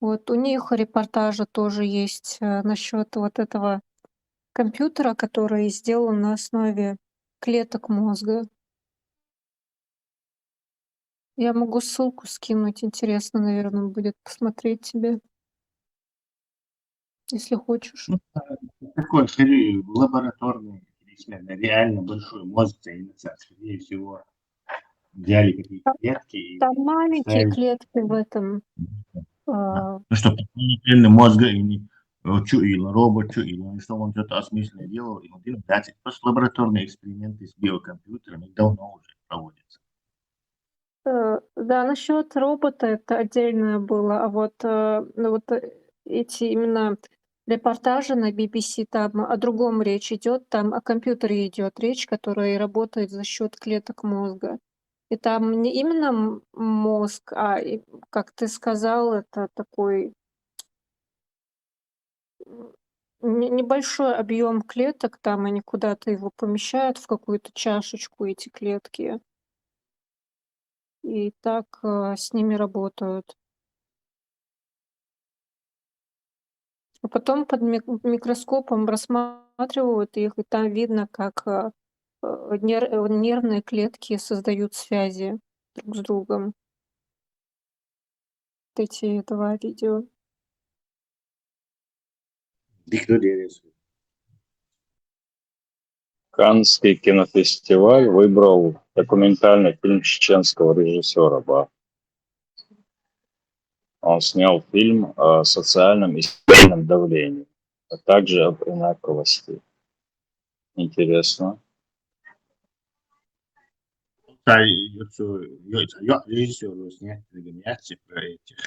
Вот у них репортажи тоже есть насчет вот этого компьютера, который сделан на основе клеток мозга. Я могу ссылку скинуть. Интересно, наверное, будет посмотреть тебе, если хочешь. Ну, такой, скорее, лабораторный исследование, реально большой мозг ценится, скорее всего, взяли какие-то Там клетки и там маленькие поставили. клетки в этом. Да. а, Ну, что полноценный мозг и не или робот, или что он что-то осмысленно делал, и один дать. Просто лабораторные эксперименты с биокомпьютерами давно уже проводятся. Да, насчет робота это отдельное было, а вот, ну вот эти именно репортажи на BBC, там о другом речь идет, там о компьютере идет речь, который работает за счет клеток мозга. И там не именно мозг, как ты сказал, это такой небольшой объем клеток, там они куда-то его помещают в какую-то чашечку, эти клетки, и так с ними работают. А потом под микроскопом рассматривают их, и там видно, как нервные клетки создают связи друг с другом. Вот эти 2 видео. Никто не рисует. Каннский кинофестиваль выбрал документальный фильм чеченского режиссера Ба. Он снял фильм о социальном и семейном давлении, а также об инаковости. Интересно. Да, режиссер снять регенерации про этих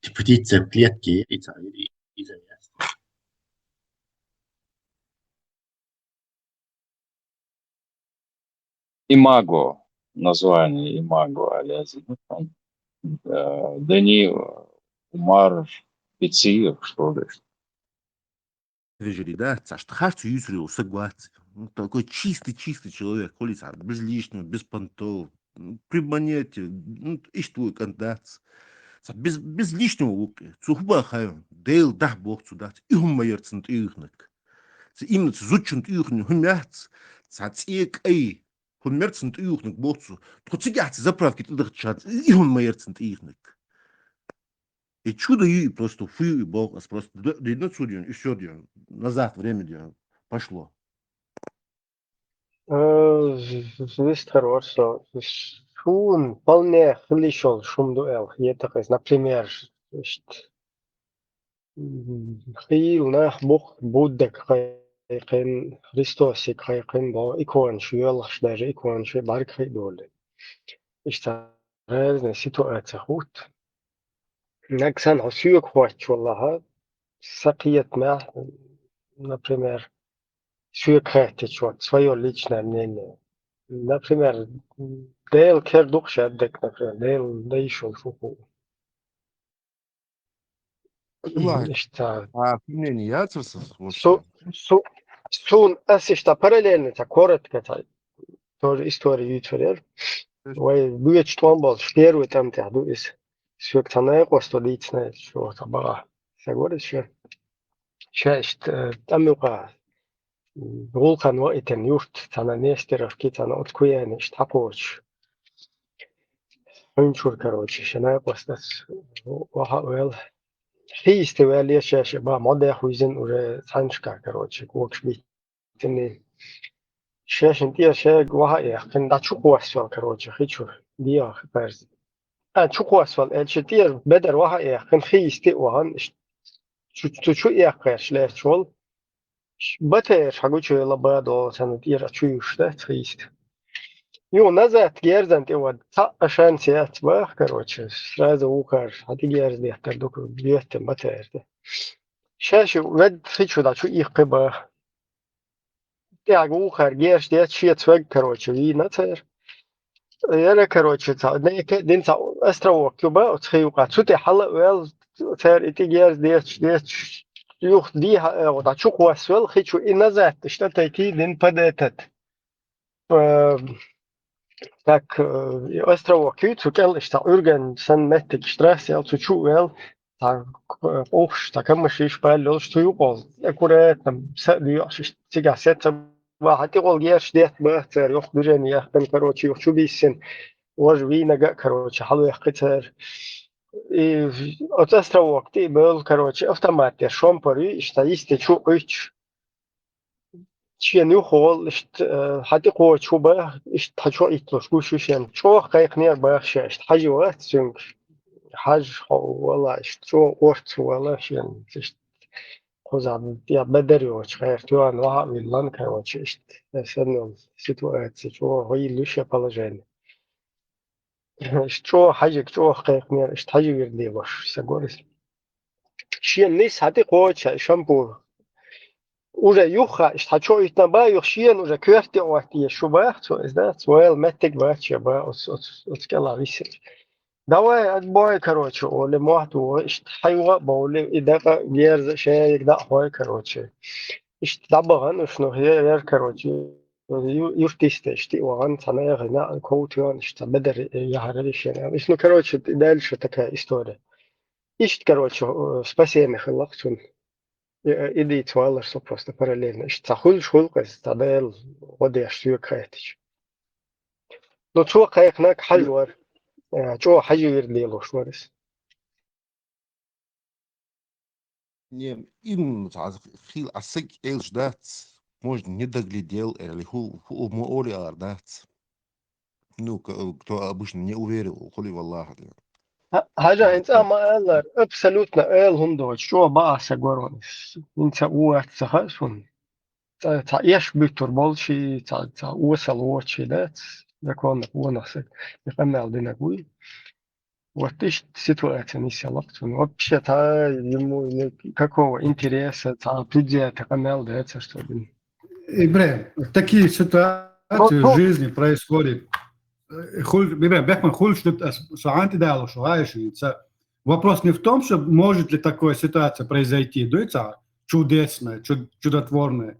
птицы, клетки и изоляции. Имаго. Название Имаго, алязи. Дани Умар Пициев, что ли. Видели, да? Что хочу Юсрил, согласен. Ну, такой чистый человек, колется без лишнего, без понтов. При монете, ищет твой контакт. Без лишнего лука. Сухба хаем. Дейл да бог сюда. Ихмайерцент ихнак. Именно зучент ихню хумяц. Цацик эй. Хумерцент ихнак богцу. Тхуцигяц заправки туда чат. Ихмайерцент ихнак. И чудо и просто фу и бог, просто на судья, и все, назад время пошло. Visst хорошо. Шун вполне хорошо, шум дуэл. Например, خيل ناخ بوخ بودك خيقين خريستوسي خيقين بو إكوان شو يلا شدار إكوان شو بارك خي دول اشتغلنا سيتوات خوت نكسان عسيوك خوات والله سقيت ما например سويك خاتي شوات свое личное мнение например ديل كير دوخ شادك например ديل ديشون شوفو Ulan, اشتا мнение яцерса, су вообще. су сун асишта параллельно та коротко тоже история ютверер Ой, будет что он был, первый там тяду из свектана косто личное, что то было. Согласен, что часть там юга вулкан во этим юрт, тана нестеров китана откуяне, штапоч. Унчур, короче, шана косто ваха уэл. Хисты уэл ещё ба мода хуизен уже санчка, короче, кокш битни. Шешен тия ше ваха я, кында чукуасвал, короче, хичур. Диа перс. شوكواسفال الشتير بدر واحد كان خيستي وهن شو ياكش لا شول بتر حقول شو لبادو سنتير شو يشته خيست يو نزات جيرزن تود عشان سيات با كروتش سراز وكر هتي جيرز دي تردوك بيت بتر شاش ود خيشو دا شو يقبا تاع وكر جيرش دي شي تسوق كروتش وي نتر يلا كروتش تا دين تا استروك كوبا تخيوقا تسوتي حلا ويل تر اتجاز ديت يوخ ديها ودا تشوك واسول خيشو إن نزات اشتتي كي دين بدأت Так, островок Кютукел, что Урген, Сан Меттик, Штрасел, Чучуэл, так, Охш, так, Амашиш, Палел, что юпол. Аккурат, там, тига, сетса, واحد يقول ياش ديت بختار يخ بجاني يخدم كروتشي يخ شو بيسن واج وينا جا كروتشي حلو يختار أتستر وقتي بول كروتشي أفتمات شومبري اشتايست شو قيش شيء نيو خول اشت حتى قوة شو باه اشت حشو يطلش شو شو شين شو قيقني باه شاشت حاجة وقت سنك حاج والله اشت شو وقت والله شين اشت خوزعم يا بدري وش خير توان وها ويلان كروتشي اشت سنو سيتواتي شو هي ليش يبالجين شو حاجة شو قيقني اشت حاجة يردي باش سقورس شيء نيس حتى قوة شامبو уже юха, что чё на ба юхшien уже кверти оти шуба, so is that well метик бача ба от скала висит. Давай отбой, короче, оле махту, ишт хайва бауле идака герз шеек да хой, короче. Ишт дабаган ушно хер, короче. Юртисте, ишти ваган цана гна коутуан, ишт бедер яхарали шена. Ишно, короче, дальше такая история. Ишт, короче, спасение хлахтун. Идти твоя что просто параллельно. Цахуль шулка стабел воды штука кайтич. Но чё кайк нак хажвар. Чё хажвир дело шварис. Не, им хил асык эл ждать. Может, не доглядел, или ху моли ардать. Ну, кто обычно не уверил, хули в Аллаха. Haja انت ما الله absolutna öl hundo чё ба сагоронис. Инца уат сахашун. Та еш битур болчи, та уасал очи дат. Закон вонасы. Не памял динагуй. Вот ищет ситуация не селактун. Вообще та ему какого интереса, та придя так амел дается, что ли. Ибрahim, такие ситуации в жизни происходят. Ибрahim, Бехман хуль, что антидалу, что аишница. Вопрос не в том, что может ли такая ситуация произойти, дуется чудесная, чудотворная.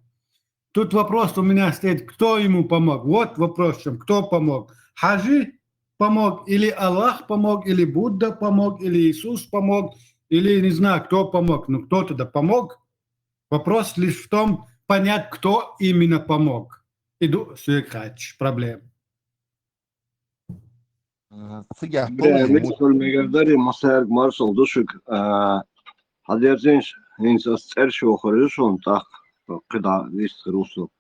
Тут вопрос у меня стоит, кто ему помог. Вот вопрос, в чем, кто помог. Хаджи помог, или Аллах помог, или Будда помог, или Иисус помог, или не знаю, кто помог. Ну, кто тогда помог? Вопрос лишь в том, понять, кто именно помог. Иду сюекач, проблем. Фига, Bre, Mitchell Megardari Master Marshall Dushik Haderzinch ins Stercho Horizon tak qida list russo.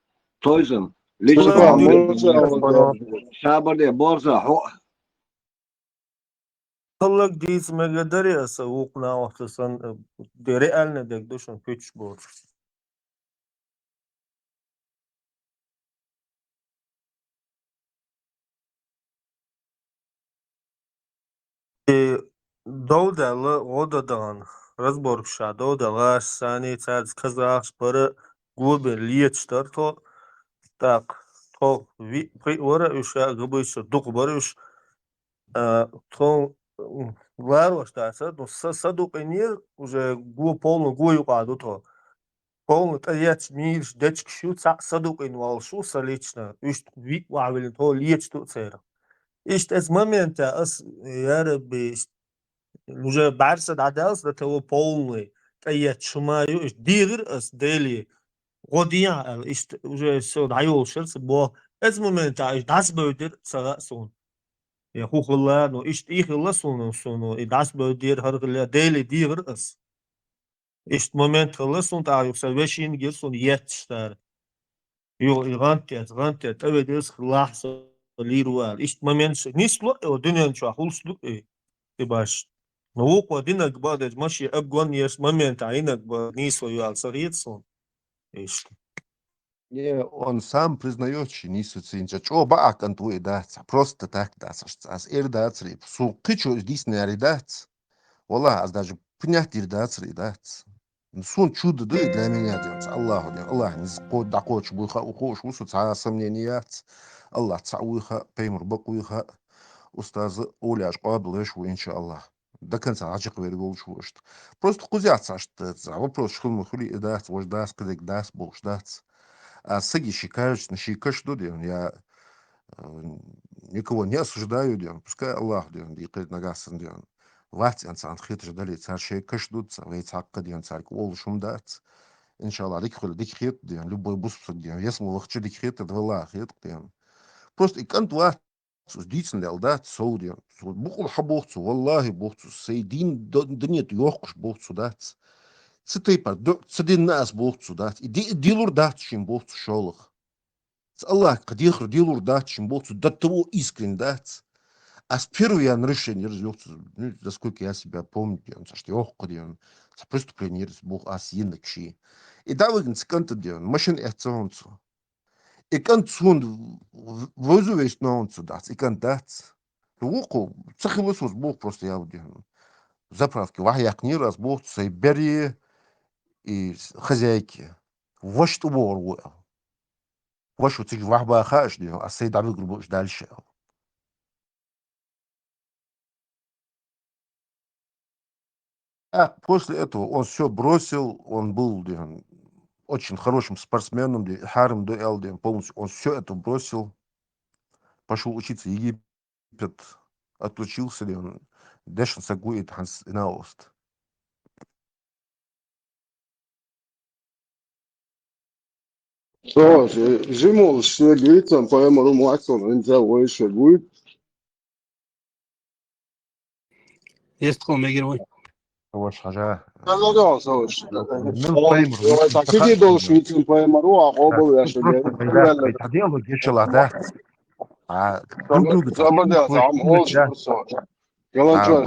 Toyzen Lichwa Murza Shabarde Borza ho Kıllık giyisime kadar ya soğukna vaktisan deri eline dek düşün küç bu. Довдалы одадан разборша довдала сани цац казах пары губе лиечтар то так то ви при ора уша губыш дук барыш то главное что ну садук не уже гу полно гую паду то полно таять миш дечк шу садук инвал шу салично уж ви вавилин то лиечту цера Ist es момента as я рабби уже барса дадалс да того полный таять шумаю дигр as дели годия ist уже все дайол шерс бо es момента das бöder сага сон я хухла но ist ich la сон соно das böder hargla deli dигр as ist момент la сон та юкса вешин гер сон jetster Jo, rantet, evet es lahza lirual. Ist момент нисло дунyan чва хулслу baş. Ну по динак бадет маши абгон ес момент айнак ба нисло юал сарьетсон. Ist. Не, он сам признает, что не суцинча. Чё баакан твой даться? Просто так даться. Аз эрдац рип. Сулкы чё здесь не аридаться. Wallah, аз даже понять эрдац ридаться. Сон чудо да для меня делается. Аллах не спот да коч буха ухош усу ца сомненият. Аллах ца уиха пеймур бакуиха устазы оляш qablыш у иншаллах. До конца ачык вери болушвошт. Просто кузяться что вопрос шхулму хули эдас вождас кедек дас болшдац. А сыги шикаешь на шикаш дуди. Я Никого не осуждаю, пускай Аллах дикает нагасан. Вать ансан хитр дали цар шей кашдутся, вейц хакка царь ол шумдац. Иншаллах, дикхит, любой буспсук, если мы лохчу дикхит, это валах, просто и кант вать, дицен дел, да, соудиан, бухул хабохцу, валлахи бухцу, сейдин днет йохкуш бухцу, да, цитейпар, цидин нас бухцу, да, и дилур да, чем бухцу шолох. Аллах, кадихр дилур да, чем бухцу, до того искрен, да, а с первого я решение развелся, за сколько я себя помню, что я преступление, Бог асьинакши. И да, вы кант делаем, машин эхцонцу. И кант сон вызовешь на онцу дац, и кант дац. Уку, цахилосус Бог просто я делаю. Заправки, вахяк не раз Бог бери и хозяйки. Ваш то бор, ваш у тебя вахба хаш делал, а сей давай грубо дальше. А после этого он все бросил, он был очень хорошим спортсменом, харем дуэл, полностью он все это бросил, пошел учиться в Египет, отучился, дешен сагует ханс наост. So, Simon, sehr gut, dann fahren wir um Axel, wenn es auch ist, schon gut. يستقوا ما يقروي Вот حاجة. Also, da, so ist. من فايمر. Так, иди до Швейцарии, поймару, а оба я что делаю. Хотел гешелата. А друг друга. Забодел, там холш, все. Галанчур.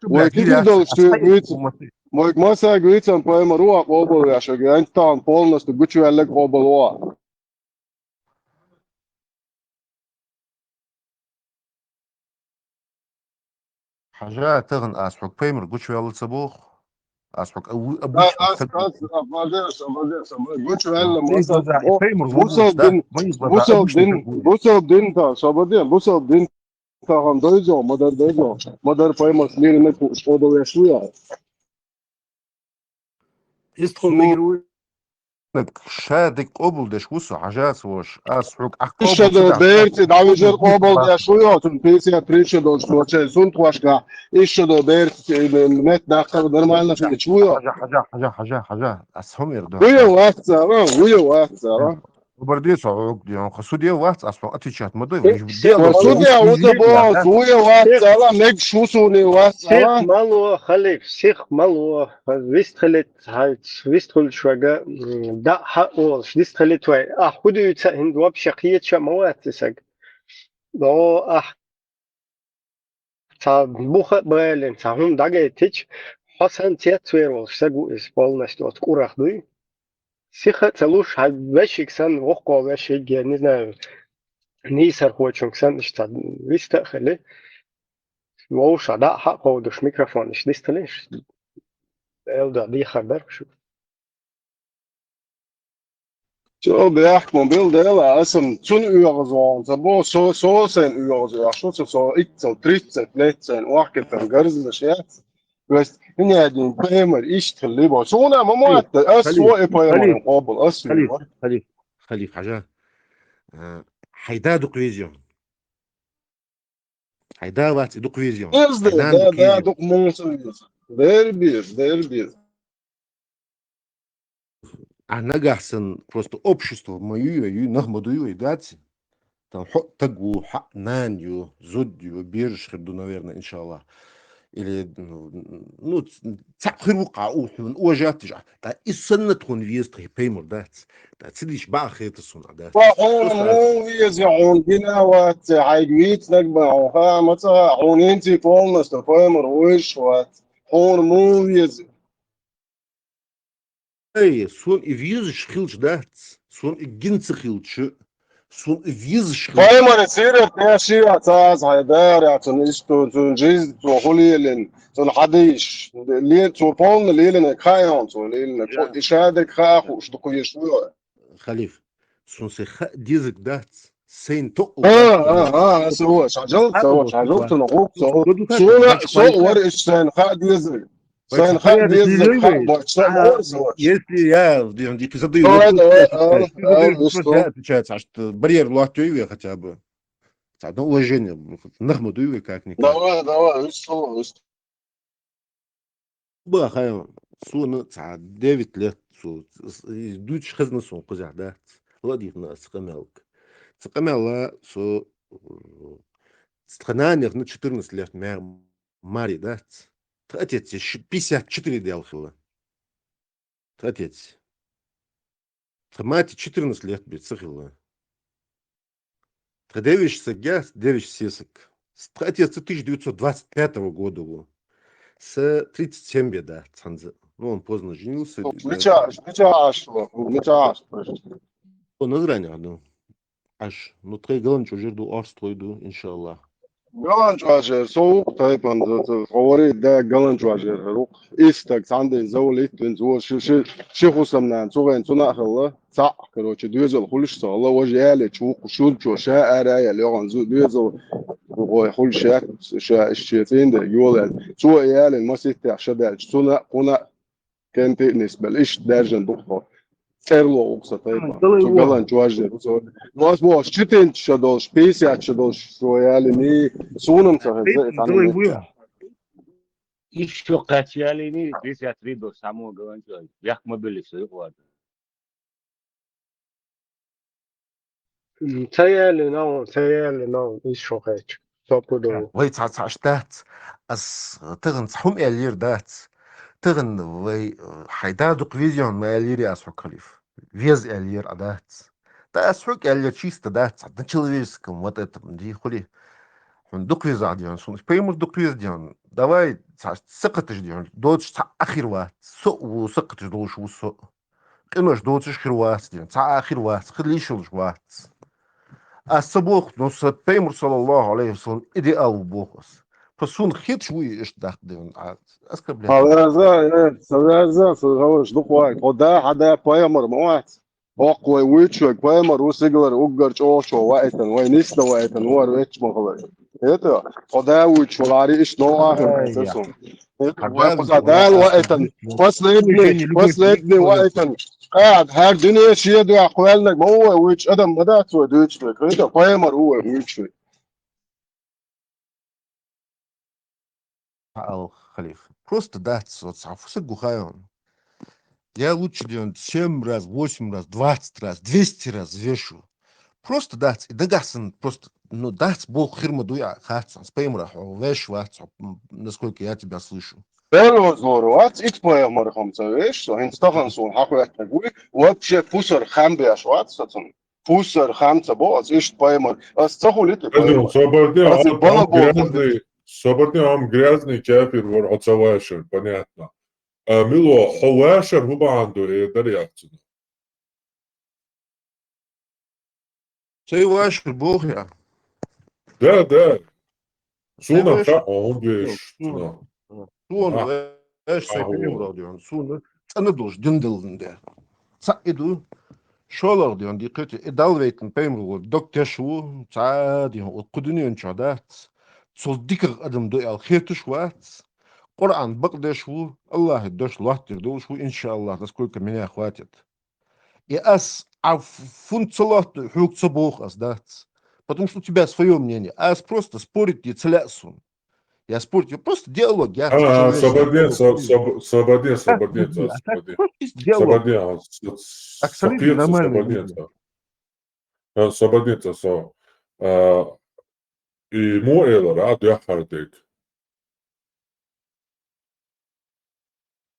Ой, иди до Швейцарии. Мой маса говорит, там поймару, а оба я что делаю. Там полностью гучуэлек оба. حاجة تغن أسحق فايمر قوش يلا تصبوخ أسحق أبوش يستقوا ما يقروي شادك قبل دش وصو حاجات وش أسحق Еще до берти, да вы же обол я шуё, тут пенсия прича до что че сунтвашка, еще до берти, нет дахтар нормально все чуё. حاجة أسهم يرضى Уё вахца. وبرديس عقد خسودية وقت أصلا أتيشات مضي Судья утобо, уё вахца, ла мег шусуни вахца. سيخ مالو خليك سيخ مالو ويستخلت هاي ويستخل شوجا دا حقول ويستخلت واي أخذوا يتسهند وبشقية شموات تسق لو تا بوخ بالين تا هم داعي تيج حسن تياتوير والسجو إسبال نشتوت كورخ دوي سيخ تلوش هاي وشيك سن وقع وشيك يعني نزنا نيسر هو شون سن نشتا ويستخلي ووش دا حقه ودش ميكروفون إيش ديستليش الدا دي خبر شو Så beherker man bildet eller som sånn uansvarlig, så bare så sen uansvarlig, så ikke så trygt lett sen orker på gørsen skjert. Vet, den er din primer ikke til liv. Så når man måtte så er primer qabel خليف حاجة حيدا دوكويزيون حيدا وات دوكويزيون det dok monser. Der. А нагахсан просто общество мою нахмадую и дати. Там тагу, нанью, зодью, бирж, херду, наверное, иншаллах. Или, ну, цапхирука, уважать, а и саннатхун вестри, пеймур, дать. Да, цидиш бах, это суна, дать. مو يزعون جناوات عيدويت نقبع ها مثلا عونينتي فولنس تفهمر وش وات حون مو يز Эй, сон и визиш хилч, дать. Сон и гинцы хилч. Сон и визиш хилч. فهمر سيرة ناشي أتاز هيدار يعطنيش تنجيز تقولي تنحديش لين تقولنا لين كايون لين إشادك خاخ وش تقولي شو خليف сон се дизик дать. Сейн то. سوى شجرت نغوك صور إيش سين خاد يزرق Sen hem diyezek hem maçlar olsa. Если я ты задаю Давай, вопрос, давай, ты задаешь вопрос, что? я отвечаю, что барьер локтевый хотя бы. Одно уважение, нахмудуевый как-никак. Давай, что? Бахай, суна, 9 лет, дуч хазна сон кузя, да? Ладив на скамелк. Скамела, страна на 14 лет, Мари, да? Отец, 54 делал. Отец. Мать 14 лет бецахила. Девиш сагяс, девиш сесок. Отец 1925 года был. С 37 беда, цанза. Ну, он поздно женился. Ничего. Он на зрание, ну. Аж, ну, трей галан чужерду арстройду, иншаллах. Galančvažer, soğuk taypan favori de galančvažer ruk istek sandin zavlit bin zo şu husamnan zogen suna khalla sa короче düzel xulish sala wa jale chu qushul chu sha'ara ya legan zo düzel wa khul شايفين ده يولد سو عيال المسيت شباب سنا قنا كانت نسبة إيش درجة دكتور Serlo oksa taypa. So galan čuvažer. Nos bo ščitin šadoš, 50 šadoš, so jali mi sunam sa hezde. Еще качалини 53 до самого галанча. Як мы были все вот. Sayali now is shokech. Topudo. Вай цацаштат. As тыгын цхум элир дат. Тыгын вай хайдадук визион ма элири асхокалиф. Вез элир адат. Да асхок элир чисто дат. На человеческом вот этом ди хули. Он дуквиз адион, сон пеймус дуквиз дион. Давай сакатыш дион. Доч ахирват. Со сакатыш долш усо. Кенош доч хирват дион. Ахирват. Хлишулш ват. الصبوخ نص بيمر صلى الله عليه وسلم إدي أو بوخس فسون خيط شوي إيش دخدين أسكر بلاد هذا سوغاوش دقواي قدا حدا بايمر موات أقوى ويتشوك بايمر وسيجلر وقرش أوشو وايتن وينيستا وايتن ويتش مغلق هذا قدا ويتش ولاري إيش نوع أساسون قدا وايتن وصلتني وايتن قاعد هاك دنيا شيء دو أقوالنا ما هو ويتش أدم بدأت ودوتش لك هذا بايمر هو ويتش Халиф. Просто дать соцафусы гухайон. Я лучше делаю 7 раз, 8 раз, 20 раз, 200 раз вешу. Просто дать. И дагасан просто, ну, дать Бог хирма дуя хатсан. Спеймрах, веш ватс, насколько я тебя слышу. Первого злору, ватс ит بايمر خمسة веш, so инстаган сон хахуят тагуи, вообще пусар хамбе аш ватс, сатсон. Пусар хамца боц, ишт بايمر. Асцахулит بايмер. Соборный грязный кефир вор отцавашер, понятно. Мило ховашер губанду и дарьяцу. Цей вашер Бог я. Да. Суна ха он веш. Суна веш сай пилимродион. Суна цанадуш дюнделнде. Ца иду. Шолар дион дикъти идалвейтен пеймру доктор шу ца дион отқудунион чадат. صديق أدم دو الخير شوات قرآن بقدر شو الله يدوش الله تردو شو إن شاء الله تسكول كمين يا أخواتي يا أس عفون صلاة حقوق صبوخ أصدات потому что у тебя свое мнение а просто спорить и целясун я спорить я просто диалог я свободен и моэлэр адяхардек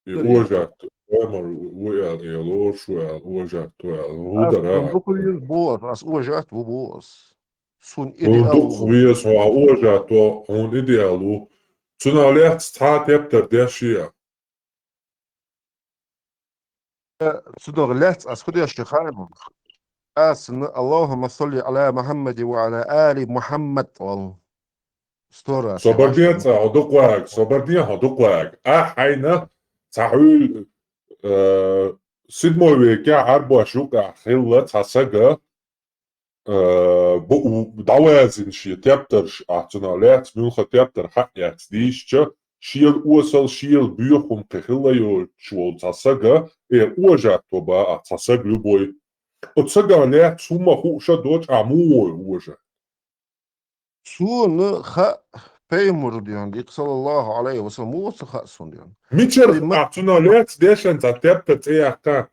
и уважат эмэр уял и лошуял уважат туял удара бос ас уважат бос сун идеал виес уважат то он идеалу цуналят статептер дешия цуналят ас ходяш хайлм اللهم صل على محمد وعلى آل محمد ستورة صبرنيتا هدوقواك حينا تعول سيدمو ويكا عربو شوكا خيلة تساقا دوازن شي تبترش احتنالات ملخة تبتر حقيات ديشتش شيل وصل شيل بيخم كخلايو شوال تصاقا وجه توبا تصاق لبوي وتصاقا لا تسوما خوشا دوش عمو وجه سون خا بيمر ديان صلى الله عليه وسلم وصل خاصون ديان ميتشر اعتنا لا تداشن تتبت اياكا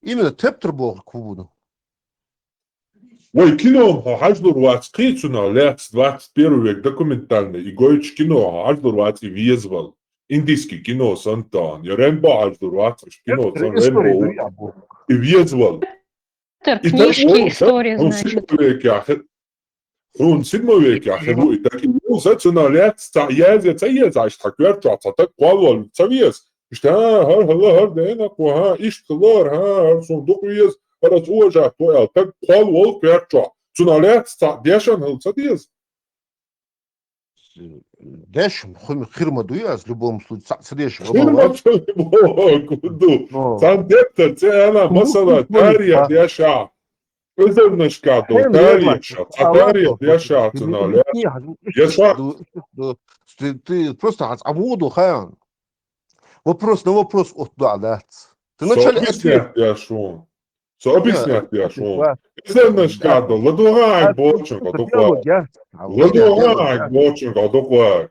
إيمن تبتر بوغ كوبونو Ой, кино аждурвац қицуна лец 21 век документальный и гоич кино аждурвац и везвал. Индийский кино сантан. Я Рэмбо аждурвац кино сан Рэмбо и везвал. Книжки, истории, значит. Он 7 век ахеву и так и зацуна лец та язец аж так вертаться так квалвал цавес. Что хар дена ква иштлар хар сундук вез раз уважа поял так квалвал квертча. Цуна лец та дешан хылцадиз. Дешм хирма дуяз в любом случае садеш Хирма куду. Сантектор це она масала тария деша. Özernышка до тария. Тария деша цуна лец. Деша. Ты просто а воду хаян. Вопрос на вопрос от да. Ты вначале объяснять я шон. Объяснять я шон. Özernышка до ладугай бочен годуква. Ладугай бочен годуква.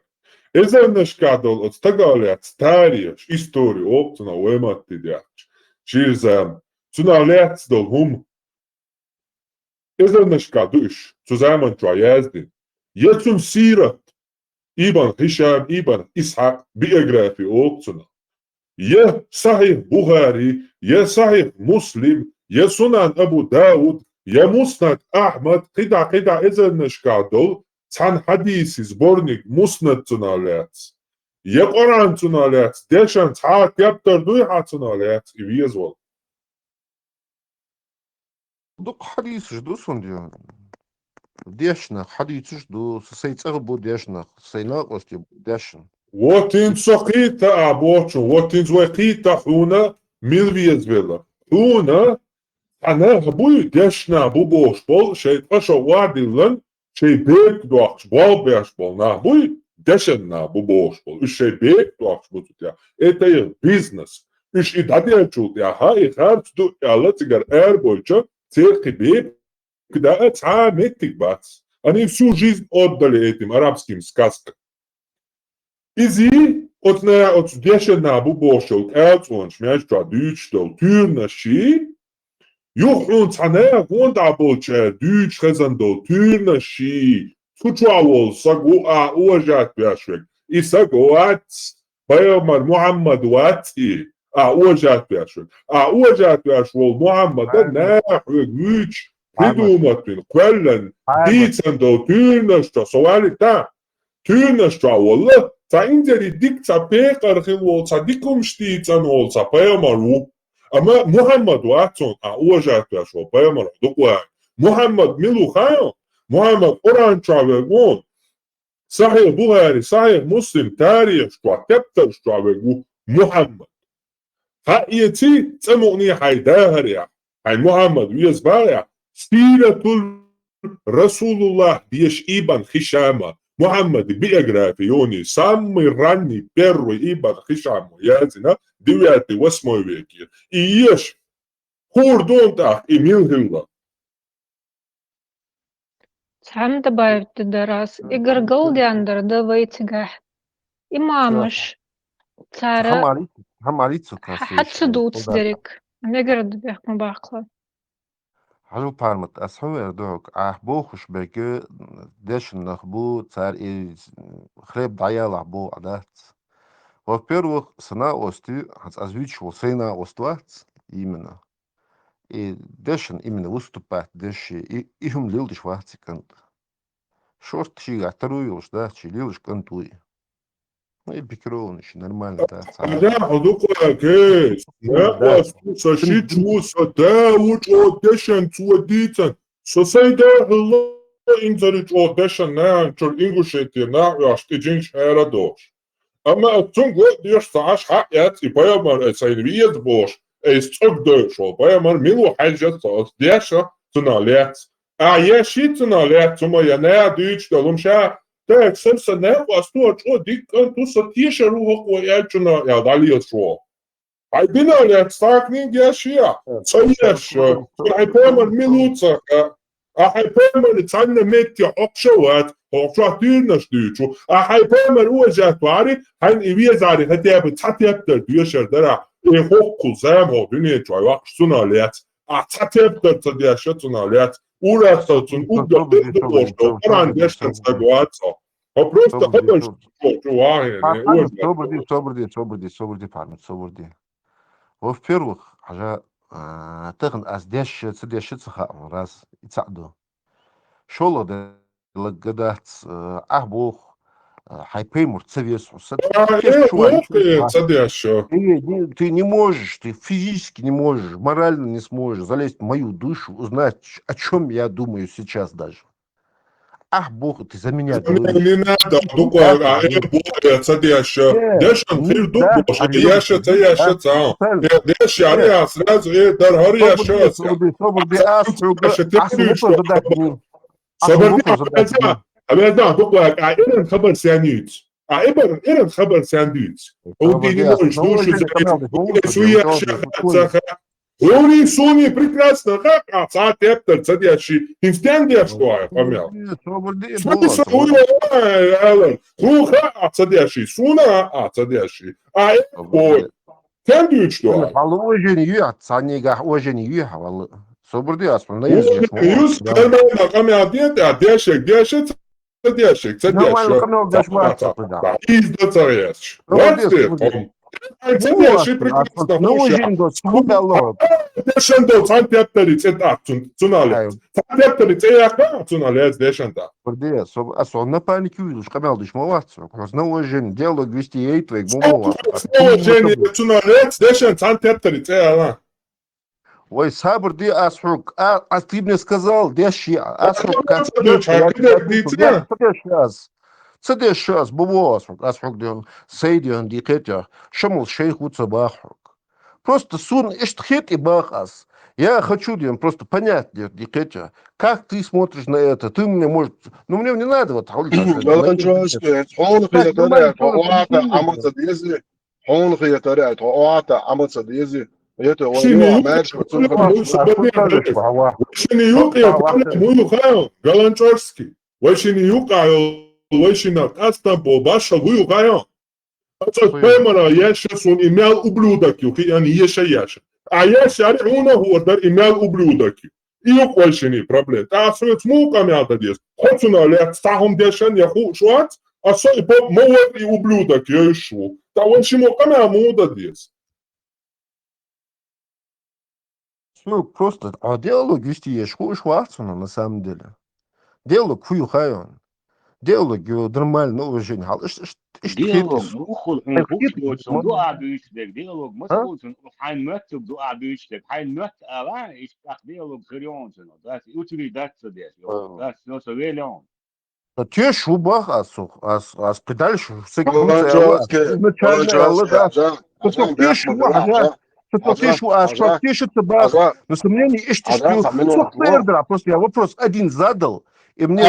Özernышка до от стагалят стария историю оптна уематти дяч. Через цуна лец до хум. Özernышка душ. Zusammen trajazdi. Yetsum sirat. Ibn Hisham ibn Ishaq biografi oqtuna. Ya Sahih Bukhari, ya Sahih Muslim, ya Sunan Abu Dawud, ya Musnad Ahmad, qida ezernishkadol, can hadisi zbornik Musnad tunalets. Ya Quran tunalets, deshan taat yaptar duyha tunalets, i viezwal. Duk hadis jdu sundiyan. Дешна, хадицуш до сейцер бу дешна, сейна ости дешн. Вот ин сохита абочу, вот ин зуахита хуна милвиезвела. Хуна ана хабуй дешна бубош бол, шейт аша вадилан, шей бек дуахш бол беш бол, на буй дешна бубош бол, и шей бек дуахш бутутя. Это их бизнес. Иш и дадячут, я хай харц ду, я латигар эрбольча, церки бек, когда цаметик бац. Они всю жизнь отдали этим арабским сказкам. Изи от дешена бубошел элцон шмяшта дючтол тюрнаши. Юхрун цанея вондаболча дюч хезандол тюрнаши. Сучавол сагу уважат бяшвек. И сагуат Пайгамбар Мухаммад вати. Уважат бяшвек. Уважат бяшвол Мухаммада нахвек дюч. Придуматвин, квеллен, дицендол, тюрнашта, совалита, тюрнашта, wallah, та индери дик та пекар хилвол, та дикум штицанол, та пайамару. Ама Мухаммад ватсон, уважат бяшвол, пайамару, дуквай. Мухаммад милу хайон, Мухаммад Qur'an чавегон, Sahih Bukhari, Sahih Muslim, тарих шта, кептер штавегу, Мухаммад. Ха иети, цемуни хайдахаря, хай Мухаммад виезбаря, سيرة رسول الله ديش إبن خشامة محمد بيغرافيوني سامي راني بيرو إبن خشامة يازنا ديواتي واسمو ويكير إيش خور دون تاك إميل هلا Сам добавить туда раз. Игорь Голдяндер, давайте имамыш. Цара. Хамалицу Хатсудуц дерек. Негер бяхма бахла. حلو пармат асховер док бохуш беке дешн нахбу цар и хлеб даяла бу адат. Во-первых, сна ости озвучивал сына оствац именно. И дешн именно выступает деши и им лил шварцикант. Шорт чига таруешь, да, чилиш кантуй. Ну и пикирован нормально, да. Да, одуква кейс. Я саши чуса, да, учо дешен цуадицан. Сосайда хло инзарич о дешен на чор ингушети на яшти джинш эрадош. Ама цунго деш саш хаят и баямар сайдвиет бош. Эйс цог дэшо, баямар милу хайджат сос деша цуналец. А я ши цуналец, цума я не адыч далумша так сэрсэ нэхуас туачо диккан туса тиша рухоко ялчуна ялдалиасо. Айбиналят стакнин яшия. Цаяш. Айпэмэн минуца. Айпэмэн цанна метти окшават. Окшават дюрнаш дючу. Айпэмэн уажатвари. Хайн ивиазари хатябы цатяптар дюшардара. Хоккул займо дюнечу айвакшсуналят. Цатяптар цадяшатуналят. Урасацун угдабдабошто. Парандешкан сагуацо. Просто хабаш чувахи. Собрди, парни, собрди. Во-первых, уже тыгын цдешится раз и цаду. Шола да лагадац ахбох хайпеймур цевесу. Ты не можешь, ты физически не можешь, морально не сможешь залезть в мою душу, узнать, о чем я думаю сейчас даже. Ах, Бог, ты за меня говоришь. Не надо, Уни суни прекрасно, как цатептер цадящий инстендия что я помял. Смотри, Ален, руха цадящий, суна цадящий, ой, тендует что? Уважение цанига, уважение хавал. Собрди асман, язык. Юз нормально, камя дешек, цадящий. Изда царяч. Цадящий прекрасно. Дешендо цантептери цедатун цунале. Цантептери цеяка цунале дешенда. Собрди, особенно паники видишь, камел диш молодцы. Просто уважение, диалог вести ей твоих бумов. Уважение цунале дешен цантептери цеяка. Ой, сабрди асрук, а ты мне сказал, деши асрук, как сейчас, бубо асрук ден, сейден дикетя, шамул шейху цабахрук. Просто сун эштхет и бахас. Я хочу ден просто понять, дикетя, как ты смотришь на это. Ты мне может, ну мне не надо вот. Это Галанчарский. Пемара яшес он имел ублюдок, они яша. А яша он ордер имел ублюдок. И больше не проблем. А свет смуками это здесь. Хочу на лет стахом дешен я хочу, а свой поп мовит и ублюдок я ищу. Да он чему камера мода здесь. Ну, просто, а диалог вести есть Шварцмана на самом деле. Диалог хую хайон. Диалог нормально, уважение. Диалог, ухол, дуа büyüstek, диалог, مسؤولsun, hain möttük du'a büyüstek, hain mött ara, istak dialog kırıyorsun. Das utilizacja des, das no so велен. Те шубах, ас педальш, изначально, на сомнение, просто я вопрос один задал, и мне...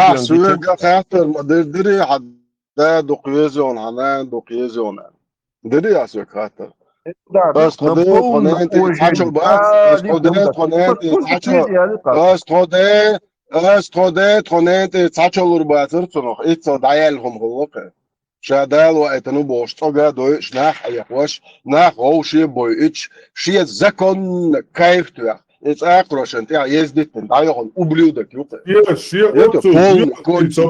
цачалур баатырцунох итсо даялхум голоке шадало этану бошто гадой шнах аяхваш нах оуши бойич шие закон кайфтуя it's акрошен я ездит даялхум ублюдок юте шие отцо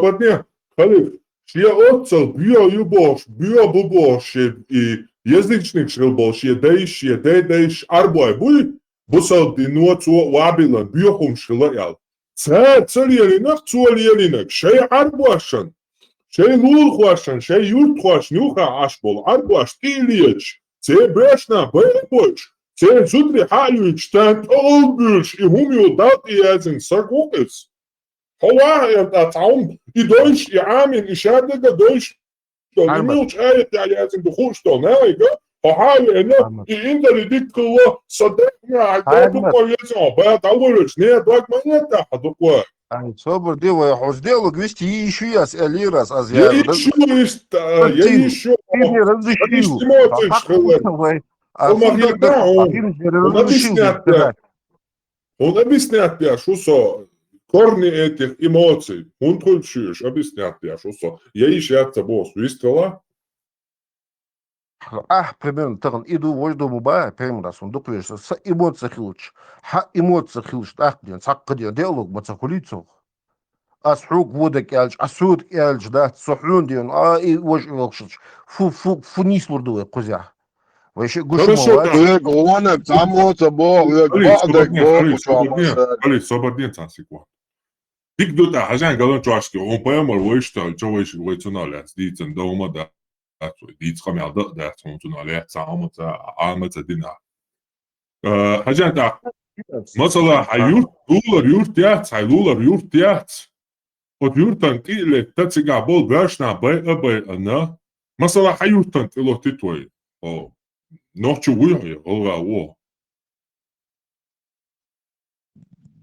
халиф шие отцо био бубош и язычник шилбол шие дейш арбой буй бусал динуацу вабилан биохум шилаял Царьелинок, цуальелинок, шей арбуашан, шей лулхуашан, шей юртхуаш, нюха ашбол, арбуаш, тилиеч, це брешна, бэйбоч, це зутри халюич, тан олбюш, и хумио дат и язин саргукес. Хауа таум, и дойш, и амин, и шадега дойш, и милч айет язин духуштол, нэйга, Хахали, и индали диккало, садекна, а я думаю, я бэт алурич, не так монета, а такое. Собор дело, я сделал, гвести еще я с Элирас, аз Я я еще ты мне разрешил. А emotions так школы. слушай, а Он суд объясняет, ты мне разрешил сказать. он объясняет тебе, что со корни этих эмоций, он тульчуешь, объясняет тебе, что со. Я еще это босс, вистела? Примерно так, иду вожду буба, первый раз он допьешь, с эмоций хилч, эмоций хилч, блин, саккадия диалог, мацахулицох. أسحوق ودك يالج أسود يالج ده صحون ديون إي وجه وخشش فو نيس وردوه قزح ويش قش Хорошо, مواد Uvijek one tamo za bo, uvijek badek bo kućama se. صبرني تنسيقوا. ديك دوتا حاجة قالوا جاشتي on peut mal ويشتغل جويش ويتونال ديت دوما ده ديت خمي على ده تونال تعامل عامة دينا حاجة ده مثلا حيورت يورت يات حيلولر يورت يات قد يورتن إلى تتسجع بول برشنا باي أنا مثلا حيورتن إلى تتوي أو نوتشو ويهي أو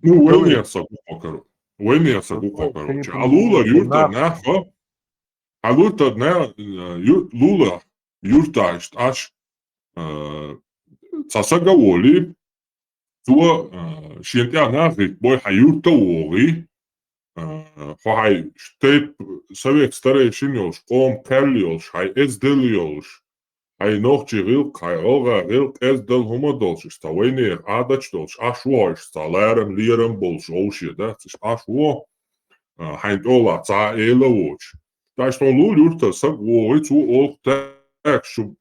Ну, войны я сагука, короче. Войны я сагука, короче. А лула юрта нахо, а лута не лула юрта аж цасага воли, то шентя нахи бой хаюрта воли, хай штеп совет старый шинёш, ком карлиош, хай эздельёш. Ai noch Jiril kai ora rilk es del homodolš, sta vajnier adačtolš, ašvoš, sta lērem lieram bolš, olšie, da, tas ašvo, haint ola, ca ela voč. Da što lul jurta sag voj, cu ol tek, šu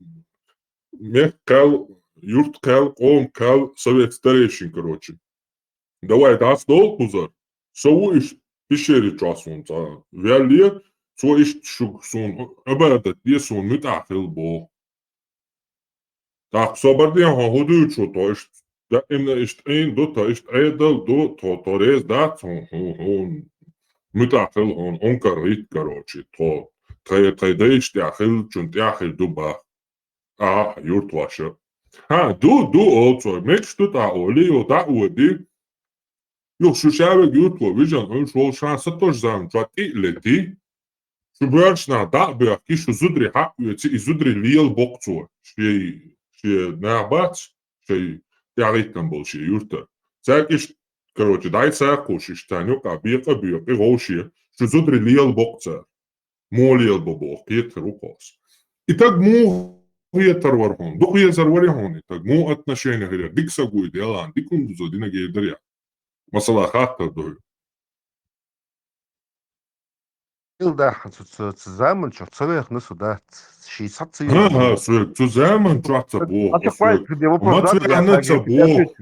meh kal, jurt kal, om kal, совет старейшин, короче. Давай, das dol puzar, so iş pişeri çasun, ca, verliye, so iş şuk sun, abadat diye sun mütahil bo. Так, соборден ходуючу, то есть именно ин до то есть эдл до то рез да он мутахил он карит короче то трей дейш тяхил чун тяхил дуба юрт ваше ду also меч тут оли о да уди ю шушаве юрт во вижен он шол шанса тоже зам чати лети шубрашна да бя кишу зудри юци изудри лиел бокцу ши نعبات شيء يعرفكم بالشيء يرتا ساكش كروتي داي ساكوش اشتانيو بيقى غوشي شو زدري ليال بوكتا مو ليال بوبوك يتروكوس итак مو هي ترورهم دو هي زرورهم итак مو отношения غير ديك ساقوي ديالان ديكم زودينا جيدريا مثلا خاطر دو да zusammen schon целых на сюда 60 ага zusammen чуатся бо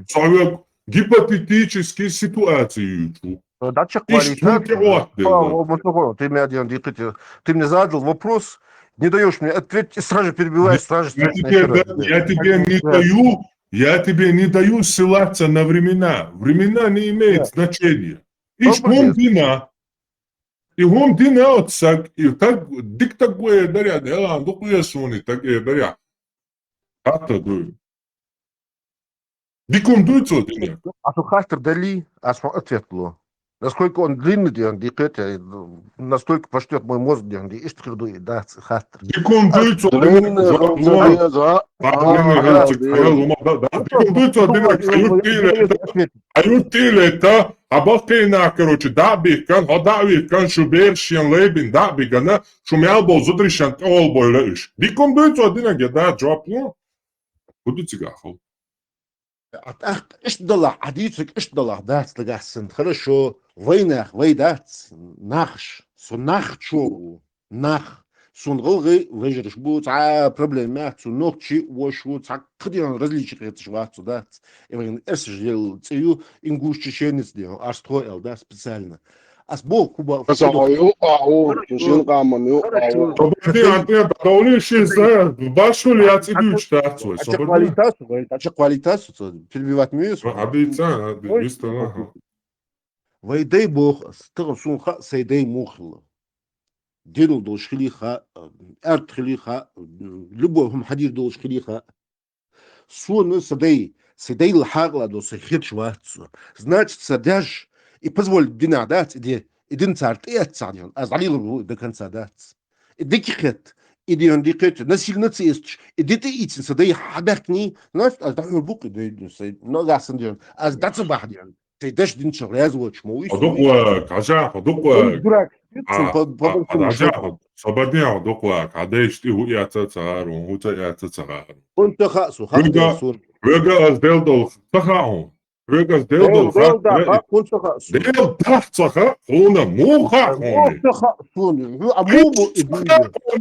совет гипотетические ситуации дача квалитет ты мне задал вопрос, не даешь мне ответить, сразу же перебиваешь, сразу же я тебе не даю ссылаться на времена. Времена не имеют значения. И он дина отсак, и так дик такое даря, да, докуя сони, так и даря. Это дуй. Диком дуйцо дина. А то хастер дали, а что ответло. Насколько он длинный, настолько пошлет мой мозг, где и что дует, да, хастер. Диком дуйцо Аютилeta, abakena, короче, dabikan, hodavikan, šuberšien lebin, dabigana, šumjalbo zudrišan olbo leiš. Dikom duico dinage da džoplo. Kudu цигахал. ايش ضلع حديثك ايش ضلع دات لقاسن хорошо войнах войдат нахш сунах чо нах сунголгы вежерш бут проблемат сунохчи вошу цакдиан различных это жвацу да и это же цею ингушченец делал а строил да специально а сбоку куба Соборди, башу ли я тебе учтацию? Квалитацию перебивать не Обица, обица. Вайдай бог, стал сунха сайдай мухла. Делал долж хилиха, арт хилиха, любой хадир долж хилиха. Суны садай лхагла до сахит швацу. Значит, садяж и позволить дина дать, идин царт и отцадил, а залил его до конца дать. И дикихет, и он дикет, насильно цесть, и дите ицинса, да и хаберкни, знаешь, а да бук, но гасен ден, а даться бахден. Ты даже дин чарязу чму. Худуклак, ажа, худуклак. Дурак. Ажа, сободня худуклак, адеш ти хуяца царун, хуяца царун. Он тахасу, хахасу. Вега азделдол цахаун. Вега азделдол хахасу. Дел тахцаха, хуна муха хуни. Амубу и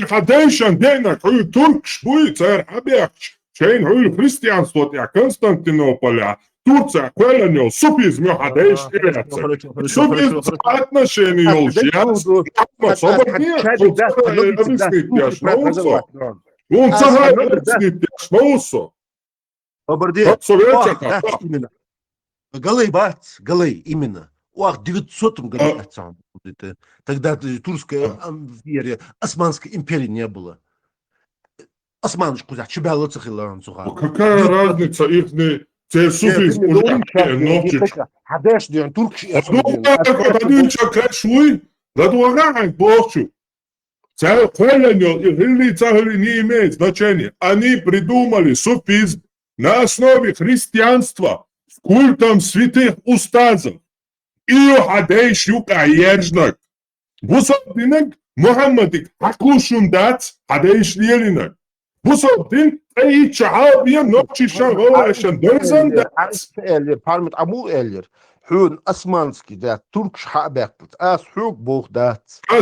Хадешан дена, ху туркш буй цар хабякч. Шейн ху христианство я Константинополя. Турция, Квеленил, суфизм, хадеш, суфизм, отношения, лжец, он цагает шмаусо. Галей, бац, Галей, именно. Уах, 900 году тогда турская империя, Османской империи не было. Османочку, чебя лоцахилан суха. Какая разница их суфизм уже ночечка. Хадеш, туркш. Кашуй, да дуагай бочу. Квеленил и Хилица не имеет значения. Они придумали суфизм на основе христианства с культом святых устазов. И хадеш юка ержнак. Бусобдинак Мухаммадик хаклушундац хадеш лелинак. Бусобдин ей чахабия ночи шагоашан дерзандац. Пармит аму эллер. Хун османский, да, туркш хабяктат. Ас хук бог дац. Ну,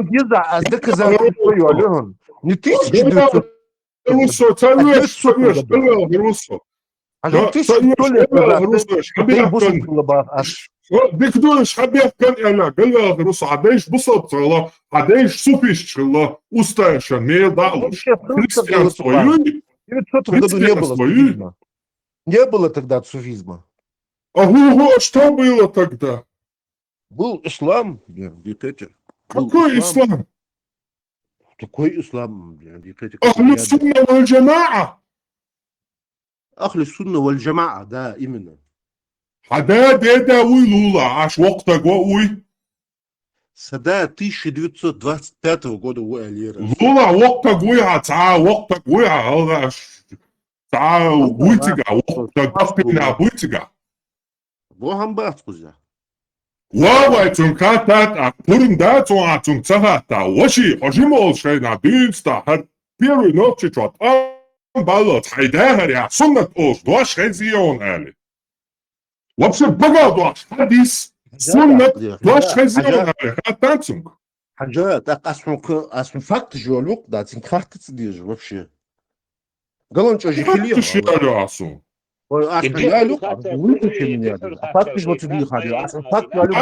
диза, а доказать твою, Алён. Не 1900. Руссо, царвеш, Руссо. А же 1100 лет назад. بيكدوش حبيت كان انا قال له روس عدايش بصوت الله عدايش سوفيش الله устаешь не даешь христианство не было тогда суфизма. Что было тогда? Был ислам, какой ислам? Такой ислам, Ахлю сунна валь джамаа. Ахлю сунна валь джамаа, да, именно. حدا دادا ويلولا عاش وقتك وقوي Сада 1925 года у Алира. لولا وقتك ويها تعا وقتك ويها هذا تعا ويتقع وقتك بفكنا ويتقع Богам бахтузя. واوا تنكاتات أكبرن داتو عتن تهاتا وشي حجمول شينا دينستا هر بيرو نوتشي تشوت بالله تحيداها يا سنة أوش دوش خزيون آلي Вообще богатый хадис, суннат, ваш хозяин, хатанцинг. Хаджа, так асун факт жолук, да, цин карты цидишь вообще. Галончо же хилия. Асун. Асун я люк, выключи меня. Факт же вот цидишь хади. Асун факт я люк.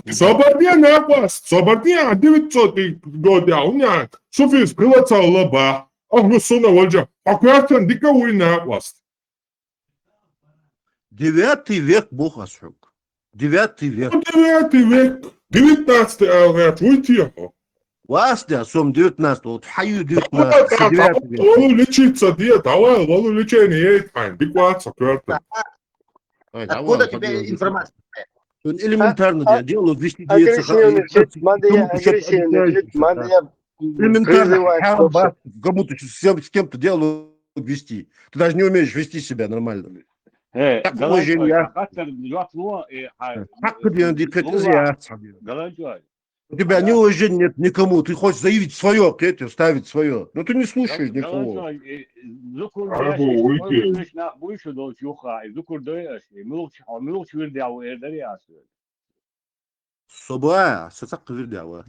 Собордия вас, собордия 900 года у меня суфиз прилацал лаба. Ахну суна вольджа. Акуятан дика уйна вас. 9 век Бог осёк. 9 век. 9 век. 19 век. Уйти. Вастя, сом 19, вот хаю 19, 9 век. Волу лечиться, дед, давай, волу лечение есть, айн, бикваться, кверта. Откуда тебе информация? Элементарно дело, вести агрессивный жить, элементарно, кому-то с кем-то диалог вести. Ты даже не умеешь вести себя нормально. Такой же я. У тебя неуважения нет никому. Ты хочешь заявить свое, ставить свое. Но ты не слушаешь никого. Собая, сацак квердява.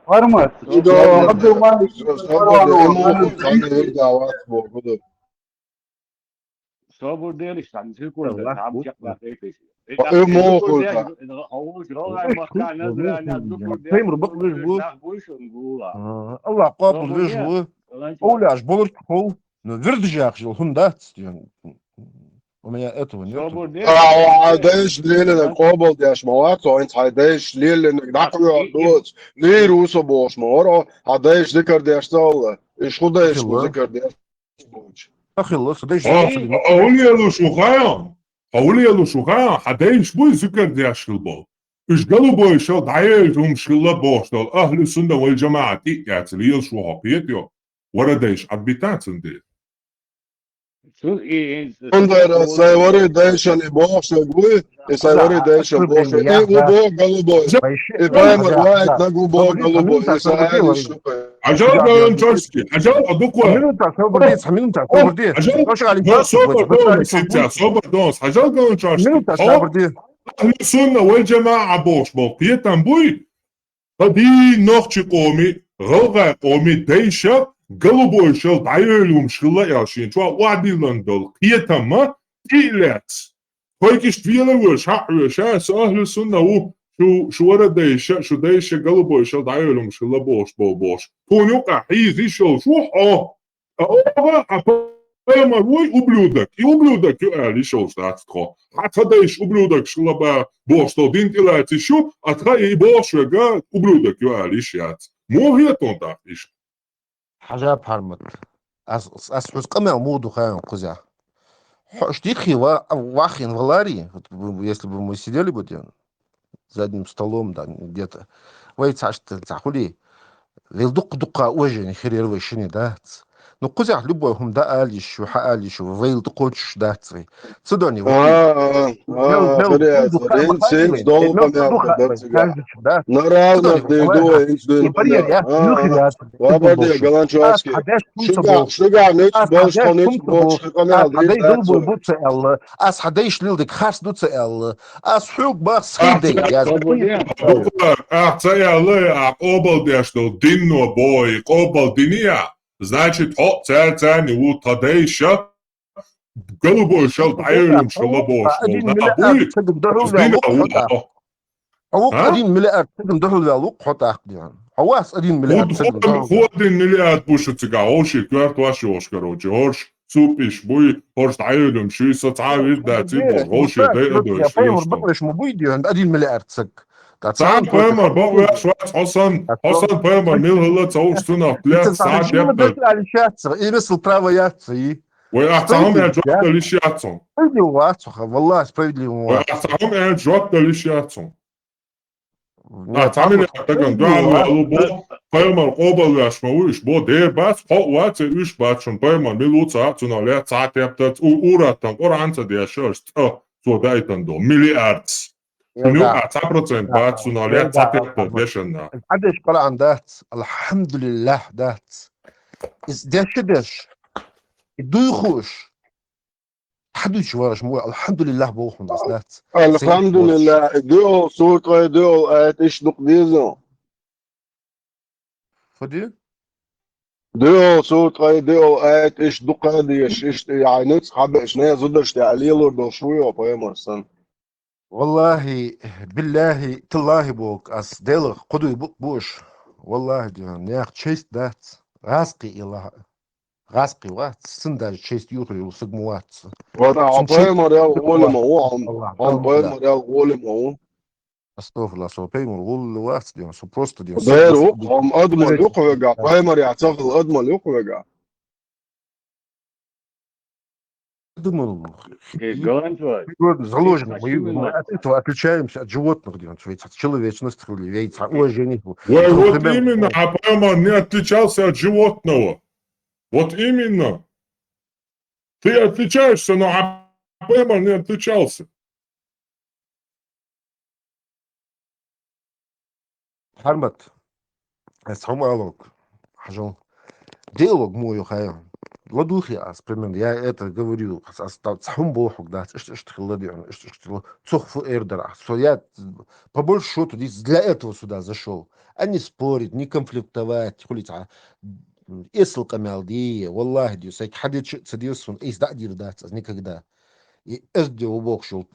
Формат. Sabır değil işte. Türkiye'de tam yapmak değil. Allah kapı vejvu. Oляж болор кол. Но верджах жил хунда. У меня этого нет. عادش ليلة قابل ديش موات وانت عادش ليلة نقرأ دوت ليروس بوش مورا عادش ذكر ديش تالله ايش خدا ايش ذكر ديش بوش خلص ليش أولي شوخايا أولي شوخايا حدايش بوي ذكر دياش البال إيش قالوا بوي شو دعيهم شلا بوشتل أهل السنة والجماعة تيات ليل شو هابيتيو ورا دايش عبيتات اندي Under sayvari değişen boşa gui, sayvari değişen boşa. Gubo galubo. Ipaimar white na gubo galubo. Ali şuka. عجل قالن تشكي عجل أدوكوا عجل صوبر دونس ستة صوبر دونس عجل قالن تشكي أهل السنة والجماعة بوش بوقيتن بوي فدي نوخشي قومي غلغة قومي ديشة قلبو شل دعيلهم شلا ياشين شو وعدي لندل قيتن ما تيلات كويكش تفيلا وش حق وش أهل السنة شو ورا ديشة شو ديشة قلبو شل دعيلهم شلا بوش كونيوكا حيزي شو أما روي ублюдок يقال شو ستاتكو حتى ديش ублюдок شلا بوش تو دين تلاتي شو أتخا يبوش وقا ублюдок يقال شيات مو هي تونتا إيش حاجة بحرمت حس قمع موду خايم кузя штихи вахин валари если бы мы сидели бы за одним столом да где-то вайцашты захули вилдук дука очень херервы шини да ну кузя любовь да алиш вейл дукоч да цвей цудони Sen dolma da. Naravno da inç Вабарди Галанчовский. Шуга нич бош as hadeish lildik khas dutsel as hug bas khide قوبل ديشتو دينو بوي قوبل دينيا значит ця не у тадейша голубой шел дайрим шалабош هو 1 مليار تقدم دخل لوق حط اخدي هواس 1 مليار هو 1 مليار بوش تيغا اوشي كارت واشي اوش كروجي هورش سوبيش بوي هورش دايرم شي صعاوي داتي هوشي دايرو بقرش مو بيدي عند 1 مليار تسك Sam pojma, bak švajc, Hasan pojma, mil hlet austuna, plet, sad jebta. I misl pravo jaci. Ja sam ja džota lišjacom. Справедливо вацуха, والله справедливо Ja sam ja džota lišjacom. Tamine tagan dağlı bu pojma obaljašma uiš, bo derbats, vace uiš bačon, pojma, mil uca acuna, let sad jebta, uratan, oranca dešarst, so dajtan do, miliards. شنو 9% بعد صناعية 9% ديشنا عدش قرأ عن دات الحمد لله دات ديش يدو يخوش حدو يشوارش مو الحمد لله بوخم بس دات الحمد لله دو سوق دو ايش نقديزو فدي دو سوق دو ايش دقاديش ايش يعني صحاب ايش نيا زدش تعليل دو شويه بيمرسن والله بالله تالله بوك أس ديلغ قدو يبوك بوش والله ديان نياخ تشيست دات غاسقي إلا غاسقي وات سندر تشيست يوخري وسقموات وضع عبايمر يا غولي عبايمر يا غولي استغفر الله سو بيمر غول وات ديان سو بروست ديان بيرو هم أضمن يقوغا بايمر يعتقل أضمن يقوغا думал, заложено, мы от этого отличаемся от животных, где он от человечности, яйца, уважение. Вот именно, Апайма не отличался от животного. Вот именно. Ты отличаешься, но Апайма не отличался. Хармат, схомалог, хажон, диалог мой ухая. Ладухи, примерно, я это говорю, сахум бохук, да, что хладион, что цохфу эрдера, что я по большому счету для этого сюда зашел, а не спорить, не конфликтовать, хулица, исл камалди, валлахи, дью, сайк хадид садился, из дадир даться, никогда, и эсди убог шел,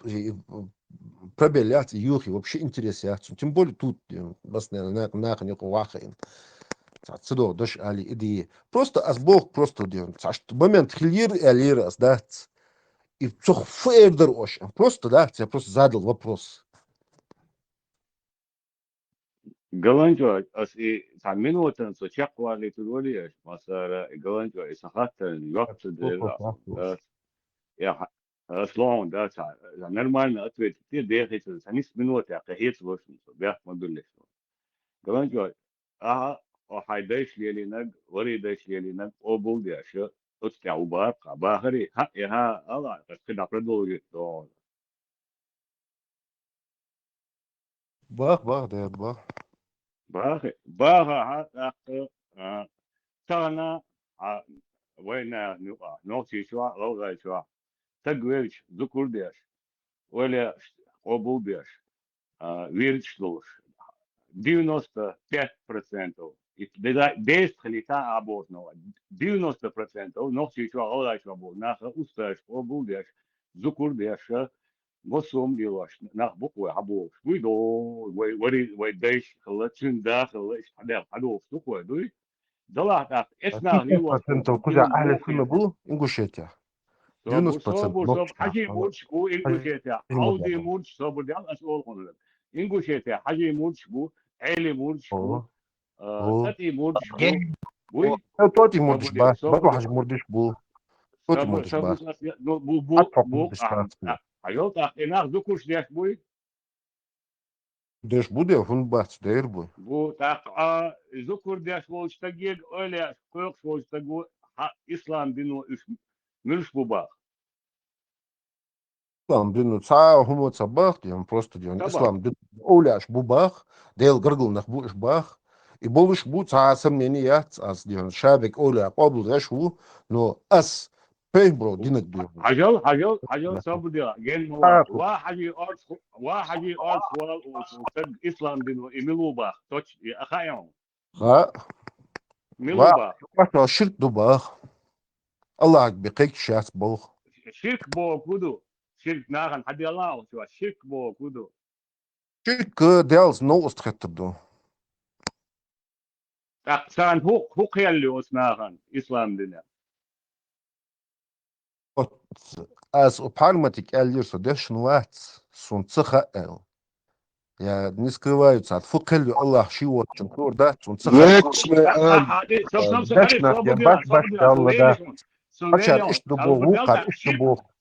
пробелять, юхи, вообще интересяться, тем более тут, бас, нахуй, вахаин. Отсюда дождь али идеи. Просто Бог просто делает. Момент хилир и алирас, да. И все фейдер очень. Просто, да, я просто задал вопрос. Galanjoy, as een minuten zo check waar literally is, maar Galanjoy is een gat yok te delen. Ja, sloan dat is normaal dat weet je deed het zijn niet minuten ja heet wordt zo ja maar doe Galanjoy, hij deed jullie net, waar deed jullie net opbouw die als je het jou bahari ja Allah dat kena perlu gitu. Bah ده bah. Baha Tana وين نوتي شوا لغة شوا تقويش ذكر ديش ولا قبول ديش ويرش دوش 95% ديش خليتا أبوت نو 90% نوتي شوا لغة شوا بول ناخ أستاذ قبول ديش ذكر ديش مصوم ديوش ناخ بقوة عبوش ويدو ويديش خلتشن داخل إيش حدا حدوف تقوى دوي ضلعت اسمع لي 90% كذا أهل السنة بو إنجوشيتيا. 90% حاجي مورش بو إنجوشيتيا عودي مورش صبر ديال أسؤال قنلك إنجوشيتيا حاجي مورش بو عيلي مورش بو تاتي مورش بو توتي مورش با برضو حاجة مورش بو توتي مورش با بو أيوة أخينا ذكرش ديش بوي ديش بو ده فن بس دير بو بو ذكر ديش بو اشتاقين أولي قوق بو اشتاقو إسلام دينو مش بو با Ислам дину цаа хүмүүс бах дим просто дим ислам дин оляш бубах дел гыргылнах буш бах и болуш бу цаа сомненият аз дим шабек оля qabl gashu но ас пейбро динак дим حاجل صبر جن واحد أرض وال إسلام دينو إملو با توش أخايم ها ملو با ما شرك دباخ الله بقيك شاس بوخ شرك بو كودو شرك ناخن حد الله شو شرك بو كودو شرك ديالز نو استخدتو سان هو خيالي اسناخن إسلام دينو as упарматик эльерсо дешнуат сунцха эл я не скрываются от фукелю Аллах шиот чункур да сунцха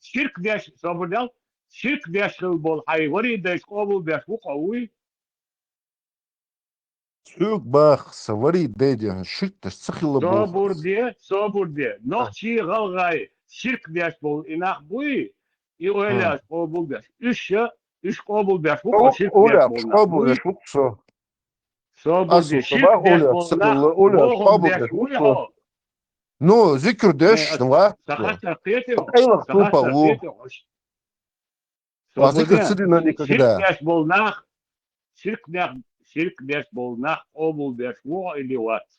شرك داش صبر شرك داش البول حي وري داش قبول داش وقوي سوق باخ سوري ديدي شرك داش سخيل صبر دي نوشي غلغاي شرك داش بول إناخ بوي يقولش قبول داش إيش قبول داش وقو شرك داش قبول داش وقو صبر دي شرك داش بول Ну, ذكر داش نوا سخطة قيتو ذكر سيدنا никогда شرك داش بولناخ قبول داش وقو اللي وات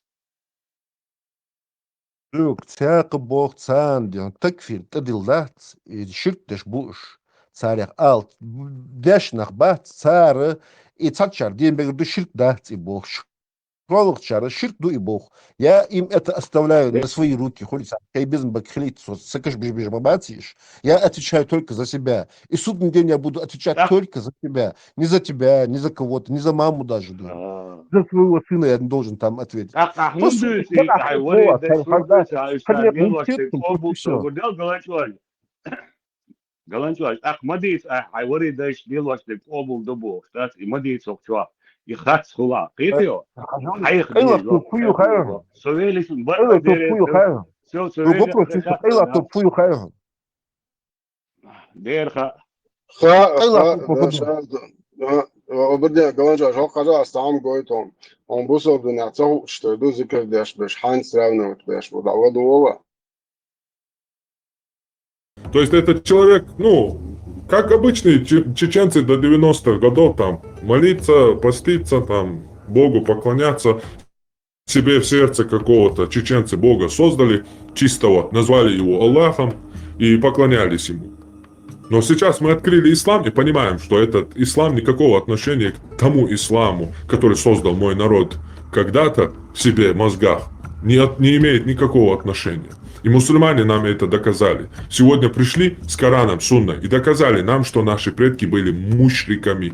Люк, цяка бог цандион, такфир, тадилдат, и ширк деш буш, царях алт, дешнах бат, цара, и цачар, дембегр ду ширк дат и бог, школах чара, ширк ду и бог. Я им это оставляю на свои руки, холица, кай без бакхлит, сакаш биш бабатиш, я отвечаю только за себя. И судный день я буду отвечать только за себя, не за тебя, не за кого-то, не за маму даже. За своего сына я должен там ответить. Галанчуаш, мадис, айвори даш делаш дек обул добо, штат и мадис окчуа. И хат схула, китио. Хайх фую хайр. Совелиш бар фую хайр. Все совелиш. Айла то фую хайр. Дерха. وبدي قلنا شو قرأ استعام قويتهم он бусов дня цел что иду зикр деш беш хайн сравнивать беш водоводу ова. То есть этот человек, ну, как обычные чеченцы до 90-х годов, там, молиться, поститься, там, Богу поклоняться, себе в сердце какого-то чеченцы Бога создали, чистого, назвали его Аллахом и поклонялись ему. Но сейчас мы открыли ислам и понимаем, что этот ислам никакого отношения к тому исламу, который создал мой народ когда-то в себе мозгах, не имеет никакого отношения. И мусульмане нам это доказали. Сегодня пришли с Кораном, Сунной и доказали нам, что наши предки были мушриками.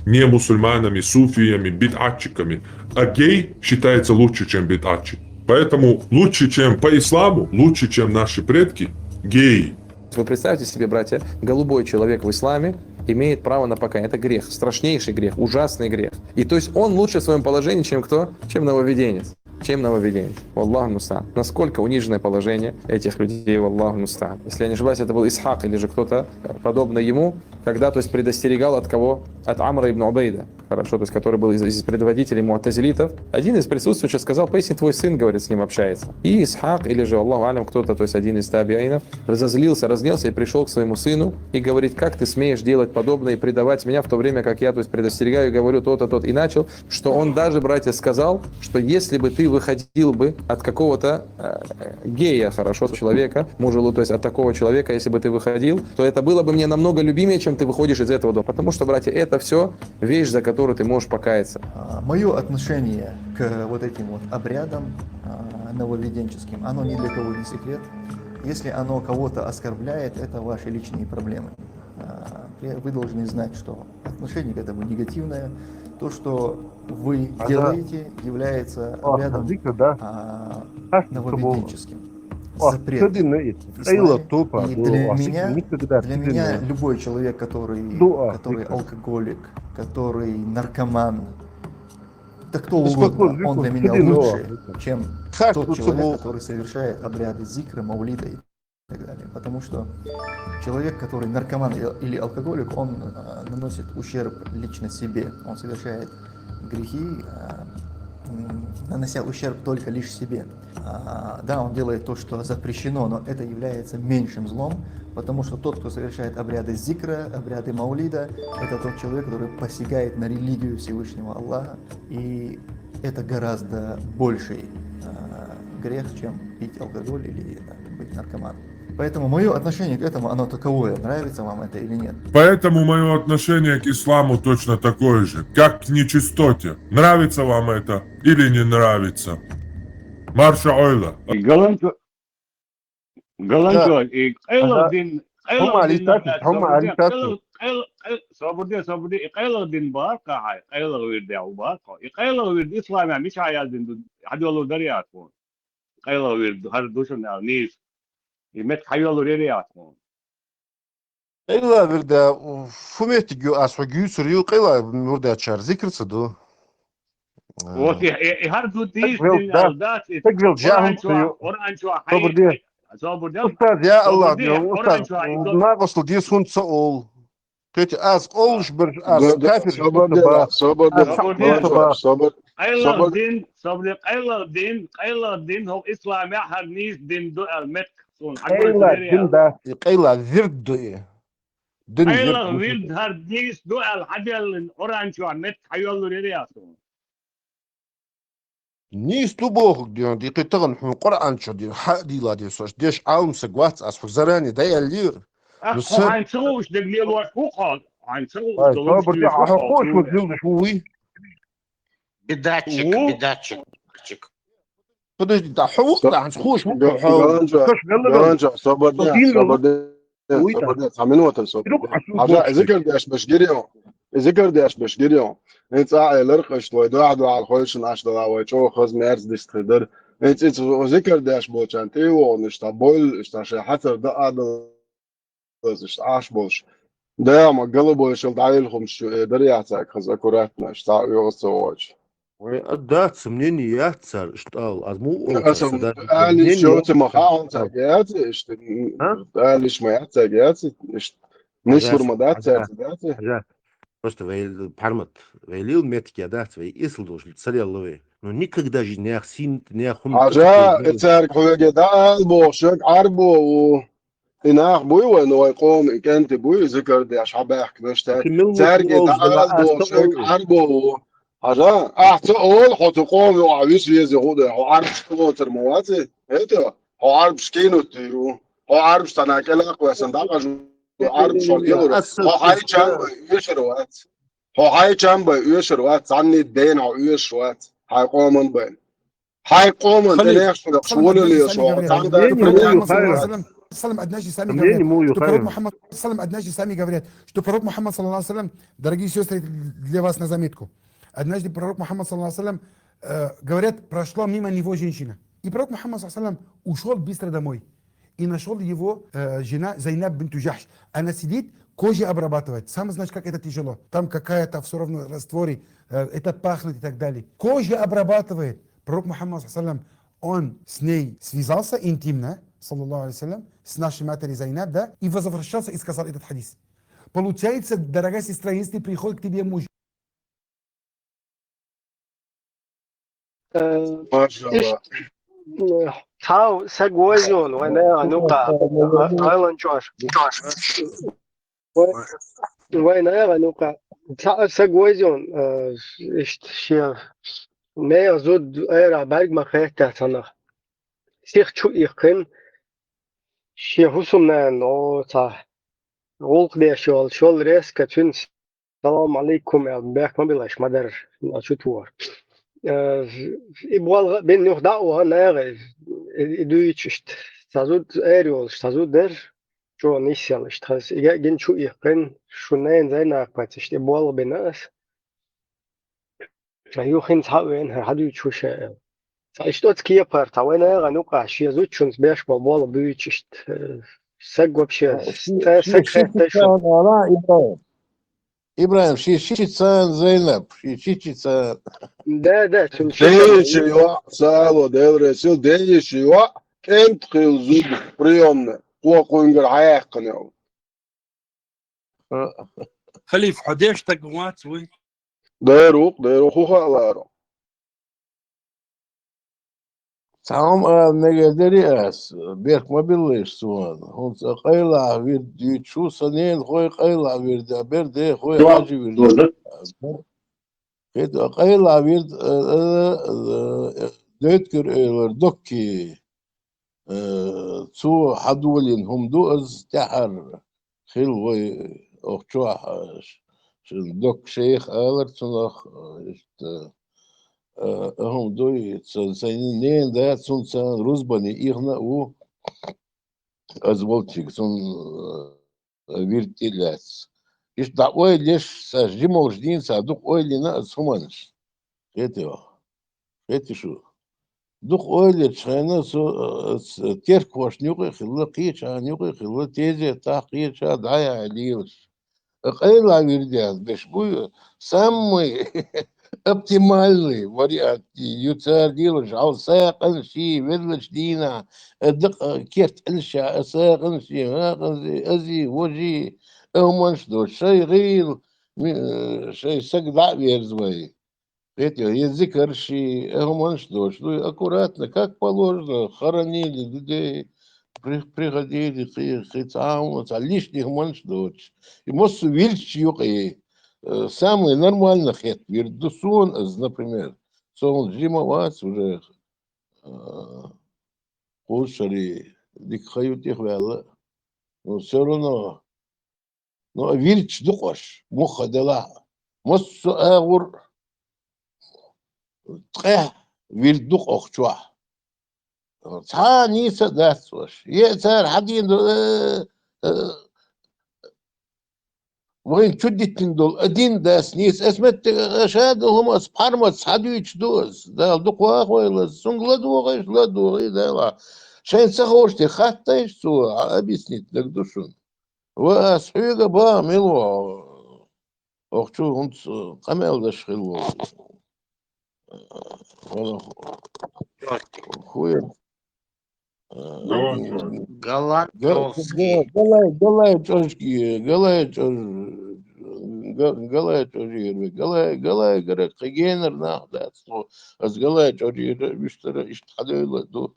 не мусульманами, суфиями, бид'атчиками. А гей считается лучше, чем бид'атчик. Поэтому лучше, чем по исламу, лучше, чем наши предки, геи. Вы представьте себе, братья, голубой человек в исламе имеет право на покаяние. Это грех, страшнейший грех, ужасный грех. И то есть он лучше в своем положении, чем кто? Чем нововведенец. Валлаху муста'ан. Насколько униженное положение этих людей, валлаху муста'ан. Если я не ошибаюсь, это был Исхак или же кто-то подобный ему, когда, то есть, предостерегал от кого? От Амра ибн Убейда, хорошо, то есть, который был из предводителей му'тазилитов. Один из присутствующих сказал: поясни, твой сын, говорит, с ним общается. И Исхак, или же, Аллаху алям, кто-то, то есть один из табиинов, разозлился, разнелся и пришел к своему сыну и говорит: как ты смеешь делать подобное и предавать меня в то время, как я, то есть, предостерегаю и говорю то-то, тот. И начал, что он даже, братья, сказал, что если бы ты выходил бы от какого-то гея, хорошо, человека, мужелу, то есть от такого человека, если бы ты выходил, то это было бы мне намного любимее, чем ты выходишь из этого дома. Потому что, братья, это все вещь, за которую ты можешь покаяться. Мое отношение к вот этим вот обрядам нововведенческим, оно ни для кого не секрет. Если оно кого-то оскорбляет, это ваши личные проблемы. Вы должны знать, что отношение к этому негативное. То, что вы делаете, является обрядом нововведенческим. Запрет в исламе. И для меня любой человек, который алкоголик, который наркоман, да кто угодно, он для меня лучше, чем тот человек, который совершает обряды зикра, маулида и так далее. Потому что человек, который наркоман или алкоголик, он наносит ущерб лично себе. Он совершает грехи, нанося ущерб только лишь себе. Да, он делает то, что запрещено, но это является меньшим злом, потому что тот, кто совершает обряды зикра, обряды маулида, это тот человек, который посягает на религию Всевышнего Аллаха, и это гораздо больший грех, чем пить алкоголь или быть наркоманом. Поэтому мое отношение к этому, оно таковое, нравится вам это или нет. Поэтому мое отношение к исламу точно такое же, как к нечистоте. Нравится вам это или не нравится? Марша Ойла. Galanjol, قيل دين بارقة هاي قيل ورد أو بارقة قيل ورد إسلام مش عيال دين حد والله درياتهم قيل ورد هردوشن نيس يمت حيال درياتهم قيلا وردا فمت جو أسوأ سريو قيلا وردا شار ذكر صدو وقت هردو ديس دين الدات تقبل جاهم سريو أستاذ يا الله أستاذ ناقص ديس هون سؤال تيجي أز أولش برج أز كافر قيل دين هو إسلام يحر نيس دين دو المت قيلا ذردو قيل ورد هرديس دو الحديل أورانشو المت حيولو رياسون نيس تبوه دي قطعن من قرآن شو دي حدي لا دي صوش ديش عالم سقوات أصف زراني ده اللير عن سروش دقليل وحقوقه عن سروش صابر دي حقوش مدلل شوي بداتشك подожди да حقوق да عن خوش جرانجا صابر دي عملوه صابر حاجه ذكر داش باش جريون انت لرقش تو واحد على الخوش ناش دا ويچو خز ميرز ديستريدر انت ذكر داش بوچانتي ونشتا بول اشتا حتر دا ist Arschbusch. Der mal Galleboy schon Teilhum درياتك خذ كوراتنا اشتا يوصوج. وأدات سمنيني ياتسر اشتغل أزمو أنا شوت مخاون تاجات إيش أنا إيش ما ياتجات إيش نشر مدات تاجات. Просто вейл пармат вейлил метки дат вей исл дош цареллове. Но никогда же не ахсин не ахун. Ажа اتسارك هو جدا بوشك عربو إناخ بوي وإنه يقوم كانت بوي ذكر دي أشعب أحكي تارك جدا بوشك عربو Ажа, تقول حتقوم وعويش يزهوده هو عارف شو ترمواتي هيدا هو عارف شكينو تيرو هو عارف تناكلك وسنداق هو عارف شو يلو هو هاي كان يشروات هو هاي كان يشروات عني الدين أو يشروات هاي قومن بين هاي قومن تناقش شو اللي شو Салам однажды сами Мнение говорят, мою что пророк правильно. Мухаммад салам однажды сами говорят, что пророк Мухаммад саллаллаху алейхи вассалям, дорогие сестры, для вас на заметку. Однажды пророк Мухаммад саллаллаху алейхи вассалям, говорят, прошла мимо него женщина. И пророк Мухаммад саллаллаху алейхи вассалям ушел быстро домой. И нашел его жена Зайнаб бинту Джахш. Она сидит, кожу обрабатывает. Сам знаешь, как это тяжело. Там какая-то все равно растворе, это пахнет и так далее. Кожу обрабатывает. Пророк Мухаммад саллаллаху алейхи вассалям, он с ней связался интимно, саллаллаху алейхи вассалям, с нашей матерью Зайнаб, да, и возвращался и сказал этот хадис. Получается, дорогая сестра, если приходит к тебе муж, Машалла. Тау сагвозион, вайна нука, айлан Джош. Вайна нука. Тау сагвозион, шия, мея зуд эра берг махета санах. Сих чу ихкен, шия хусумнан, о та, волк де шол резка тюн, салам алейкум, бэх мобилаш мадар, ачутуар. İbwal ben yok da'wa nare iduycht tazud eriol tazud der jo nisel tas gen chu iqen shunayn zayna qatist ibwal benas ayu khin thawen hadu chu sha ishtot kiya par tawena ganuqa shi zuchun besh bwal buycht sag вообще sag إبراهيم شي تسان زينب شي تسان да Деящего сало девресил, деящего кемтхил зуб приемно. Куакуингер хайхканел. خليف حديش تقوات وي ديروق خالارو. Tamam ne gederi es berk mobilliş suan. Hon qayla bir düç şu sanen koy qayla bir de ber de koy hacı bir. Ket qayla bir dötkür öler dokki zu hadulin hum duaz tahar khil ve okçuah dok şeyh alır sunah işte هم دوی سنين ده سون سن روزباني إغنا و أزولتيك سون вертилец. إيش دعوة ليش سجمة وجدين سادوق أولينا أسهمانش. خيتي شو. دوق أولي تشخينا سو تيرك واش نيوقي خلا قيتش نيوقي خلا تيزي تا قيتش دعايا عليوش. قيلا ويرديان بش بوي سامي оптимальный вариант. Юцар делаешь, а он сақан ши, ведлаш дина, дق كيرت انشا ساقن شي ازي وجي امانش دو شي غير شي سقدع بيرزوي. Эти ذكر شي امانش دو что аккуратно, как положено, хоронили людей, приходили хитам, лишних манш дочь. И может вильч юқи. Самый нормальный хет, Вирдусон, например, сон Джимовац уже кушали, дикхают их вяло, но все равно, но вильч духош, муха дела, моссу агур, тхе, вильдух охчуа, та ниса дастуаш, цар хадин وين شدتين دول أدين داس نيس اسمت شاد هم أصحاب صحدويش دوس ده دقوا خويل سونغلا دوغيش لا دوغي ده شين سخورشتي خاتيش سو أبيسنيت لك دوشون وأصحيغا با ميلو أختو هنت قمال داش خلو خويا Галатовский. Галай говорит, хагенер нахда, с галай чоржир, виштера иштхадойла до.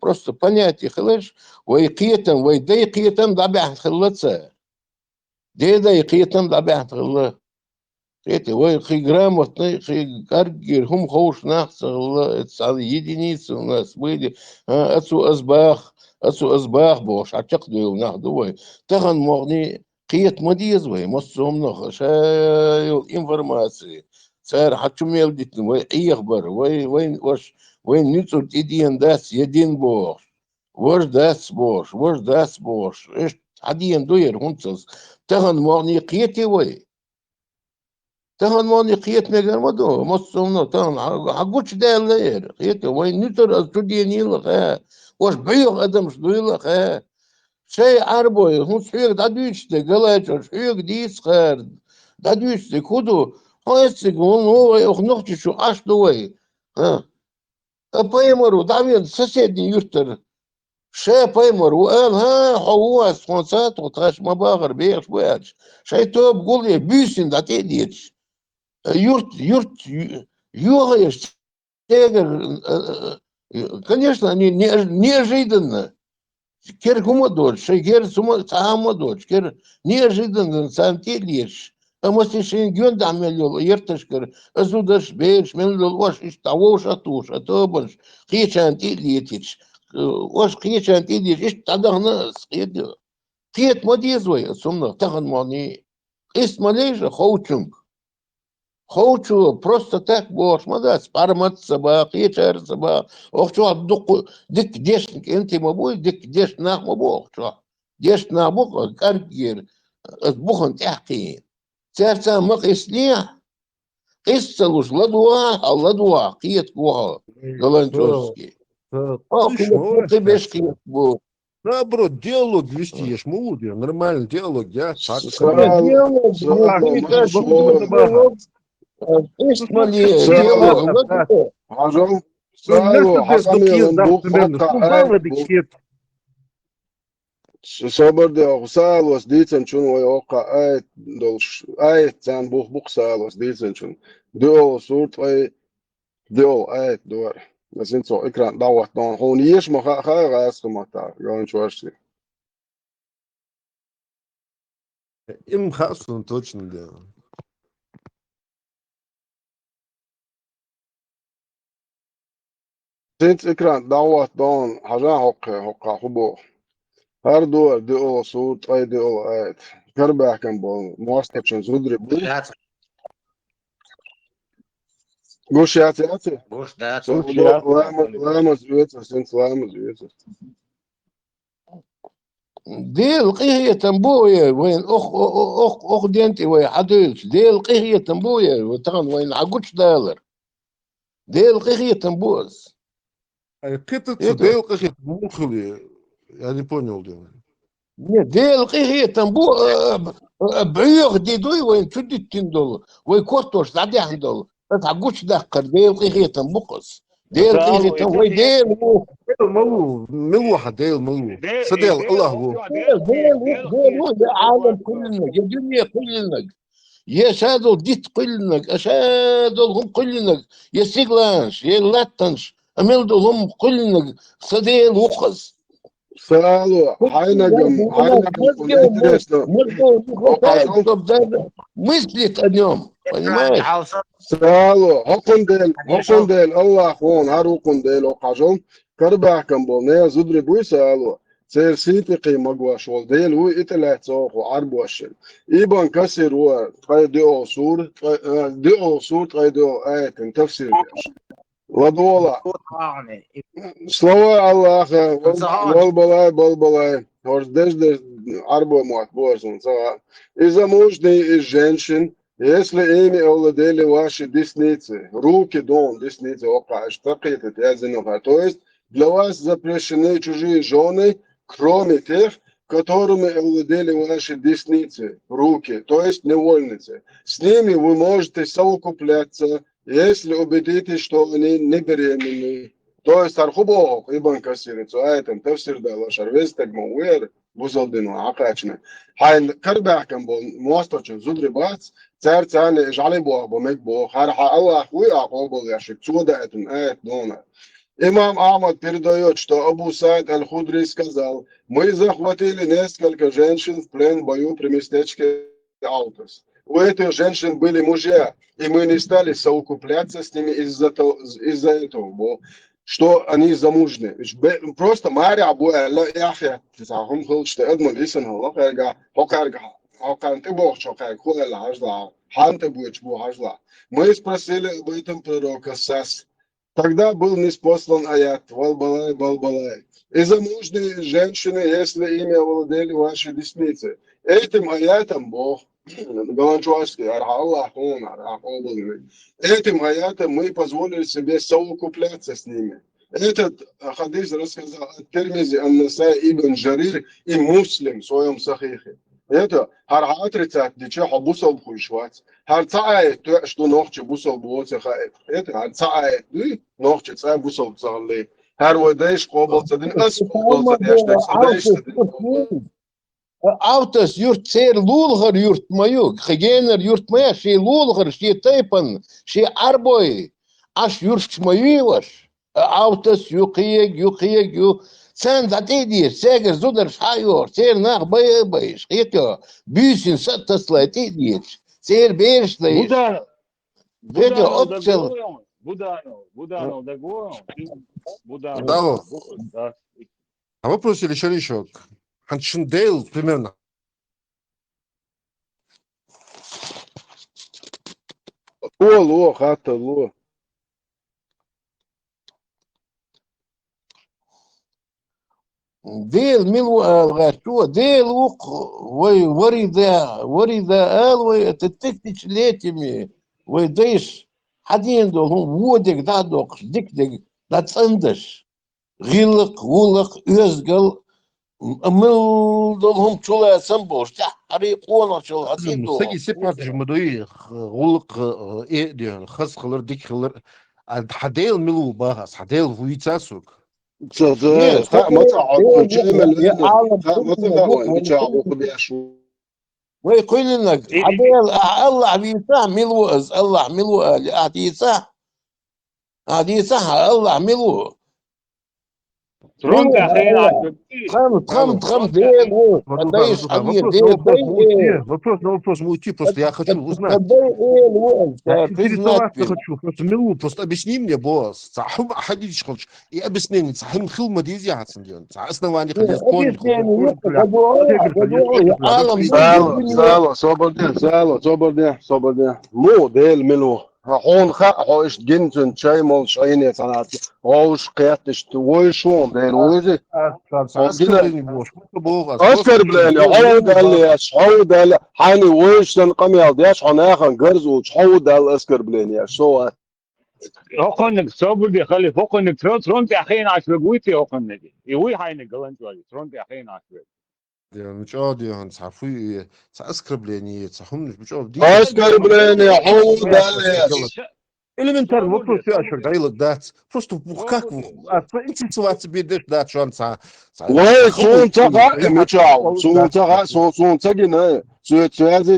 Просто понятие хлеш, вайкиетам, вайдайкиетам дабяхт хлаца. Дейдайкиетам дабяхт хлаца. Эти вой грамотные, каргир, хум хоуш нахцал, это единицы у нас были, отцу азбах бош, а чак дуел нахдувай. Таган могни قيت مديز وي مصهم نخ شايل информации. Царь хачумел дитн, вой и خبر, вой وين نيتو تدين داس يدين بوش. وش بوش إيش عاديين دوير هونتس تهن ماني قيتي وي تهن ماني قيت نجار مدو مصومنا تهن عقوش دال لير قيتي وين نتر أستوديني لخا وش بيوغ أدمش دوي لخا شيء عربي هون شيء دادويشتي قلاش شيء ديس خير دادويشتي كودو هايستي هو يخنقتي شو أش دوي ها بايمرو دعوين سسيدني يرتر شيء بايمر وقال ها هو سبونسات وتاش ما باغر بيش واش شيء تو بقول لي بيسين داتي ديتش يرت يوغيش تيجر конечно неожиданно кер гумадор шейгер сума таамадор кер неожиданно сантелиш амосишин гёнд амелёл ерташкер азудаш беш мелёл ваш иставош атуш атобаш хичан тилитич ваш хичан тилич иш тадагна скид кет модизой сумна таган мани ист малейжа خوچو просто так бош мадас пармат саба хичар саба охчо дик дешник انت мабой дик деш нах мабо охчо деш на бок каргер бухан тахки церца мақисли قصة ладуа قيت كوها голландский Слышь, наоборот, диалог вести, я ж молодый, нормальный диалог, я так. Соборде сайлос диценчун ой ока айт долш айт цан бух сайлос диценчун дол сурт ой дол айт дор sind so ekran dauert dann hon hier mal raus gemacht da ganz schwierig Им хасун точно, да. sind ekran dauert dann haja hoka hubo her dor dol surt ой dol ayt كربح كان بول موستشن زودري Gosh ياتي Boš daci. لامز يوتر سنت لامز يوتر دي القهية تنبوية وين أخ دينتي وين حدوش دي القهية تنبوية وتغن وين عقوش دالر دي القهية تنبوز Кытаться, да, как мухали, я не понял, да. Нет, دي القهية تنبو بعيوغ دي دوي وين تدي تندول وين كورتوش دادي هندول عقوش داقر دي القهية تنبوقص دي القهية تنبوي دي ملوحة ديل ملوح صديل الله هو يا عالم كلنا يا دنيا كلنا يا شادو ديت كلنا اشادو هم كلنا يا سيغلانش يا لاتنش اميلدو هم كلنا صديل وقص سالو حينقم мыслит о нем понимаешь سالو هقن ديل الله خون هروقن ديل وقاجون كرباكم بولنيا زدري بوي سالو سير سيتي قيمة قواشول ديل هو إتلات سوق وعرب واشل إيبان كسر هو دي أصور دي آية تفسير لدولا слова Аллаха волбалай хор дежде арбо муатборсон и замужние из женщин если ими овладели ваши десницы руки дон десницы ока штакет то есть для вас запрещены чужие жены кроме тех которыми овладели ваши десницы руки то есть невольницы с ними вы можете совокупляться если убедитесь, что они не беременны, то есть архубо, ибн касир, цуайтен, тafsir дала шарвестек муэр, бузалдину акачне. Хайн карбахкам бол мосточен зудри бац, цар цане жали бо мек бо, харха Аллах вы акобол яшик цуда этун айт дона. Имам Ахмад передает, что Абу Саид аль-Худри сказал: мы захватили несколько женщин в плен в бою при местечке Аутос. У этих женщин были мужья, и мы не стали совокупляться с ними из-за этого, что они замужны. Просто Мария Абу Яхья, هم خلصت أدمن إسن الله Хокарга, ты бог чокай, хуэла ажла, ханте буч бу ажла. Мы спросили об этом пророка Сас. Тогда был ниспослан аят «Валбалай, балбалай». И замужние женщины, если ими овладели ваши десницы. Этим аятом Бог, Галанчуарский, Аллах, этим аятом мы позволили себе совокупляться с ними. Этот хадис рассказал от Тирмизи, Ан-Насай, Ибн Джарир и Муслим в своем сахихе. Это har отрицать, дича бусал хуйшвац. Har цаает, что нохче бусал буоце хаэт. Это har цаает, нохче цай бусал цалли. Har вадеш кобал цадин ас кобал цадин. Autos jurt zeer lulger jurt majuk. Gegener jurt maya, she lulger, she teipen, she arboy. As jurt majuwas. Autos juqieg. Sen dat idiot, zeker zonder schayor, zeer nach bij schieten. Busin zat dat sluit idiot. Zeer beerslees. Zeker opzel. Буданов, договорил? Буданов. Дало. Да. А вопрос или еще? Ханшиндейл примерно. Ло, хата, ло. ديل ملو الغاشو ديل وق وريدا وتتكتش ليتمي ويديش حدين دول هم وودك دادوق ديك دا تصندش غيلق ولق يزقل مل دول هم تشولا سمبوش تاع حريقونا شو عطيتو سجي سبعة جمدوي غلق إيه ديان خس خلر ديك خلر حديل ملو باهس حديل ويتاسوك ويقول لك عديل الله بيسا ملوز الله ملو عديسا الله ملو ترونت أخيرا تخم ديل вопрос уйти, просто я хочу узнать. Просто милу, просто объясни мне, босс. Сахум ходить хочешь и объяснение. Сахум хилма дизяцен делать. Основание ходить صبر مو ديل منو هون خا هوش جنتن شاي مال شاينه صنعت هوش قياتش تويشون ديل وزي أذكر بلاني عود الليش عود ال حاني ويش تنقم يالديش حناخن قرزوش عود ال أذكر بلاني شو هوقنك صبر دي خلي هوقنك ترونت أخيرا عشوقويتي هوقنك يوي هاينك قلنت والي ترونت أخيرا عشوق مش قاضي هنصحفوي سأسكربلاني صحهم مش قاضي أذكربلاني عود الليش элементарный вопрос, я еще говорил, дать. Просто как интересоваться бедешь, да, шанса. Ой, солнце мечал, солнце гине, цвет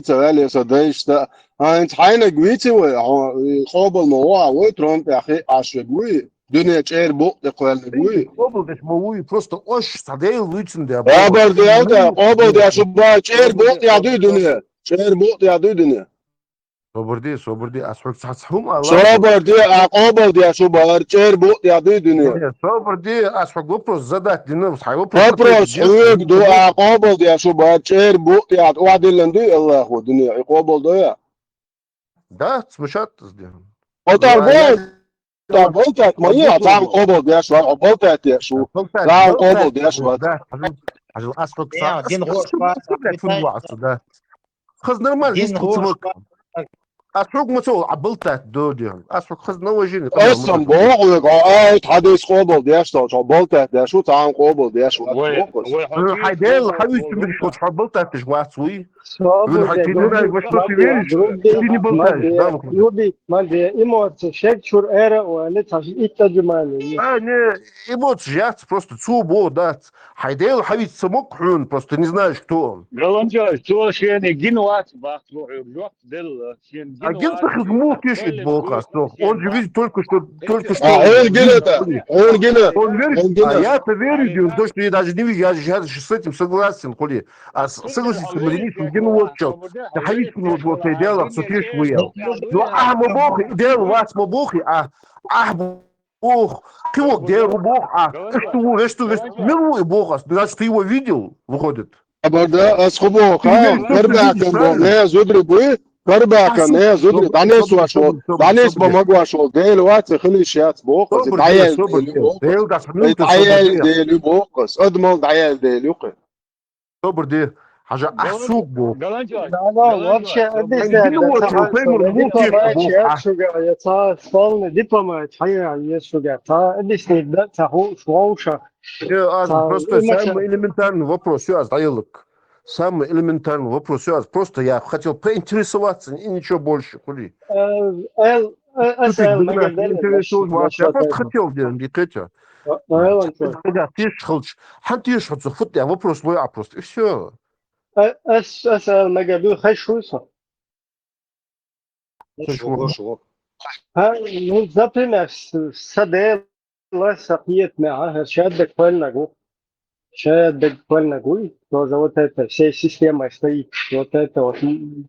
цвели садишься. أنت حينك ويتي وقابل موضوع وترون أخي عشوائي دنيا شعر بوق تقول قابل تشموي просто ош صديق لوتشن ده قابل ده شو بقى شعر بوق يعدي دنيا شعر بوق يعدي دنيا صبر دي أسحق صحهم صبر دي قابل ده شو بقى شعر بوق يعدي دنيا صبر دي أسحق вопрос задать دي نفس حي вопрос حيوك دو قابل ده شو بقى شعر بوق يعدي وعد لندي الله هو دنيا قابل ده да смешат сделан قلت مية تعمل قبل ده شو قلت يا شو تعمل قبل ده شو أسحق صار ده خذ نورمال يسمك أسحق مسؤول عبلته دوديهم أسحق خذ نوجين أصلا بقولك عايت حديث قبل ده شو عبلته ده شو تعمل قبل ده شو حيدل حبيبي مش شو عبلته تجواسوي Ljudi, malde emocije, šekčur era, ali taži итаджмани. Не, эмоции, я просто цубо, да. Хайдел, хавит самок хрун, просто не знаешь, кто он. Галанча, что шене гинуат, бахту, лёг, дел, шен гинуат. А Гинцах из мух кишит Бога, он же видит только что. Он гина. А я-то верю, то, что я даже не вижу, я с этим согласен, хули. А согласен с Мариницем, гинуат чел. حبيبي вот идеал сутиш виял. Ну ахмо бог идеал вас мо бог ахмо бог кого где бог что милуй бог значит ты его видел выходит да асхобо ха барбаком бог не зудрубы كرباك ناس زودري دانيس واشول دانيس بمقواشول ديل واتي خلي شيات بوقس صبر دعيال صبر ديل بوقس ديل ده حنوت صبر دعيال ديل بوقس ادمل دعيال ديل يقي صبر دي حاجة أحسوق بو Да, вообще объясняет, عندنا да, واتشو فيمر ممكن بو дипломат шуга, я полный дипломат, я шуга, объяснит, да, шуауша, просто самый элементарный вопрос, я дайлык. Самый элементарный вопрос, я просто я хотел поинтересоваться и ничего больше, хули. أسأل Я насчет просто этого. хотел делать это. Анчой. Хантиш хоть зафут, я вопрос свой, а просто и все. أسأل مقابل خشوصة. Ну, например, саде ласахиет мега, шадек пальнагуй, тоже вот это, всей системой стоит, вот это вот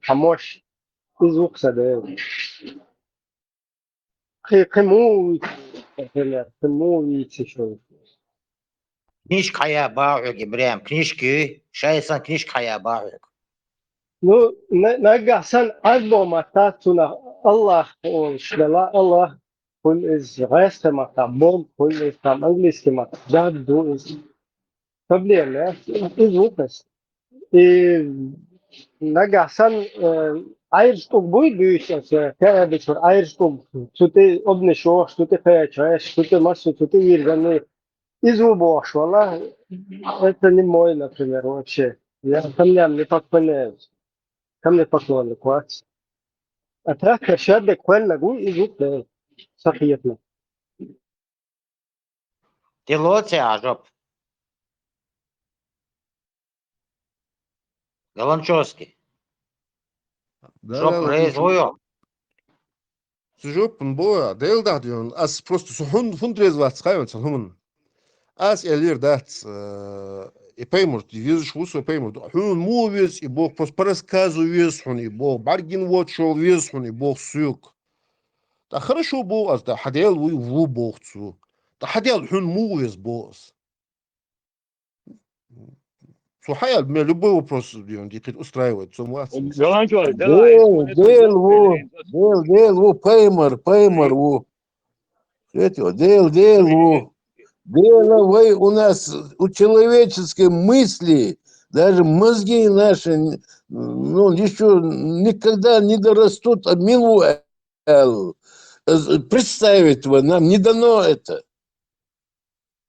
помощь и звук саде. Кему, например, кему видите еще? Книжка я бауг, Ибрahim, книжки, шайсан книжка я бауг. Ну, нагасан альбома татуна Аллах, он шдала Аллах, он из реста мата, бом, он из там английский мата, жадду из проблемы, из звукность. И нагасан айрштук будет бюйся, когда бичур айрштук, что ты обнешешь, что ты хочешь, что ты массу, что ты вирганы, из убош, вала, это не мой, например, вообще. Я там не поклоняюсь. Kam ne paklon kwats. Atraka shadda kwalna gu izuk de sahiyatna. Делоте ажоп. Галанчоски. Жоп произвою. Жоп боя, дел да дион, ас просто фундрез ват скайвен цалхумн. Ас элир дат и пеймурт, визш хусу пеймурт. Хун мувис и бог пос по рассказу вес хун и бог баргин вот шел вес хун и бог сук. Да хорошо бог, ас да хадел вы в бог цу. Да хадел хун мувис бос. Слухай, меня любой вопрос устраивает. Дел во, пеймар во. Дел во. Деловой у нас, у человеческой мысли, даже мозги наши, ну, еще никогда не дорастут, представить его, нам не дано это.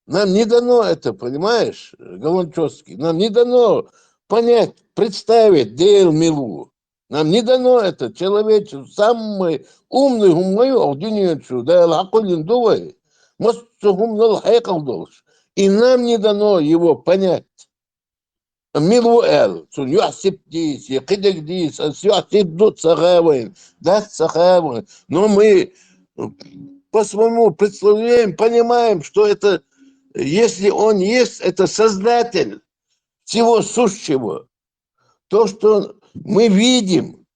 Нам не дано это, понимаешь, Галанчевский? Нам не дано понять, представить Дейл Милу. Нам не дано это, человечество, самый умный мою аудиенцию, да, Аллахулин Дувай. И нам не дано его понять. Милуэл, Юасиптис, Якидагдис, Юасипдут Сахавин, Даст Сахавин. Но мы по своему представлению понимаем, что это, если он есть, это создатель всего сущего. То, что мы видим,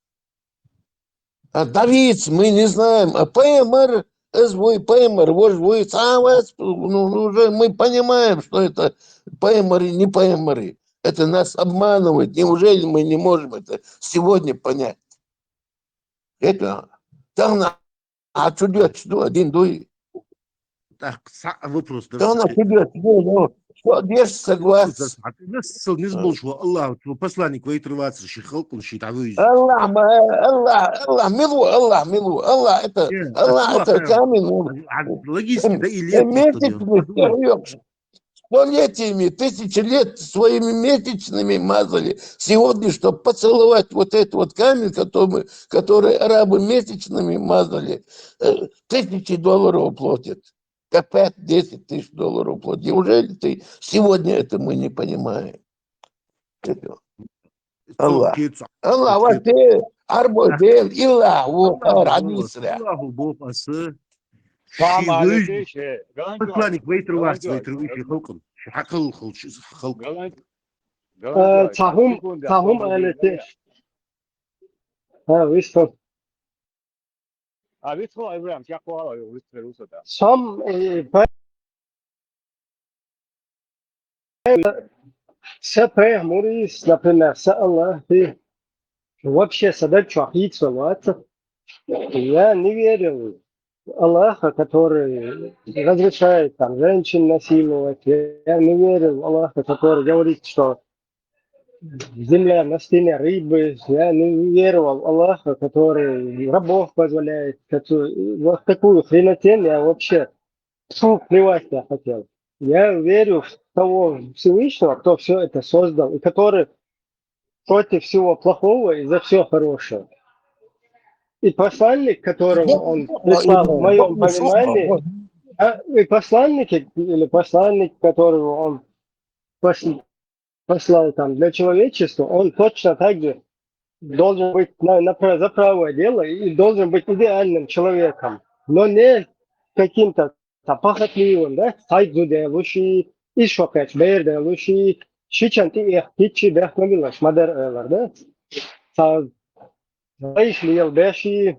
а Давид мы не знаем, а Пеймар, Пеймар, уже мы понимаем, что это Пеймары, не Пеймары. Это нас обманывает. Неужели мы не можем это сегодня понять? Это там а чудес, что один дуй. Так, вопрос. Там на чудес, что здесь согласен. Не сбыл, что Аллах, посланник воитрываться, щихалк, он щит, а вы... Аллах, милу, Аллах, это камень. Логически, да и лет. Столетиями, тысячи лет своими месячными мазали. Сегодня, чтобы поцеловать вот этот вот камень, который арабы месячными мазали, $1000 платят. Как 5-10 тысяч долларов платят. Неужели ты сегодня это мы не понимаем? Аллах. Аллах, вас ты арбо дел, Илlah, Аллаху Бог асы. Посланник воитрываться, халком. Хакал халк. Tahum aleti. Ha, visto. Some Sapé, Maurice, например, Allah, Вообще садать шахид салата. Я не верил Аллаха, который разрешает там женщин насиловать. Я не верил Аллаха, который говорит, что земля на стене рыбы. Я не верил Аллаха, который рабов позволяет. Вот такую хренотень я вообще плевать я хотел. Я верю в того Всевышнего, кто все это создал, и который против всего плохого и за все хорошее. И посланник, которого он прислал, в моем понимании, и посланники, или посланник, которого он послал там для человечества, он точно так же должен быть за правое дело и должен быть идеальным человеком, но не каким-то похотливым, да, сайдзу делающий, еще опять бер делающий, шичанти их тичи бехнамилаш, мадер, да, Заишли беши,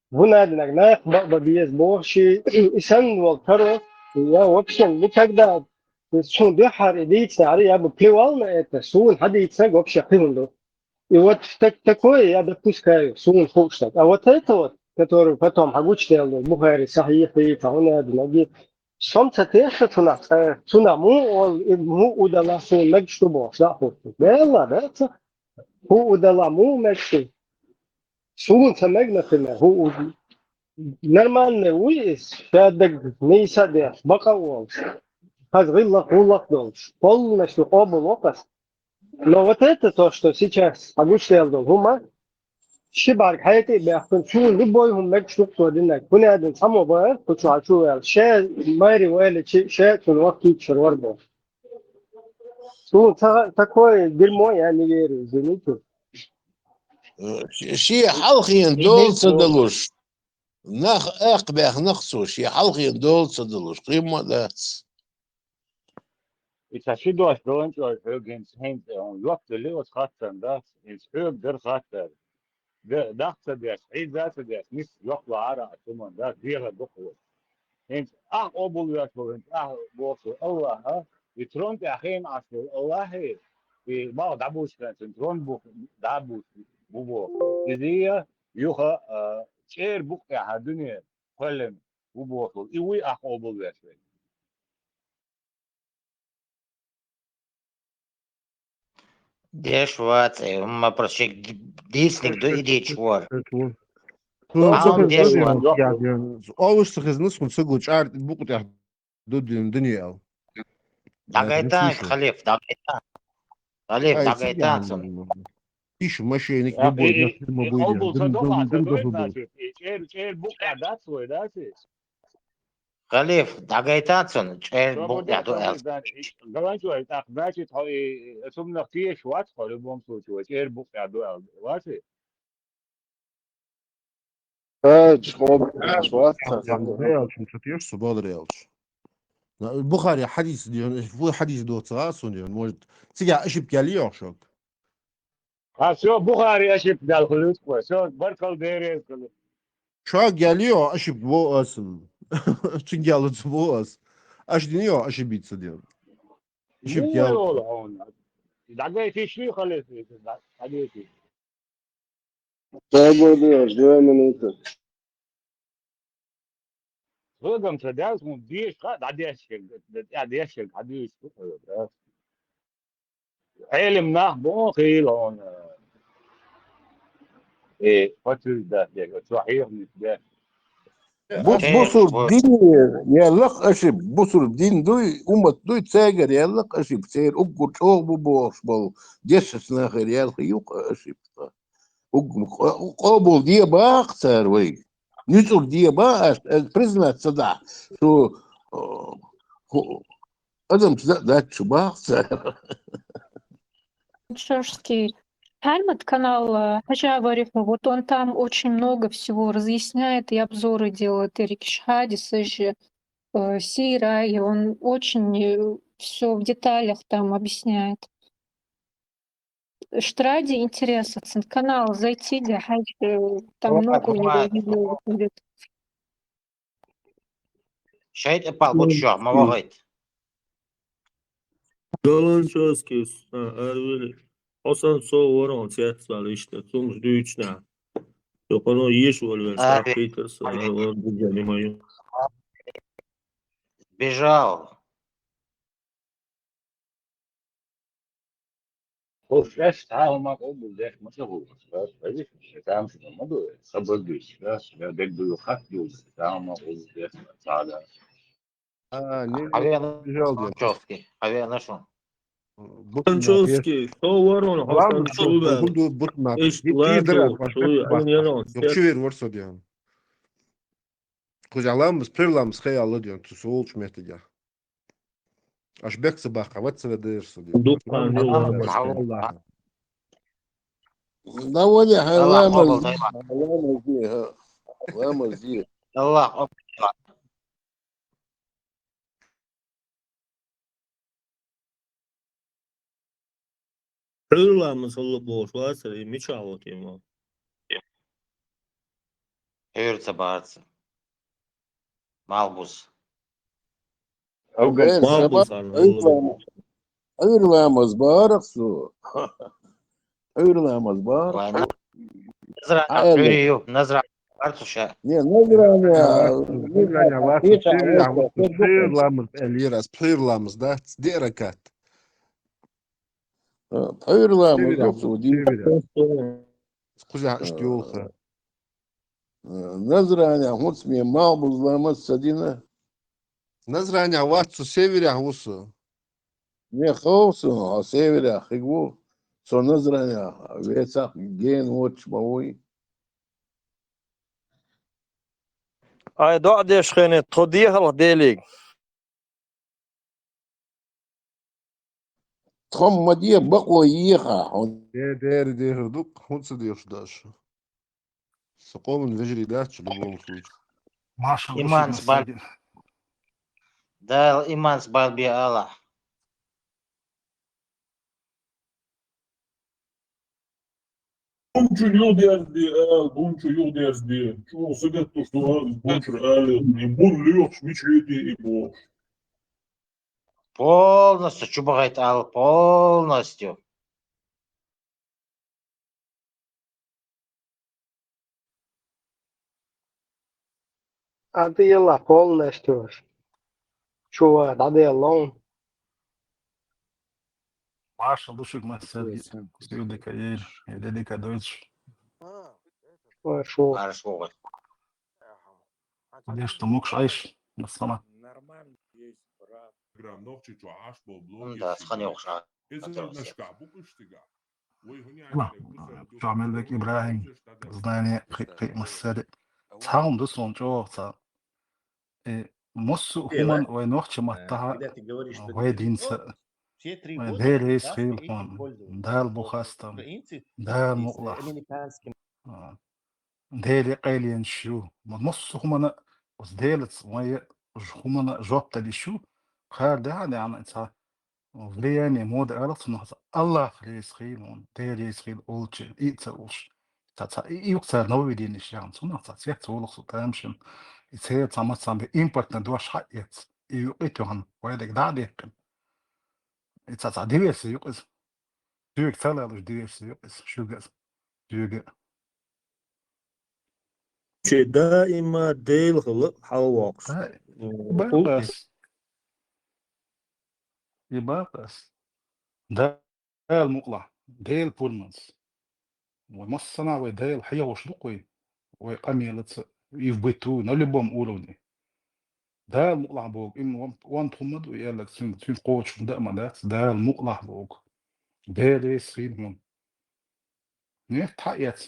вунадинак нах, бабиес борщи, и сам волкаро, я вообще никогда сун бехар идеется, я бы плевал на это, сун хадица вообще хинду. И вот такое я допускаю, сун худштадт. А вот это вот, который потом Агучтелу, Бухари, Сахих и Таунадинаги, солнце теша му удала сун мегштубо, да, Белла, да, удала му мегштубо. Солнце мегнатина, нормальный уис, шаддаг не садешь, баковолш, хазрилла хуллах долш, полностью оба лопас. Но вот это то, что сейчас Агучтелу, гума, شبار حياتي بيحكم شو لبوي هم مك شو صودنا كنا هذا سامو بقى كنت عشوال شيء ماري ولا شيء كن وقت يشرور بو شو تكوي ديرمو يعني غير زنيتو شي حلقين دول صدلوش نخ اقبح نخسو شي حلقين دول صدلوش قيمة داتس It's a shit was going to against him on look the little cut and that is herb der cutter. The doctor des he's that des nicht look lara ثم ده ديها بقوة. انت obul يا بوس الله ها يترون تاخين عشان الله في بعض دعبوش كان ترون بو دعبوش بو إذا يوها شير بوك يا الدنيا كلهم بو إيوي obul يا Деш вац, ма проще дисник до иди чвар. Dеш вац. Овушсах из нас он сыгл чар букут я Даниэл. Дагайтан, халиф, дагайтан. Халиф, дагайтан сон. Ищу мошенник любой, obul صدق شير بوك ده سوي ده халиф, дагайтан сон. Чер бук я до эл. Galvan şöyle tak belki sumna fiye şuat koru bom suçu şer bu ya do varsa شو صباد ريالش البخاري حديث ديون فو حديث دو تراس وديون مولد سيجا اشب كاليو شوك ha şu Bukhari aşıp dal khulus ko şu barkal dere kulu شو قاليو اشب بو اسم تنقالو بو اس اش دينيو اشبيت ديون اشب mu كال yol on daga fişli khalis hadisi Sabır diyor, 2 minuter. Rugam tradals mu diye da değişik ya değişik hadis علم nah bu khil on فترة ده يعني صحيح ده بصر دين يلق اشب بصر دين دوي امت دوي تساجر يلق اشب سير اقر شو بوش بل جسس ناخر يلق يوق اشب قابل دي باقتر وي نيتر دي باقت البريزنت صدع شو ادم ذات شو باقتر Чешский Хальмат, канал Хачаварифа, вот он там очень много всего разъясняет и обзоры делает. Эрик Шхадис, Сира, и он очень все в деталях там объясняет. Штради интересно, канал зайти, там много у него видео выходит. Шайт эпал бутшо, мавагайт. Голландческий, Арвили. Hasan soğuran tiyatral işte. Sonuç düğüçne. Yok onu yiyiş oluyor. Saf Abi Peters. O güzel mою. сбежал. خفاش تعاون مع أول ذاك ما شغل هذيك تعاون في الموضوع صبر دوش لا بده يخفف تعاون مع أول ذاك تعالى Ne حبيبي güzel diyor. Чёткий. حبيبي нашел. Hasançovski. Soğuran Hasan Lan çok Çulver. hundu butma. İşte Gittiğidir Lato. başka Çoğu bak. ayın yalan. Yok çevir varsa diyor. Kucalamız, pırlamız hayallı diyor. Tu soğul çmeti diyor. Aşbek sabah kavat sıvıdırsı diyor. Dukkan yolu. Allah. لا ولا الله لا قبل مزيه طيب. لا مزيه لا مزيه الله قبل. Hırlamız hılı boş varsa mi çavutayım o. Hürze bağırsın. Malbus. غير سبب Malbus anı hılı boş. أيرلا مزبارك سو أيرلا مزبار نزرع عائلة توريو نزرع أرتوشا. не نزرانيا Hırlanya varsa çevir yağmur. Pırlamız eliras. Pırlamız da. Dirakat. أيرلا Çevir مزبار yağmur. سو دي Çevir yağmur. Kucağı işte yolka. نزرانيا هوتسمي ما بظلمت سدينة Nazranya varsa çevir yağmur. не خوصو سيفرا خيقو سو نزرانيا ويساق جين واتش موي Ay doğa deşkeni todiyalı delik. تخم مدية بقوة ييخا Der duk. Hunsa diyor şu daş. Sokomun vecri daç. Любом случае. Маша лучше إيمان на سبال. среди. Да, إيمان سبال بي الله. Buncu yıl derdi, buncu yıl derdi. Çoğu sıkıntı var, buncu бурлёж, мечети и бог. Полностью чубагайт ал. Полностью. Adı yılla polностью. Чува, dadı yıllon. Маша лучше на среди. Среди каир. Или кадойч. Şu. Хорошо. Где что мог айш. На сама. Да, схани أخشى. لا. شو عمل لك إبراهيم. Знание قيمة السادة. تعاون دسون جو تا. Моссу хуман войнохче маттаха Когда ты говоришь, что это войдинца. перевод, все 3 года Дерес часто хил этим он. пользовались. Дал бухастам. Украинцы Дал с муклах. американским. Дели قايلين شو نص هم وزديلت وهي هم جوبت لي شو خير ده يعني انت влияние моды алатсунахса Аллах лесхилон дересхил олче ицелш тата юкса новидин шан сунахса цвет олсу тамшин ице тамасам импортна дуаш хаец и юqitohan ويدك дадекин ица дивес юқис дюк талалш дивес юқис шугас дюк دائما ديل هılı halvox. بس يبقى ده المقلع ده البولمانس ومصنع وده الحياة وشلقوي وقميلة يفبتو نلبهم أولوني ده المقلع بوق إن وان تحمد ويالك سين قوش دائما ده المقلع بوق ده ليس خيرهم نفتحيات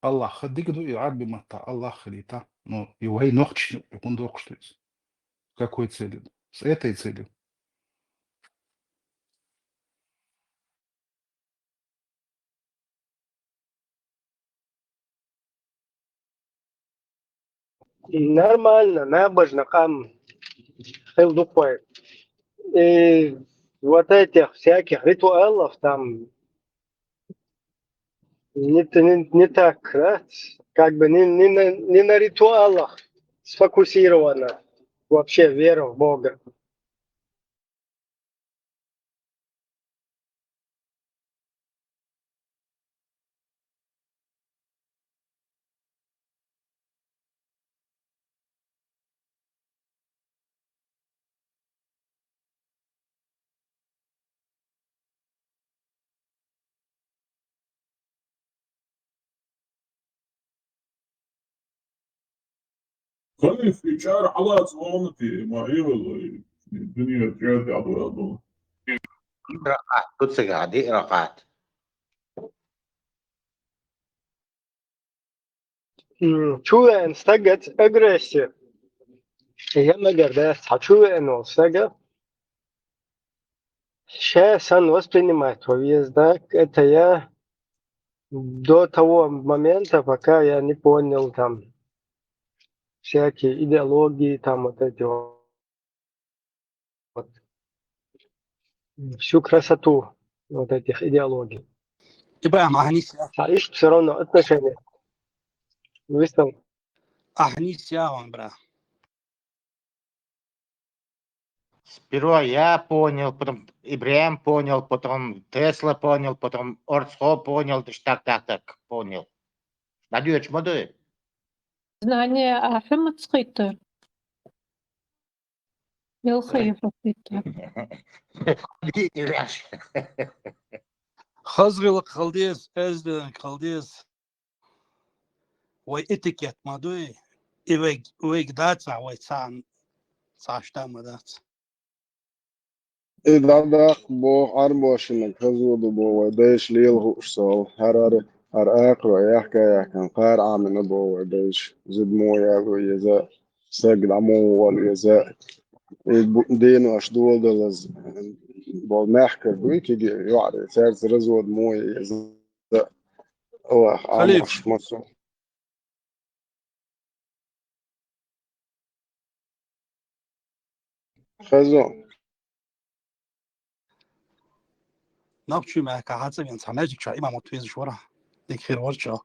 الله خديك دو يعاد بمتع الله خليتا но يوهي نوخش يكون докштует какой целью с этой целью Нормально, набожно, кам. Хил дупой. И вот этих всяких ритуалов там не так, да? Как бы не на ритуалах сфокусировано вообще вера в Бога. خلي في شارع حالات صوانتي ما يغلى الدنيا تجاتي على الوضع. رقعت تدسق عادي رقعت. Čujem tagad agresiju. Ja negadēs, čujem no сега. Сейчас он воспринимает везде. Это я до того момента, пока я не понял там всякие идеологии, там вот эти вот всю красоту вот этих идеологий. ابراهيم أهنيسيا Есть все равно отношения. Выставил. أهنيسيا ابراهيم. Сперва я понял, потом Ибрahim понял, потом Тесла понял, потом Орцхо понял, так, понял. Надюч, моды. Знание Ахмед Схитер. Елхаев Схитер. خزغل خلديز أزدن خلديز وإتيكيت مادوي إيويك داتسا ويتسان ساشتا مدات. إذا داق بو عربوشنك خزود بو وديش ليلغو أشسال هر آقر يحكي قار عامل بو وديش زد مويا ويزا ساقد عمو واليزا دينو أشدول دلز بو محكر بويكي يعري سارز رزود مويا يزا هو خليف عموش مصر خزون نبشي معك حاسب ين سماجك شو إمام متويز شورا ديك خير ورشة.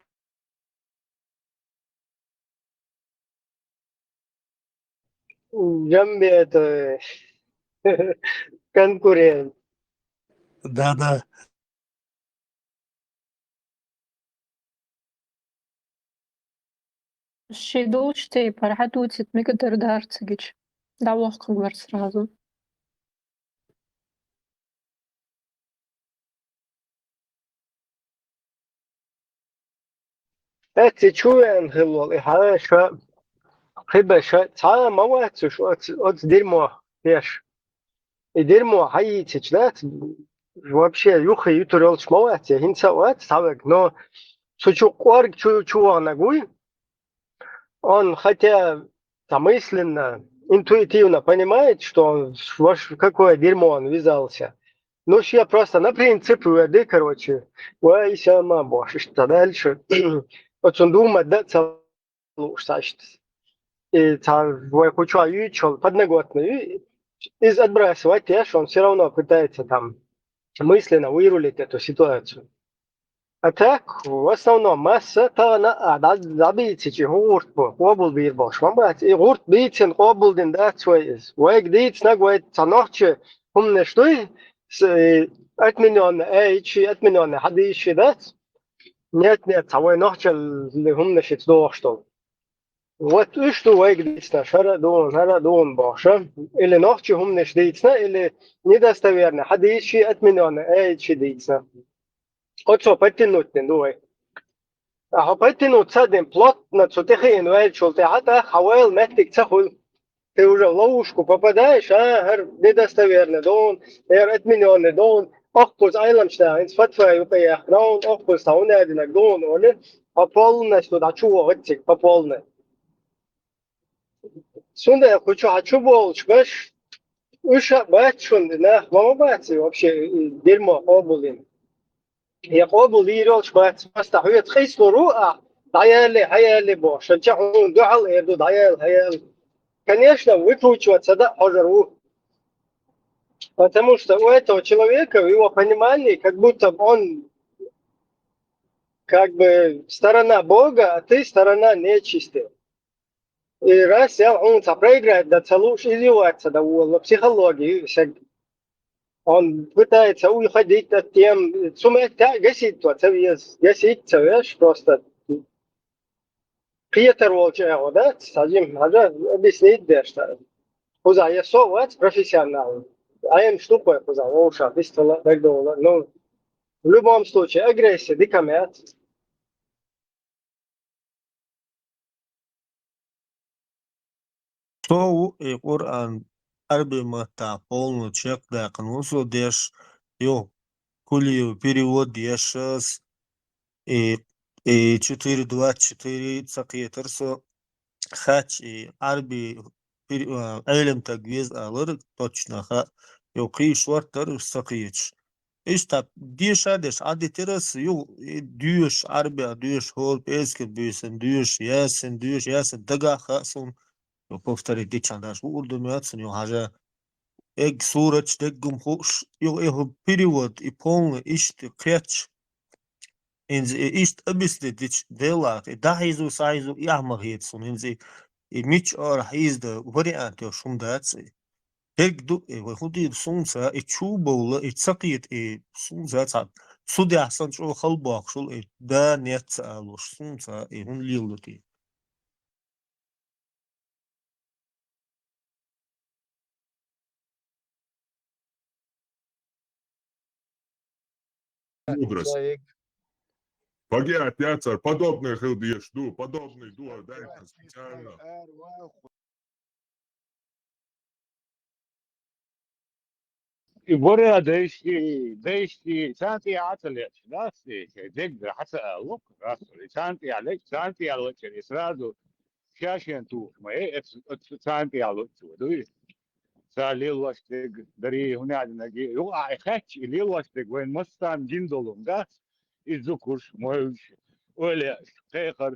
جنبي конкурент. Да. Шиду штей парадутит мигадер дарцигич. Да ловко говорит сразу. Это чуем гылол, и хорошо. Хиба шо, цара мавацу, шо от дерьмо, пеш. И дерьмо хаите, чдат. Вообще, юха ютурел шмавацу, хинца ват, савек, но сучу корг чува нагуй, он хотя замысленно, интуитивно понимает, что в какое дерьмо он ввязался. Ну, я просто на принципе веды, короче, вай сама больше, что дальше. Вот он думает, да, целую, сачтесь. И твой кучу ючел, подноготный, из отбрасывать тешь, он все равно пытается там мысленно вырулить эту ситуацию. А так, в основном, масса, та на забийте, че гурт по, обул бир бош, мамбат, и гурт бийцен, обул дин да свой из. Вайк дейц нагвайт цанохче, умне штой, отмененный эйчи, отмененный хадиши, да? Нет, цавой нохче, умне шит дохштол. Вот и что вайк дейцна, шарадон боша, или нохче умне шдейцна, или недостоверно, хадиши, отмененный эйчи дейцна. Вот что подтянуть не дуй. А подтянуть садим плотно, что ты хрен вайчул, ты хата хавал метик цахул. Ты уже в ловушку попадаешь, недостоверно, дон, отмененный, дон, أخبز أيلم شناين فتوى يبقى يخرون أخبز تاونا دينك دون ولا أبولنا شو دعشوا وقتك أبولنا سوندا كوشو هتشوفوا شبش وش باتشون دنا ما باتي вообще ديرما قابلين هي قابل يرول شبات بس تحوي تخيس روعة دايالي باش شجعون دعال يردو دايال конечно выкручивать сада ожеру. Потому что у этого человека, в его понимании, как будто он как бы сторона Бога, а ты сторона нечистая. И раз он проиграет, да целуешь издеваться, да в психологии, он пытается уходить от тем, сумеет гасить, гасить, просто Пьетер Волчева, да, садим, надо объяснить, да, что куда я совать профессионал. А им штука, куда лучше, быстро, так долго. Но в любом случае, агрессия, дикомет, То и Коран арби мата полный чек да кнусу деш ё кулию перевод дешас и 424 цакетерсо хач и арби علم تجويز alır точно ха يقي شورتر سقيتش İşte diş adetiras yok düş arbe düş hol eski büyüsün düş yesin daga hasın yok повторить дичандаш урду мятсın yok haja эк сурач дегум хош yok перевод и полный ишти креч ишт обисли дич дела дахизу сайзу яхмагитсун инзи мич ор хизда вариант yok шумдац Tek du hudi sunsa çubuğla sakit sunsa tat sudi ahsan şu halbaq şul da net alış sunsa hun lildi Мудрость. Плагиат, яцар, подобных илдиш, подобный дайте специально. I Borja değişti, santi atlet, nasıl degde hatta lok, nasıl santi alek, İsrail şaşen tu, ma santi alek tu, duy. Salillaştık, dari hunadına gi, yok aykaç, ilillaştık, when mustan cindolum da, izukur, moyuş, öyle kayıkar,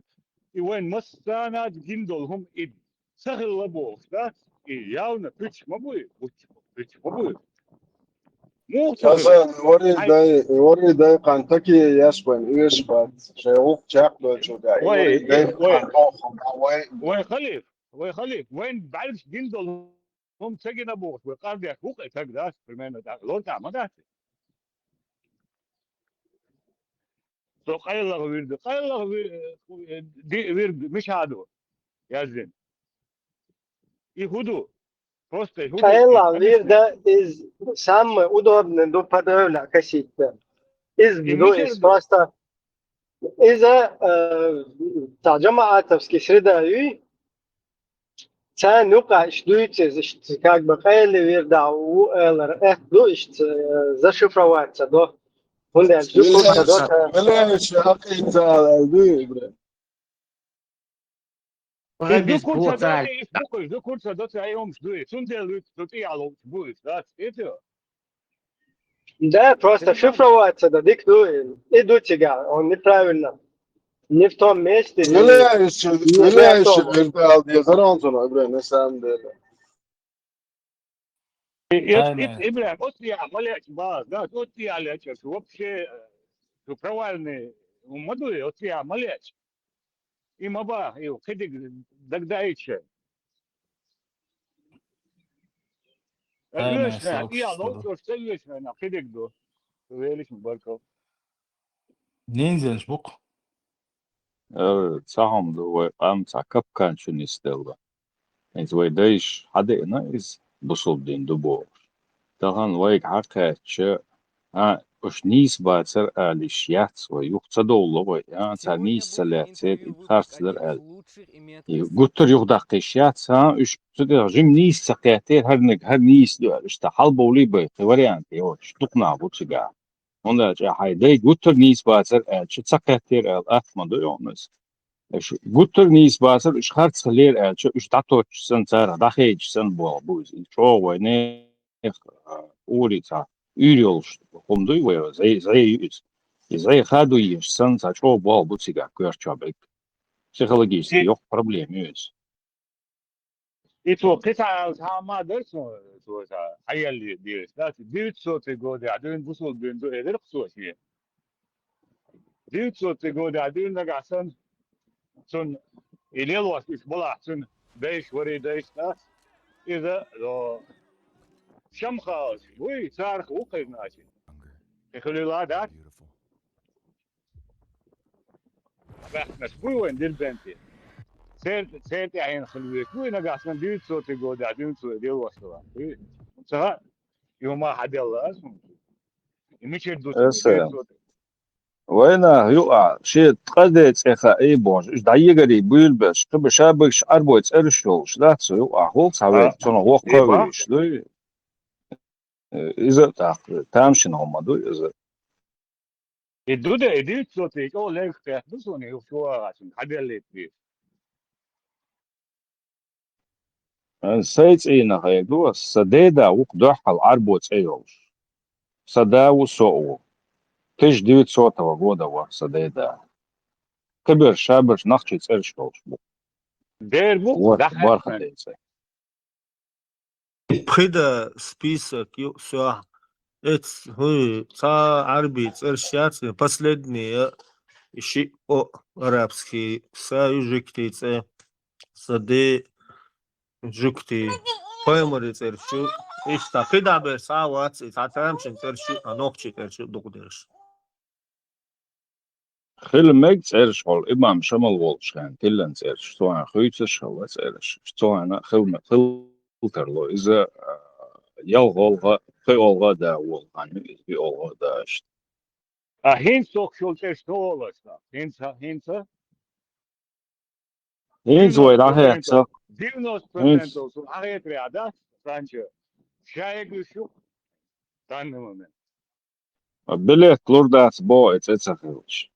when mustanat cindolum id, sahilla boğuz da, yavna piç ma buy, piç ma buy. مثلا وري داي قانتكي يسبن يسبت شيوخ جاكلو جودا وري داي وي خليف وين بعرفش جندل هم سجن ابوك وقال لي حقوق تقدر في المنو ده لو تعمل ده سو قيل ورد دي ورد مش هادو يا زين يهودو просто يهودو Kayla virda iz самый удобный до подавля кассета. Из из просто из-за جماعاتовский средаи كان يقع اشتويتز как бы قيل virda у элер до зашифроваться до он بلاش حقي تعال دوي Du kurzer dat hij oms doet. Toen deel dat hij al doet. Dat is het. Да, просто шифроваться, да, диктует. Идут тебя, он неправильно. Не в том месте. بلاش غير دي زرانتنا ابراهيم سام ده Ибрахим, вот я маляч баз, да, вот я лечу, вообще правильный модуль, вот я маляч. И маба, и хедик дагдаиче. Лешна, я локтор стелешна, на хедик до. Велиш мбарков. ننزل بكره. صاحب دو أمسح كاب كان شو نستلا إنت ويدايش حدا نايز بصل دين دبور طبعا ويك حكا شا وش نيس باتر آليش ياتس ويقصد الله وي نيس سلاتير إبخارتلر آل قلتر يغدقش ياتس وش تدر جيم نيس سقياتير هر نيس دو إشتا حلبة ولي بيقي وريانتي وش تقنع بوتشقا onda hayday gutur nis basar elçi sakattir el atmadı yalnız. Gutur nis basar iş harçlar elçi iş datoçsun sara daheyçsin bu çoğu ne ulica üyoluştu. Homdu ve zey hadu yişsin sa çoğu bu siga görçabek. Psikolojisi yok problemi yüz. И то قطعة ما درسوا تو حيل ديرس لا ديرت صوت جودي عدين بوصل بين دو غير قصوش هي ديرت صوت جودي عدين نقعسن سن إليل واسيس بلا سن دايش وري دايش ناس إذا لو شمخاش وي صارخ وقير ناشي يخلي لا داك بس بوي وين دير بنتي سيرت عين خلويك وين قاعد دير صوت جودي عدين صوت دير واسوا صح يوم ما حد يلا اسمه مش يدوس وين يقع شيء قدت إخا أي بونج إيش دايجري بيلبس قبل شابكش أربوت إرشلوش لا تسو يقع هو سويت تون هو قوي شلوي إذا تامشين هم دو إذا الدودة إديت صوتي أو ليك تحبسوني شو عشان حد اللي فيه سيت إينا هاي دو سديدا وقدوح الأربوت إيوش سدا وسوء تيش ديت صوتا وقودا وسديدا كبر شابش نخشي إرشلوش دير بوك ورخ بارخ دخل ديتسي بخيدا سبيسك يو سوا إتس هو تا عربي ترشيات последний شيء о арабский саюжиктице саде жукти поемори цершу ишта фидабер савац цатрамшин цершу анохчи цершу дугдерш خل ميت إرش هول إمام شمال والشان تلن إرش سواء خويتش شو إرش سواء خل ترلو إذا يالغولغا في أولغا دا والغاني في أولغا داشت هين سوق شو تشتغل هين هين زوي راح يحصل 90% su arretradas, Sancho. Шайгу шо? Данный момент. بلي كلورداس بو إتسخيلش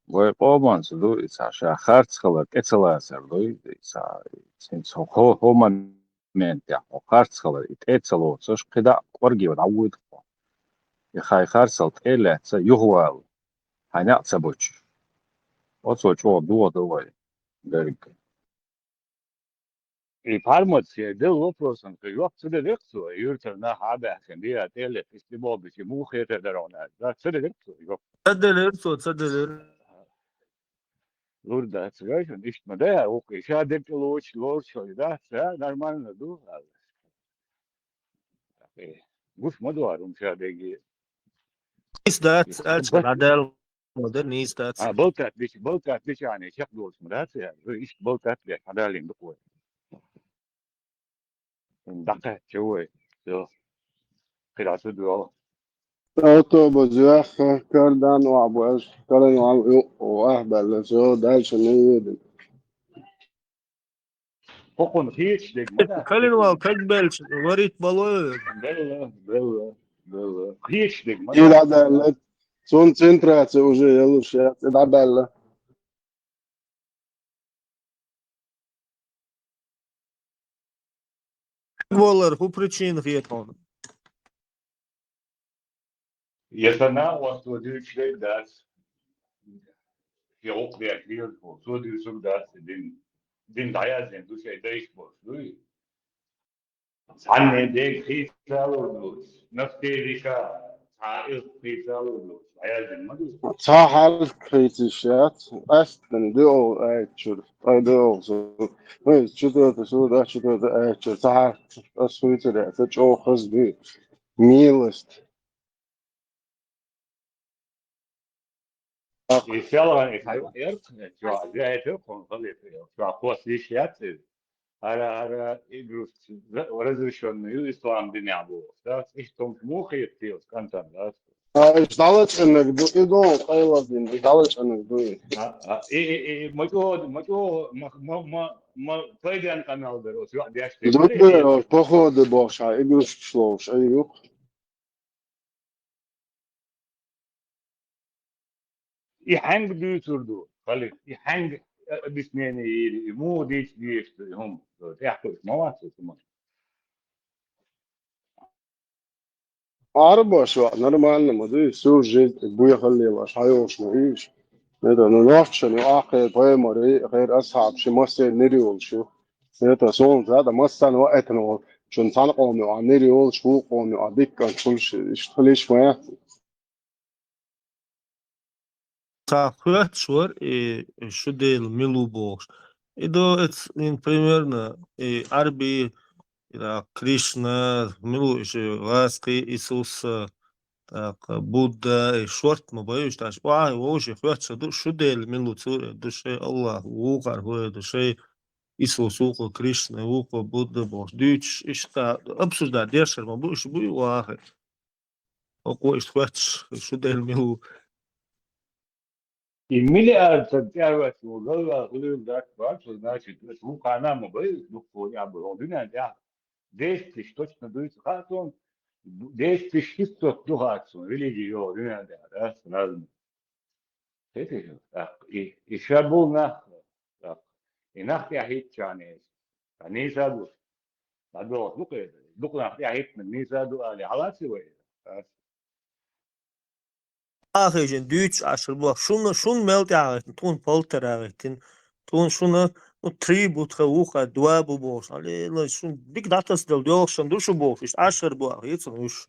ويقومان سدو إتساشا خارج خلق إتسلاسر دو إتسا سنسو هو من تاع خارج خلق إتسلو سوش قدا قرقي ودعود يخاي خارج إلا يهوال هناك سبوش وصوش دو دوي غيرك И фармация del вопросом, что я отсюда лекцию, юртер на хабе, хендия теле, если бобы, чему хете дарона, да, отсюда лекцию, تصدق Лурда, отсюда, nicht mehr der, okay, я denk лучше, да, все нормально, ду, гуш модуар, я деги. إستات العدالة مودرن إستات بولتات بيش يعني شق دول سمرات يعني إيش بولتات بيش هذا اللي بقول دقة شوي شو كده تدور Auto بزياخ كردان وعبو إيش كردان وعبو وأهبل شو دايش نيد فوقن خيش ديك ماذا كلمة كجبلش وريت بالوي بلا خيش ديك إيه ماذا العدالة سون سنترات وجه يلوش العدالة Волер, по причинах якого? если на вас то человек даст я окреп вверх то человек даст din dayazen du şey değişmez değil Anne de kıysalıyoruz. Nafterika kıysalıyoruz. Dayazen mi diyor? صح الكريتيشات أصلا دو أشر دو شو ده أشر صح أسويت ده تجو خزبي ميلست İnşallah hayvan yer. Şu an gayet kontrol ediyor. Şu an posishiyat. Ara idrus разрешенную ислам динябу. Да, и что муха идти с контом, да. اشتغلت انك دوقيدو قيلة اشتغلت انك دوقي И ما пойдем канал берут. Я دوقي походу باش اجلس شلوش ايوه يحنق بيوتردو خلي يحنق بسنين مو ديش هم يحكوا مواسم كمان عربة شو نورمال ما دوي سو جيت بويا خلي باش هايوش ما ايش هذا نوافش انه اخر طيب مري غير اصعب شي مصر نريول شو هذا صون هذا مصر وقت انه شو نتنقل عن نريول شو قوم يعديك كان كل شيء اشتغليش ما Сахват швар и шудел милубош. И до это примерно и Арби, Кришна, милу еще Ласки, Иисуса, так Будда и шорт мы боюсь, так ай, уже хват шудел милу цуре душе Аллах, укар душе Иисус, уко Кришна, уко Будда, Бог. Дюч, и что обсуждать, дешер, мы будешь бу вахет. أقوى إشتواتش شو ده الميلو المليار تجارة وغلا غلو ذاك بعض الناس هو كان موبايل نقول يا برودنا ده ديش точно دويت خاطون ديش تشتت دوهاتون ريليجيو هنا ده راس لازم هيك يشابونا ينحكي هيك يعني نيسا دو بعدو لوك نحكي هيك من نيسا دو على حالاتي وين آخرين دوتش عشر بوخ شون ملت عارتن تون بولتر عارتن تون شون تريبو تخوخ دوابو بوش على لا شون ديك داتس دل دوشن دوشو بوش إيش عشر بوخ يتصنوش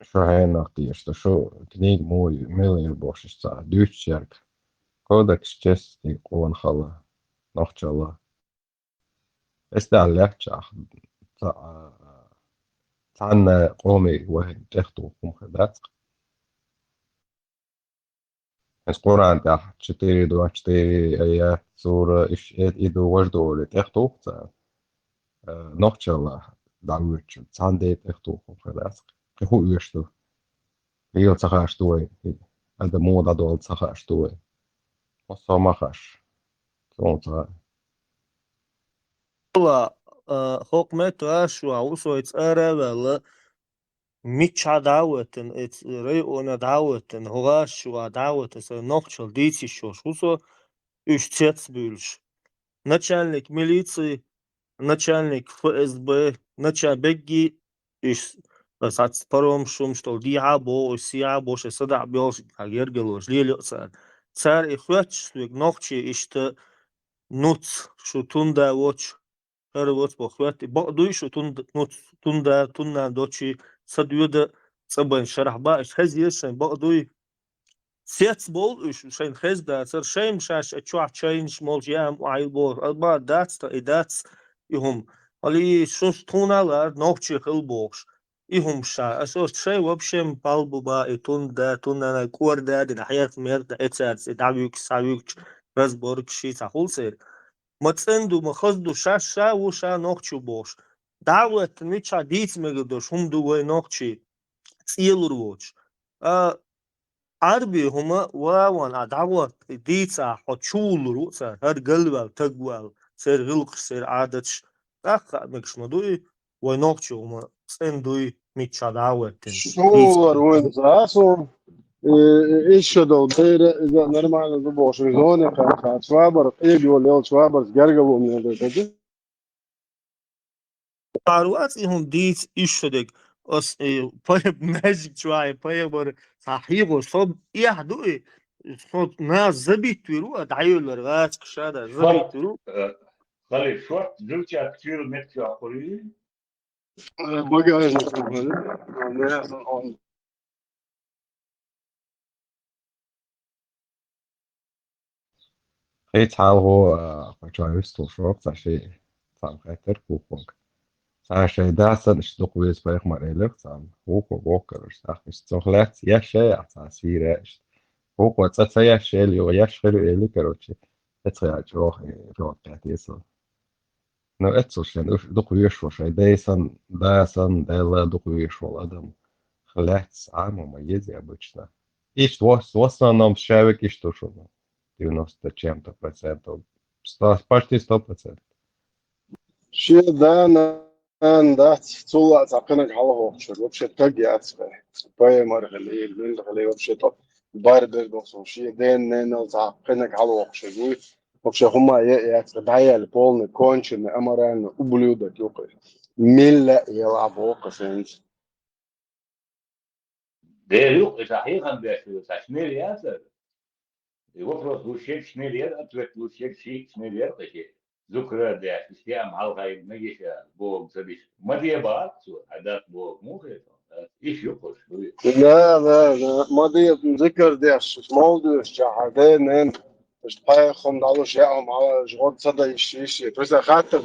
شو هاي نقطة شو كنيج موي ميلين بوش الساعة دوش شركة كودكس تشستي قوان خلا نوخش الله استعلق لحشة تعنا قومي واحد تختو قوم خدات اس قرآن تحت شتيري دو شتيري ايات سورة اش ايدو وجدو اللي تختو نوخش الله دعوتش تعندي تختو قوم خدات هو يشتو هي تسخاش دوي هذا مو دول تسخاش دوي وصا ما خاش كون تسخاش والله خوك متو أشوا وصو يتسأرى ولا ميتش دعوتن ات ريونا دعوتن هغاش دعوتن سو نوخشل ديتي شوش وصو إيش تيتس بيلش начальник милиции начальник ФСБ, начальник إيش بس عتصبرهم شو مشتول دي عابو وسي عابو شو صدع بيوش هاجر جلوش ليه لقصار صار إخواتش سويق نوخشي إشت نوتس شو توندا واتش هر واتش بخواتي بقدوي شو نوتس توندا دوتشي صديود صبن شرح باش هزيشن بقدوي سيتس بول إيش شين خزدا صار شيء مشاش أشوع تشينج مولجيام وعيل بور أربعة داتس تا إداتس يهم علي شوش تونا لار نوكشي خلبوش يهم شا أسوس شيء وبشم بالبو با إتون دا تونا كور دا دي حياة مرد إتسارس إدعويك ساويك رزبورك شي تحول سير متسندو مخزدو شا وشا نوكشي بوش دعوة ميتشا ديت مجدوش هم دوي نوكشي تسيلور ووش عربي هما واوان عدعوة ديتا حتشول رؤسا هر قلبا تقوال سير غلق سير عادتش أخا مكش مدوي وينوكشي هما سندوي ميتش عدعوة صور وين زاسو ايش دو دير اذا نرمال دو زونه كان شوابر ايجو ليل شوابر جرجو من ده معروات هم ديت إيشودك أس بايب ماجيك شوية بايب صحيح صوب إيه دوي صوب ناس زبيت تيرو أدعيو الورغات كشادة زبيت تيرو خلي شو زوجتي كثير متى أقولي بقى هيت حال هو فجايست وشوك تاشي سام خاطر كوكونك ساشي داسن اشتوق ويس بايخ مريلك سام هوكو بوكر ساخ اشتوخلات يا شيء عطا سيرة هوكو تسا يا شيء اللي هو ياش خلو إلي كروتشي اتخيا جروح جروح كاتيسو نو اتسو شن دوق ويشو شي داسن دالا دوق ويشو الأدم خلات عام مميزة обычно и что в основном человек и что 90 чем-то процентов. Почти 100%. شيء ده أنا ده طلع تعقنك على هو شو وبشي تجي أسبه باي مرغلي من غلي وبشي طب بارد بوصل شيء ده نن تعقنك على هو شو وبشي هما يتبعي البول نكونش أمران وبلودك يوقف ملا يلعبوا قسنج ده يوق صحيح هم بيحكي ساشنيل ياسر يوفرس وشيك شنيل أتوت وشيك شيك شنيل قشي ذكرى ده استيام على هاي نجيش بوم سبيش ما دي بعد سو عادات بوم مو خير إيش يوقش لا ما دي ذكر ده شمال ده شعادين نن مش باي خم دالو شيء على جود صدى يشيش بس خاطر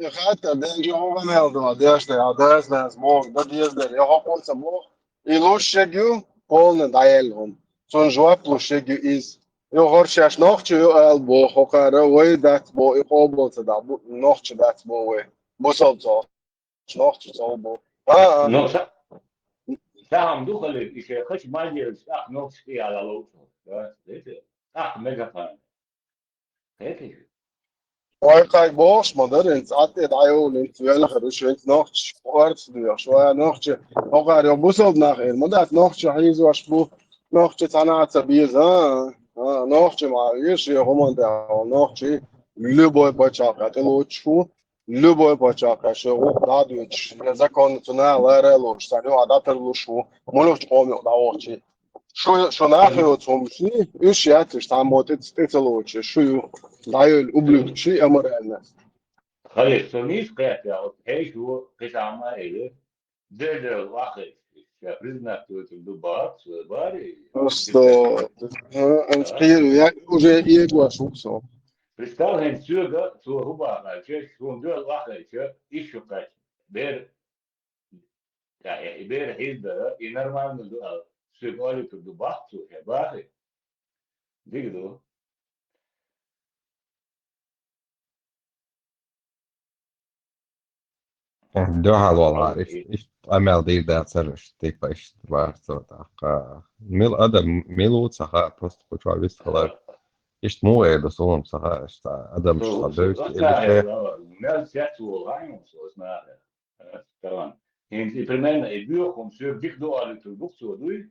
خاطر ده جو غمل ده داش ده داش ده سموك ده ديز ده يا هو سموك يلوشجو полно даелهم сон жваплушеги из eu horchas nochte eu albo hokara we dat bo eu hobo da nochte dat bo we bo so nochte so bo Ну, сам духали, еще хоть магию, ах, ногти على лучше, да, это, ах, мегафон, это же. Kijk, boos, maar dat is altijd aan in tweede gerust nog sport door. Zo nog je ook aan je boezem naar in, maar dat nog je hier zo spul nog je tana te bieden, nog je maar is je gewoon daar nog je любой почак, это лучше любой почак, а что вот да дочь, закон туда ларе лучше, сами адапер лучше, можешь помнить да очи. Что нахер вот сумши, и шьяты, что там вот это лучше, что даю ублюдки аморально. خلي سميس كاتيا هيك هو قطعة إيه ده واحد شافرنا في الدبار باري Просто я уже его шуксо. представляем сюда то губа че шундо واحد че еще как бер бер хизда и нормально да сюда في الدبار то бاري ديجدو Doha والله إيش أمل دي ده سرش تيك إيش تبار صوتك ميل أدم ميلو صح بس كل بس خلاص إيش مو إيه بس هم صح إيش أدم مش صدق Mel sexual violence was not طبعا يعني примерно يبيعهم سير ديك دول تبوك سودوي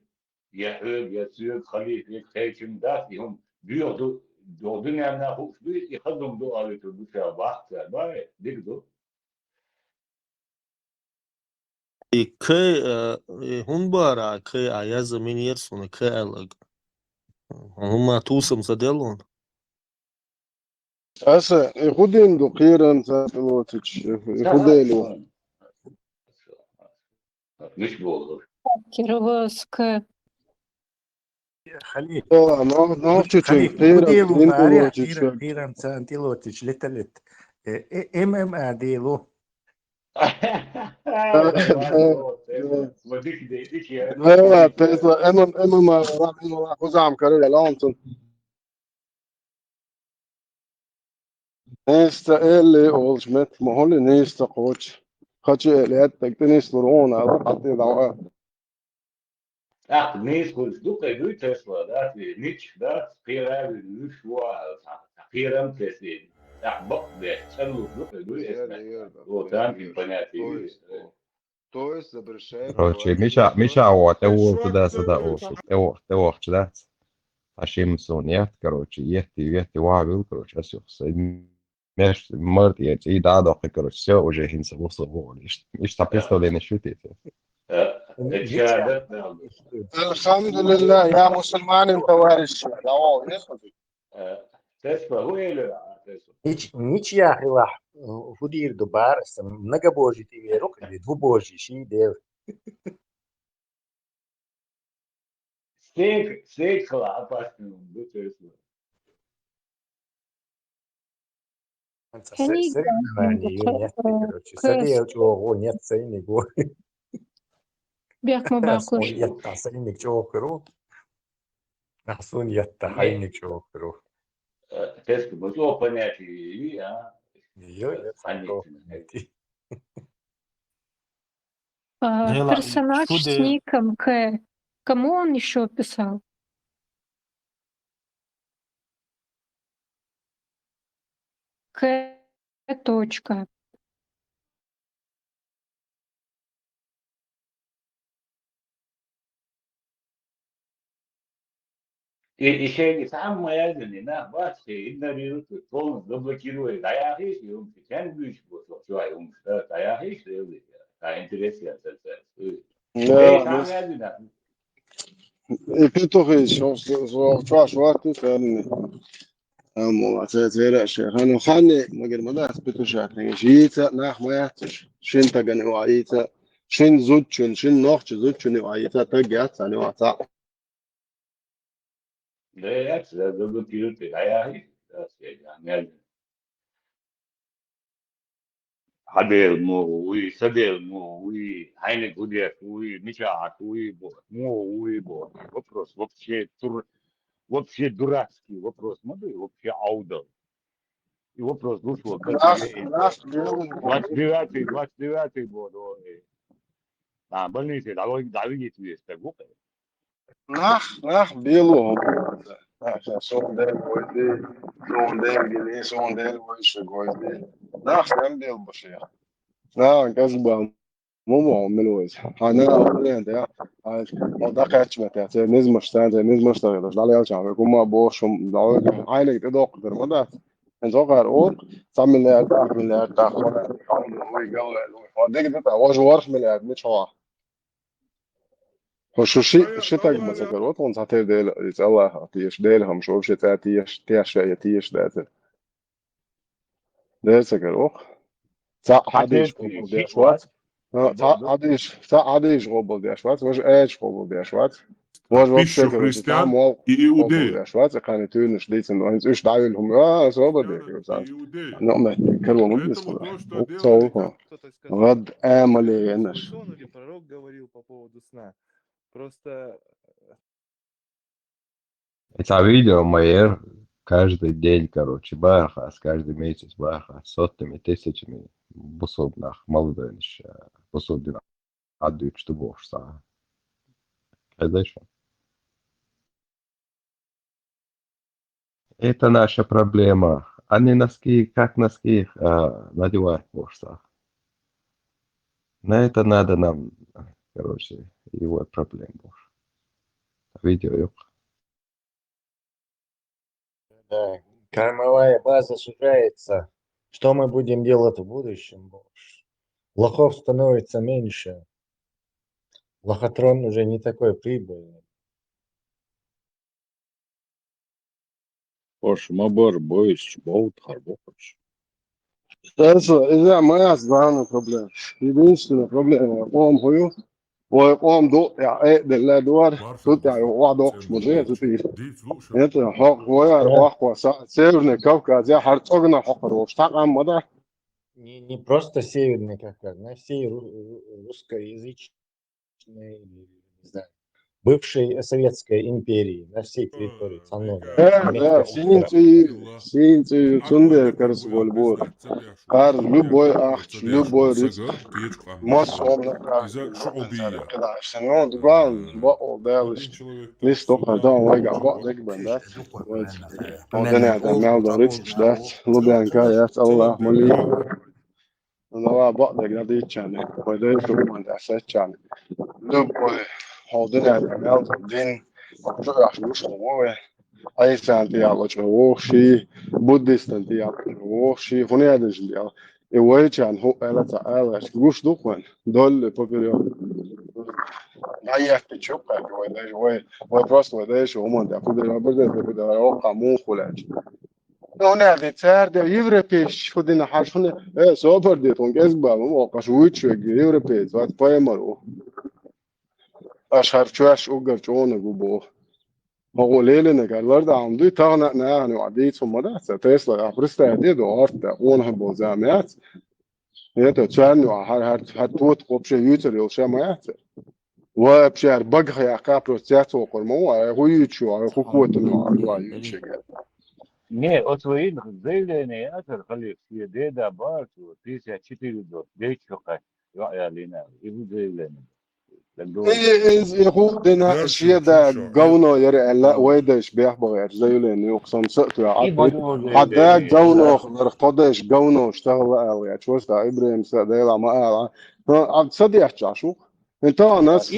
يحب يصير خليك يكتشم ذات هم بيع دو دنيا ناخذ بيت يخدم دول تبوك يا بحث باي ديك دو كي هم بارا كي عيا زمين يرسون كي ألق هم توسم صديلون هسه يخدين دو قيرن تلوتش يخدينو مش بولر Кировская. خليل نوع تشين خليل قيرن وديلو تين بارع تلوتش قيرن سانتيلوتش لتلت ديلو وديك ديك يا ايوه تسلا اما ما راح انه راح وزعم كاريلا لونتون نيستا اللي اولشمت ما هو اللي نيستا قوتش خاتشي اللي هتك تنس لرونا حطي دعوة ach nee goed doe ik doe Tesla dat is niet dat scheren nu schwa scheren testen ach bok de zelf doe ik doe is вот там понятие То есть запрещает короче Миша вот его туда сюда его ده عشان مسونيات короче يهتي وعبيل короче أسيوخ مش مرت يعني إيه ده عضو короче все уже هنسى وصل إيش تبيستو لين شوتي الحمد لله يا مسلمان انت وارش Tesla هو اللي Ничья хилах худир дубар многобожий ты верок или двубожий ши дел. стейк опасный до Tesla Соревнования ее нет, короче. Садил чего нет ценник. Бяхма бакуш. Ятта ценник чего хру. Насун ятта хайник чего хру. Tesla было понятие Ее нет. Персонаж с ником К. Кому он еще писал? К. Точка. И еще самое главное, бац, игнорирует, полностью заблокирует. А я хищ, и он тянет бич, вот, что я ум, а я хищ, а интересно, самое главное. И петухи, شو تفهمني أما ترى شيء أنا خاني ما قد ما ده بتوشات نجيتا نح ما يحتش شين تجني وعيتا شين زوجن شين نخش زوجني وعيتا تجات أنا وعتا Да, я заблокирует, а я хищ, يعني Hadel mo ui sadel mo ui хайне гудет ui мечак ui бо вопрос вообще дурацкий вопрос моды вообще аудал и вопрос вышел 29-й год больницы, давить есть, так вот. Nach Belo. Son del goyde, son del gili, son del goyşe goyde. Nach sen del başı. Na gazba مو ملوز انا اقول ده او ده كاتش متى نزم اشتغل نزم اشتغل ده على يرجع يكون ما بوشم ده عينك تدق در مدى انت قال او تعمل لي ارتاح من لي ارتاح ولا هو يقول هو ده كده هو جوارح من لي مش هو هو شو شيء تقبل سكروت وانت هتدل يتسوى تيش ديلهم شو شيء تيش تيش ده ده سكروت صح حدش ده شوات عادي غوبل دي شوات واش ايش غوبل دي شوات واش Пищу вообще короче там христиан мол и غوبل иудеев. دي شوات كان تونس ديتن وانت ايش دعوا لهم صوبر دي كمان انا ما كانوا مبلس Поэтому то, что делали, صوبر Кто-то сказал, غد что املي это انش свой сон или пророк говорил по поводу сна. Просто Это видео Майер каждый день, короче, Бархас, каждый месяц Бархас, сотнями, тысячами бусобных молодых, бусобных отдают, что бог сам. Это наша проблема. Они носки, как носки, надевают бог сам. На это надо нам, короче, его проблем больше. Видео, ёп. Да, кормовая база сужается. Что мы будем делать в будущем? Лохов становится меньше. Лохотрон уже не такой прибыльный. Ош, мабар, боюсь, боут, харбош. إذا ما أصبحنا проблем. Единственная проблема قوم هو وقوم دو يعني دل دوار тут يعني واحد وقت مجيء تطير أنت حق ويا واحد سيرنا كوكا زي حرتقنا حقر واشتاق مدى Не просто Северный Кавказ, на всей русскоязычной, не знаю, бывшей Советской империи, на всей территории Цанлона. Да, синти цунде карс волбор. Кар любой ахч, любой риц. Массовно شعوبية. Ну, главное, бо далиш. Лишь только да, лайга, бо дек бендат. Одна да мелда риц штат. Лубян каят, Аллах мали. Ну, бо дек да дичане. Пойдем к ман да сечане. Любой, одна да мелда дин. Что я слушаю, Aysanti yalocha woshi, Buddhistanti yalocha woshi, huneadis dia. E wechan ho ela ta ela gush dukwan dol populio. Ayah pichuka we просто wedesh umon da populio berde populio qamun khulaj. Huneadi tsar de Европеш худина harshune sober de ton gesba mo qashwich Европеш wat paemaru. Ashar chuash ugar chona gubo. هو ليلة قال ورد عمدي تغنى ناهن وعديت ثم ده تسلا أبرستا دي دو أرتا ونه بوزامات يتا تشان هر توت قبش يوتر يلشا مات وبشار بقى يا قابلو تياتو قرمو هو يتشو هو قوة نوع يتشي Не, от своих заявлений, это халиф, деда, батю, 1400, дечка, я лина, и вы заявление. يخودنا الشيء ده قونا يرى لا ويدش بيحبغ زي لين يقسم سقطوا عطي حتى قونا خلرتدش قونا اشتغل قوي شوش ده إبراهيم سقديلا ما قال عبد صديق جاشو انت ناس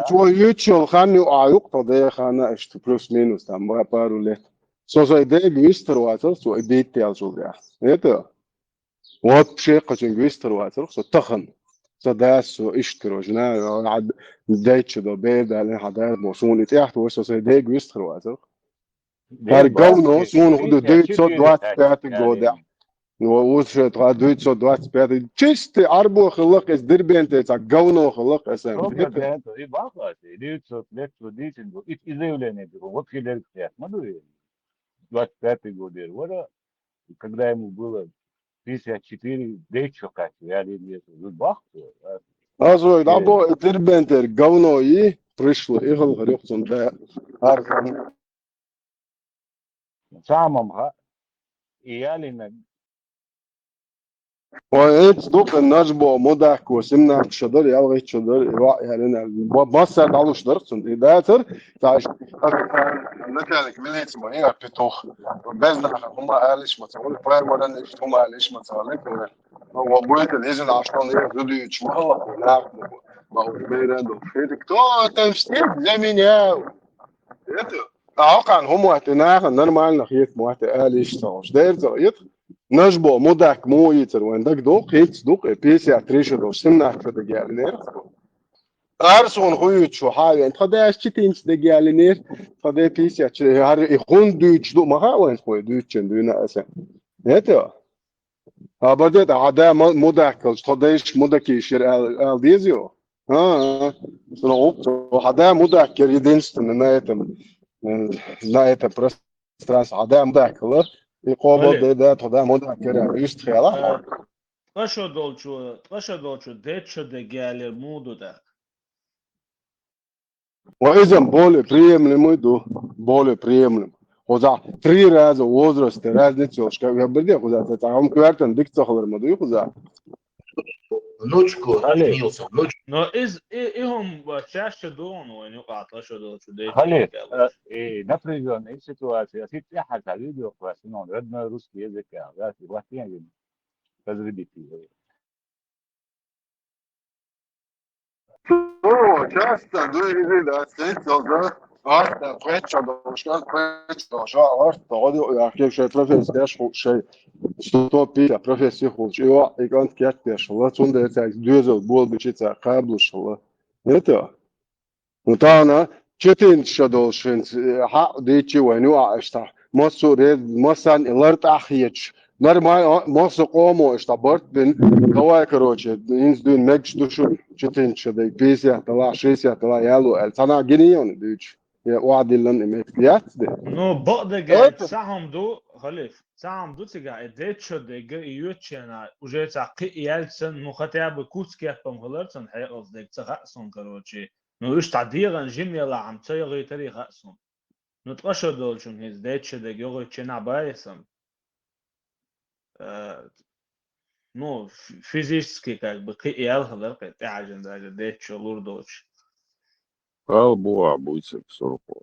شو يتشل خاني وعيق تضيع خانا اشت بلس مينوس تام بارو له سو ده جويستر واتر سو ديتيل شو ده يتا وات شيء قشن جويستر واتر سو تخن صداس واشترو جنا عاد دايتش دو بيد على حدا موسون تحت وسو سي دي جويستر واتر هر قونو سون هدو ديت سو دوات بيات جودا ووش ترا ديت سو دوات بيات تشست اربو خلق اس دربنت تا قونو خلق اسم Propaganda и баха, 900 лет трудитель, и заявление было, вот Хиллер Клях, Мадуэль, 25-й год, вот, когда ему было 54, дечка, я лет, бах, азой дабо дербентер قونو и пришло игл грёхтон да ар самом, и я лина, ويتصدق النجبة مدك وسمنك شدر يلغي شدر يعني بس تعالوا شدر سنديداتر تعيش نكالك من اسمه هي بتوخ بزنا هم قالش مثلا فاهم ولا نيش هم قالش مثلا هو بويت الإذن عشان يقدروا يتشملوا هناك ما هو بيرند وفيدك تو تمشي زمين يا أوقع هم وقتنا نرمال نخيت موات قالش صوش دير زايد نجبو مدك مو يتر وين دك دوق هيك دوق بيسي اتريش دو سمنك فدجالنير ارسون خويت شو حاجه انت خداش تشتينش دجالنير خدا بيسي اتري هر يخون دوتش دو ما وين خوي دوتشن دونا اسا نتا بدت عدا مدك خداش مدك يشير ال ديزيو ها سنو حدا مدك يدينست نايتم نايتم برستراس عدا مدك يقابل ده تدا مدك كده يشتغل Tlaşa dolçu deço de gelir mudu da. وإذا بول بريم لمدو بول بريم خذا 3 راز ووزرس راز نتشوش كيف بدي خذا تعهم كوارتن ديك تخبر مدو خذا Внучку женился, внучку. No ihom чаще дону не тlaşa dolçu deço Халид, gelir. напряженная ситуация. Если ты хотел видео, ну, родной русский язык, да, и вот я разрядить его. Ну, часто дури да сенсо да арта пречо дошкан пречо шо арта оди архив шей профессия шей что пиля профессия хочё и гант кятте шо цунда так дюзел бол бичица каблу шо это وطانا چتين شدوشن حق ديتشي وينوع اشتا مصو ريد مثلا الارت اخيتش نرمال مصو قومو اشتا برت بن هواي كروچه انز دون مكش دوشو چتين شدي بيسيا طلع شيسيا طلع يالو السنه جنيون ديتش يا وعد لن امكيات دي No bode ga sahom do halif sahom do tiga deço de ge yuchena уже цaqi yelsen no khatia be kutski yapam halarsan hay ozdek tsason karochi no ish tadiran jimyala am tsayri tari khason no tlaşa dolçun hez deço de ge chena baysam ну физически как бы qiyal halar qita ajin da deço lurdoch Kalbu abuice sorko.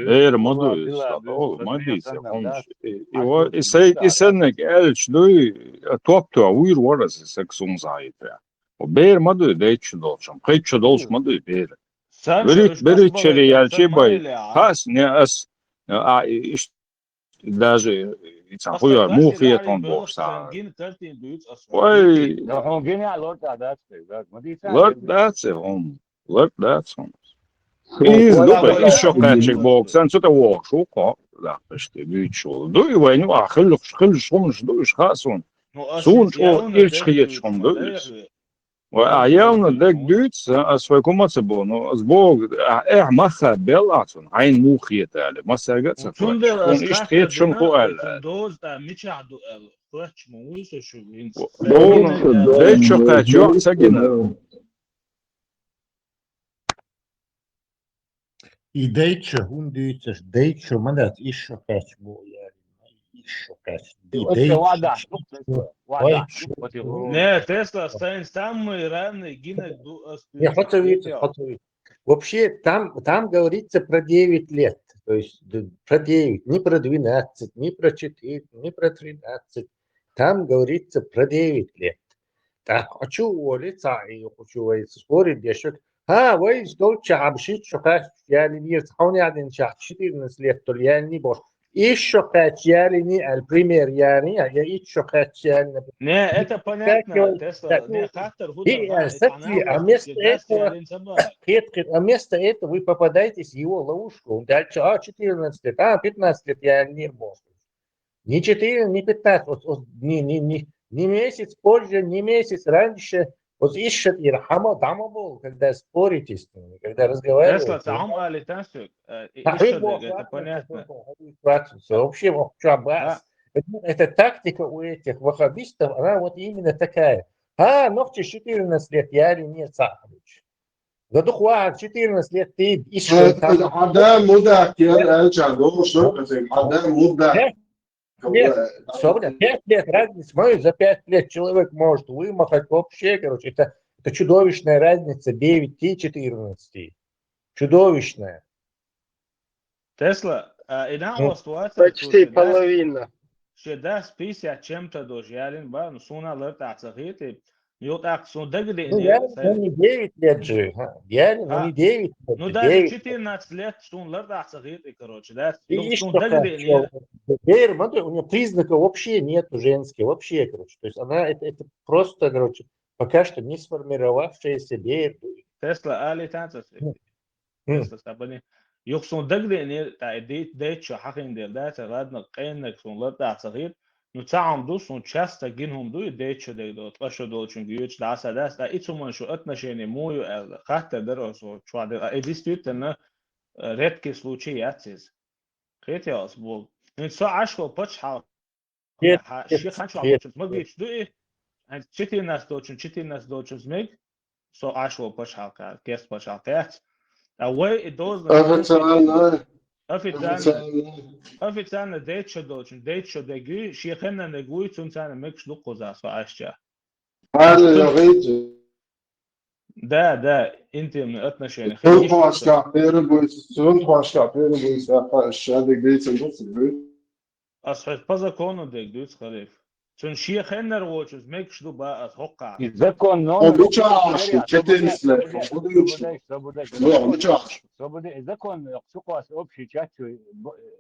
Eğer modu işte olmadı ise olmuş. İsennek elç duy top to uyur varası seksun zayıf ya. O beğer modu değişti dolçam. Kayıtçı dolçmadı beğer. Beri içeri yelçi bay. Has ne as işte даже insan huyar muhiyet on borsa. Vay. Lord that's it home. Lord that's home. Iz dupe işokatçık boksan çota wok şoka la işte büyük oldu. Du yani ahıl şomuş du iş hasun. Sun o ilk hiyet şomdu. Ve ayağını dek düt asfay kumatsa bunu azbog maha belatun ayn muhiyet ali. Masagat satwa. On iş hiyet şom ko al. Doz da miçadu el. Flaç mu uysa şu ins. Onu dek şokatçı yoksa gene. I Dejče, Hundüces, Dejče, mandat iššokać bu, iššokać. Не, Тесла станет самый ранний гинек. Не, хочу видеть. Вообще, там говорится про 9 лет. То есть про 9, не про 12, не про 4, не про 13. Там говорится про 9 лет. Так, хочу уволиться, и хочу спорить, я еще ويش دولتش عبشيت شقاش يعني يرتحوني يعني نشاط شتير نسليت يعني بوش إيش شقاش يعني البريمير يعني هي إيش شقاش يعني Не, это понятно, Тесла, не хактор а вместо этого вы попадаетесь в его ловушку. Дальше, 14 лет, 15 лет я не босс. Не 4, не 15, не месяц позже, не месяц раньше. Вот ищет Ирхама Дамабол, когда спорите с ними, когда разговариваете. Тесла, там али тасук, это понятно. Вообще, это тактика у этих ваххабистов, она вот именно такая. Ногти 14 лет, я или нет, Сахарович. Гадух 14 лет, ты ищешь... حدا مدك يا الجادو شو حدا مدك Свобода. 5 лет разница. Смотри, за 5 лет человек может вымахать вообще, короче. Это чудовищная разница 9 и 14. Чудовищная. Тесла, една ситуация, Почти половина. что да, список чем-то тоже, я ну, суна лерта цахити, ну, так, сон дагли, Ну, не 9 лет же. Ну, не 9 лет. ну, даже 14 лет, сон лерта цахити, короче, да, И сон что, дагли, теперь, смотри, у нее признаков вообще нету женских, вообще, короче. То есть она, это просто, короче, пока что не сформировавшаяся беер. Тесла, али танцев, Тесла, стабани. Yok son dagli ne ta det şu hakin der da ta radna qeynnak son la ta tsagir nu taam du son chasta ginhum du det şu de do tlasho do çünkü güç da sada da itsuman şu отношение мою хаtta der so çuada действительно редкий случай яцис хотелось был ну со ашко почхал ши ханчо почхал могли du 14 дочин змег со ашко почхал ка кес почхал кац Away it does официально дечо дочин дечо дегу шихена негуй цунцана мекш лукоза со ашча да интимные отношения асхат по закону дегу скалиф цун шихена рочус мекш дуба ас хока закон закон سقوس общий часть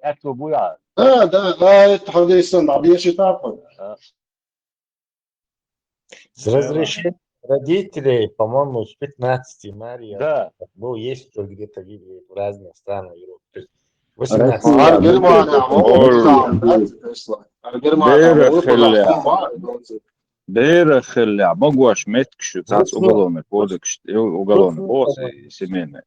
это буя да это хадисан объяснить С разрешения родителей, по-моему, с 15 Мария. Да. Ну, есть кто где-то видели в разных странах Европы. То есть 18 Дерах ля могуаш меткшу цац уголовный кодекс семейный.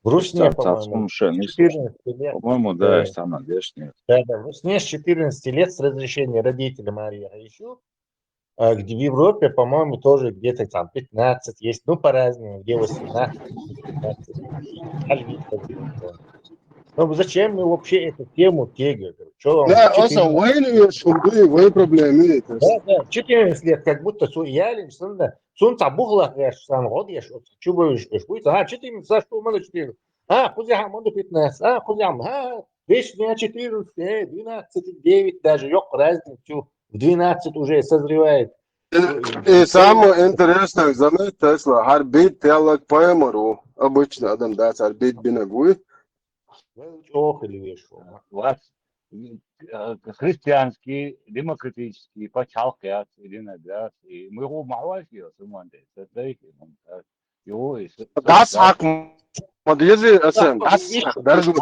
В Русне, по-моему, 14 лет. По-моему, да, там надежнее. Да, в Русне с 14 лет с разрешения родителей Марии. А еще где в Европе, по-моему, тоже где-то там 15 есть, ну, по-разному, где 18, 15. Ну, зачем мы вообще эту тему тягаем? Да, вы проблемы. Да, 14 лет, как будто суялин, сон табухла, сам год, я чубаешь, будет, 14, за что у меня 14? Хузя, можно 15, хузя, вещь не 14, 12, 9, даже yok разницу. В 12 уже созревает. И самое интересное, заметь, Тесла, харбит телак поймару, обычно адам да, харбит бинагуй. Ох, или вешу. Христианский, демократический, почалка, да, и мы его мало сделали, суманды, это его и Das hak modezi asem, das даже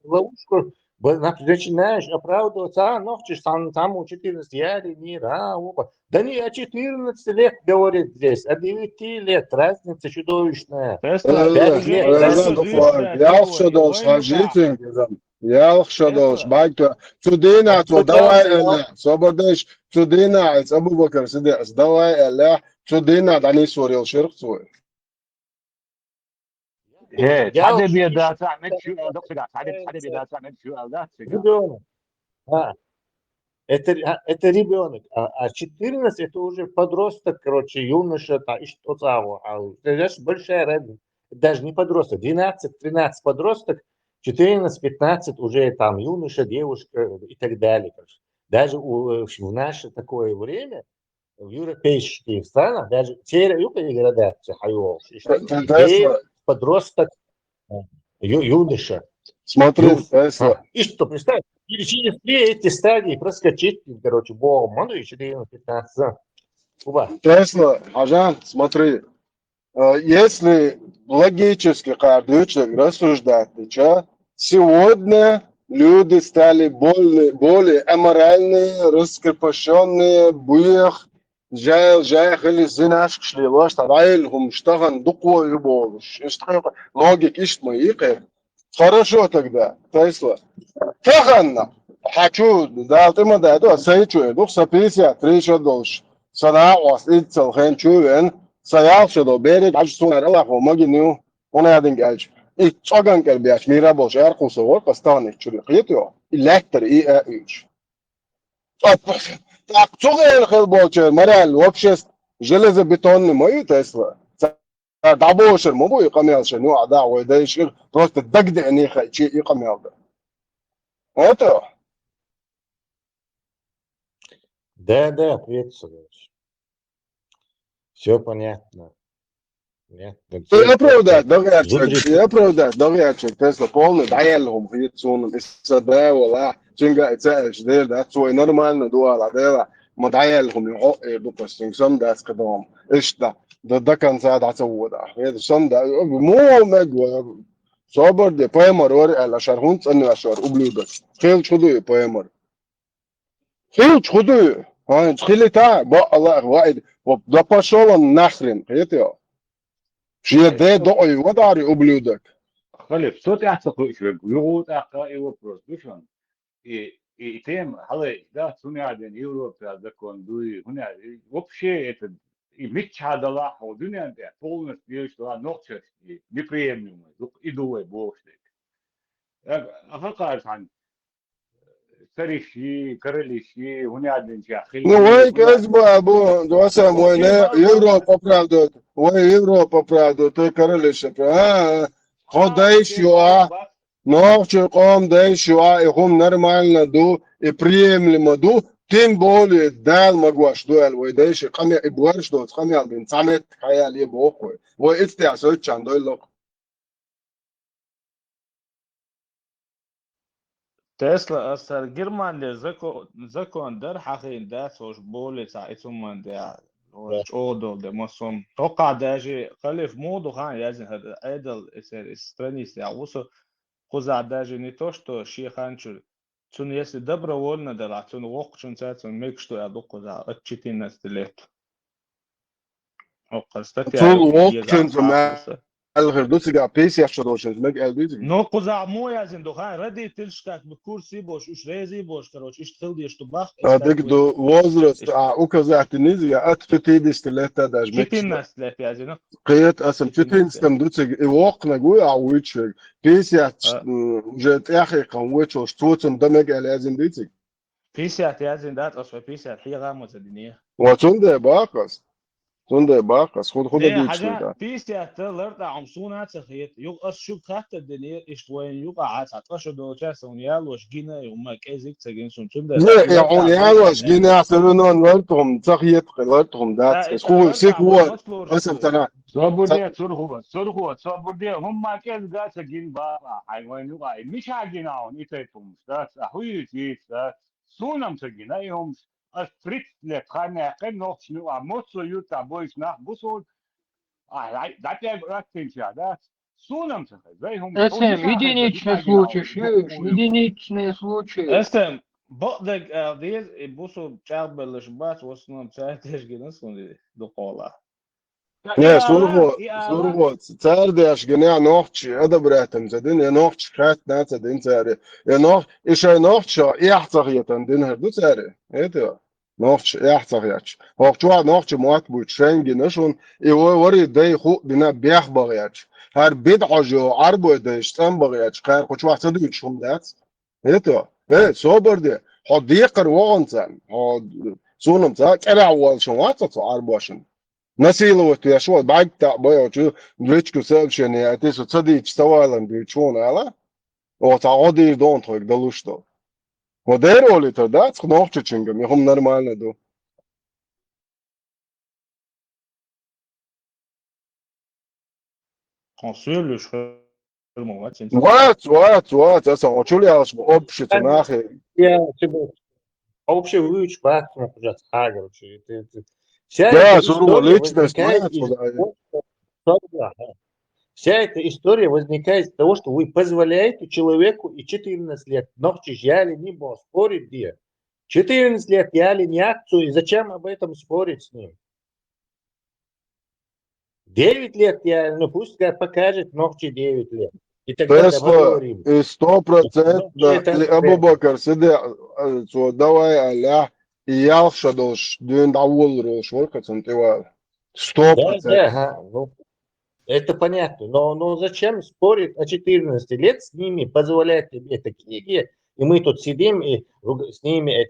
ловушку, начинаешь оправдываться, хочешь там у 14 я или не, да не, 14 лет, говорит здесь, 9 лет, разница чудовищная. 5 лет. Я шадош, байка, цудина, давай, свободишь, цудина, Абу Бакр, сидишь, давай, цудина, да не сорил шерх свой. حدا بيدا تعمل شو دكتور حدا بيدا تعمل شو ده ребенок. Это ребенок, а 14 это уже подросток, короче, юноша, и что того. Это большая разница. Даже не подросток, 12-13 подросток, 14-15 уже там юноша, девушка и так далее. Даже в наше такое время, в европейских странах, даже те города, подросток, юноша. Смотри, Тесла. И что, представь, через все эти стадии проскочить, короче, богом, ну и 14-15. Тесла, Ажан, смотри, если логически каждый рассуждать, сегодня люди стали более аморальные, раскрепощенные, буях, جاهل الزناش كشلي واش تعايلهم اشتغل دقوا يبوش اشتغل логик ишь мои хорошо тогда Тесла таханна хочу да ты мы да это сейчу дух сапися треща долш сана вас ицел хен чувен саял что берет аж сунар Аллах помоги ну он один гальч Çagan gelbiyaş mira boş erkusu var pastane çürük yo. İlaktır üç. Так, çok el boşer maral вообще железобетонный мою Тесла. Дабошер мو бу يقميالش نوع دعوة ده يشير просто дагды они шيء يقميال ده. Это Да, ответствую. Все понятно. Понятно. я оправдать, догрячек, Тесла полный, даялهم في تصون السدا ولا تنجا تساعش ده ده سوي нормально дуала ده ما даялهم يحق بقصين سم ده اسقدام ايش ده كان ساعد عسو ده هذا سم ده مو مجوا صابر ده بايمر ور على شرهون انه اشار وبلودس خيل شدو بايمر خيل شدو ها خيل تاع بقى الله واحد وده пошел нахрен هيتيا شيء ده ضوي وضعري وبلودك خلف صوت احسن شوي يغوت اقا вопрос بشون и тем هلا да سنة عدن يوروبا ده كون دوي هنا вообще это и мечта дала о дуне да полностью что ночь неприемлемо и дуй бошек أفكر عن سريشي كرليشي هنا عدن شاخلي Ну, ой, казба, бо, доса мой не Европа правда, ой, Европа правда, ты королеша, ходай шуа, ночью ком дай шуа, и хом нормально ду, и приемлемо ду, тем более дал могваш дуэль, ой, дай ши, камя и буарш дот, камя бин самет, хаял е бохой, ой, это асой чандой лок. تسلا أثر جرمان زكون در حقين داس وش بولي ساعتهم من ده وش أودو ده مصون توقع داجي خلف مودو خان يازن هذا أيدل إسر إسترانيس يعوسو خزع داجي نتوشتو شي خانشر تون يسي دبرا ولنا دلع تون وقشن ساتون ميكشتو يادو خزع أتشتين نستليت وقستاتي طول وقت زمان الغير دوسي قاعد بيسي عشان مج البيزي نو قزع مو يازن دخان ردي تلشتاك بكورسي بوش وش ريزي بوش كروش ايش تخلدي ايش تباخ هذيك دو وزرس وكذا تنيزي اتفتي دي ستلتا داج ميكش شتين ناس ثلاثة يازن قيت اسم شتين ستم دوسي واقنا جوي عويتش بيسي جت اخي قويتش وشتوتم دمج لازم بيتي بيسي يازن دات اصلا بيسي هي غامضة الدنيا وتنده باقص تنده باقص خد ليه ديتش حاجة بيسي تلرد عمسونا تخيط يقص شو خات الدنيا ايش وين يقع عطش دو جاسون يال وش جينا يوم كيزيك تجين سون تنده لا يعني عاوز جينا يحسنون ورتهم تخيط ورتهم دات خو سيك هو اسم تنا صبودي صبودي هم كيف قاس جين بابا حيوان يقع مش عاجناون يتيتهم دات اخوي تيت سونم تجين ايهم أفريت لخانة كنوع شنو عموسو يوتا بويس نح بوسول ده راكتين شهادات سونم تخي زيهم Единичный случай, единичные случаи. اسم بقدك ديز بوسو شعب الشبات وصلنا ساعتش جنسون دقولا Ja, surgo, cērdēš, gan jānohči, adabrētam, zadin, jānohči, krēt, nāca, din cēri. Išai nohčā, jāhtsahietan, din, herdu cēri. Ētio, nohči, jāhtsahieč. Hohčua nohči, muat būt šengi, nešun, I wari dei khu, dina biях bagieč. Her bid'ajo, arbo deiš, tam bagieč, khair, hochua sadut shum dats. Ētio, sober de, hod diqar wagansan, hod sunum ta, kera awal shum, watsat arboashin. насиловать я шо байк та боя чу двечку сообщение а ты что садить вставала бичон ала вот а оди дон так дало что вот роли то да с кнопчиком я хом нормально до консуль что молодец вот это учили аж общее нахер Я общий выуч максимум уже схагал да сурова личность Вся эта история возникает из того, что вы позволяете человеку и 14 лет. Ночи яли не было спорить где. 14 лет яли не акцию, и зачем об этом спорить с ним? 9 лет яли, ну пусть покажет ночи 9 лет. И тогда поговорим. 100% Абу Бакр сидя, давай Аллах, и я шадош, дюн давул рош, вот как он тевал. 100%. Это понятно. Но зачем спорить о 14 лет с ними, позволять тебе такие, и мы тут сидим и с ними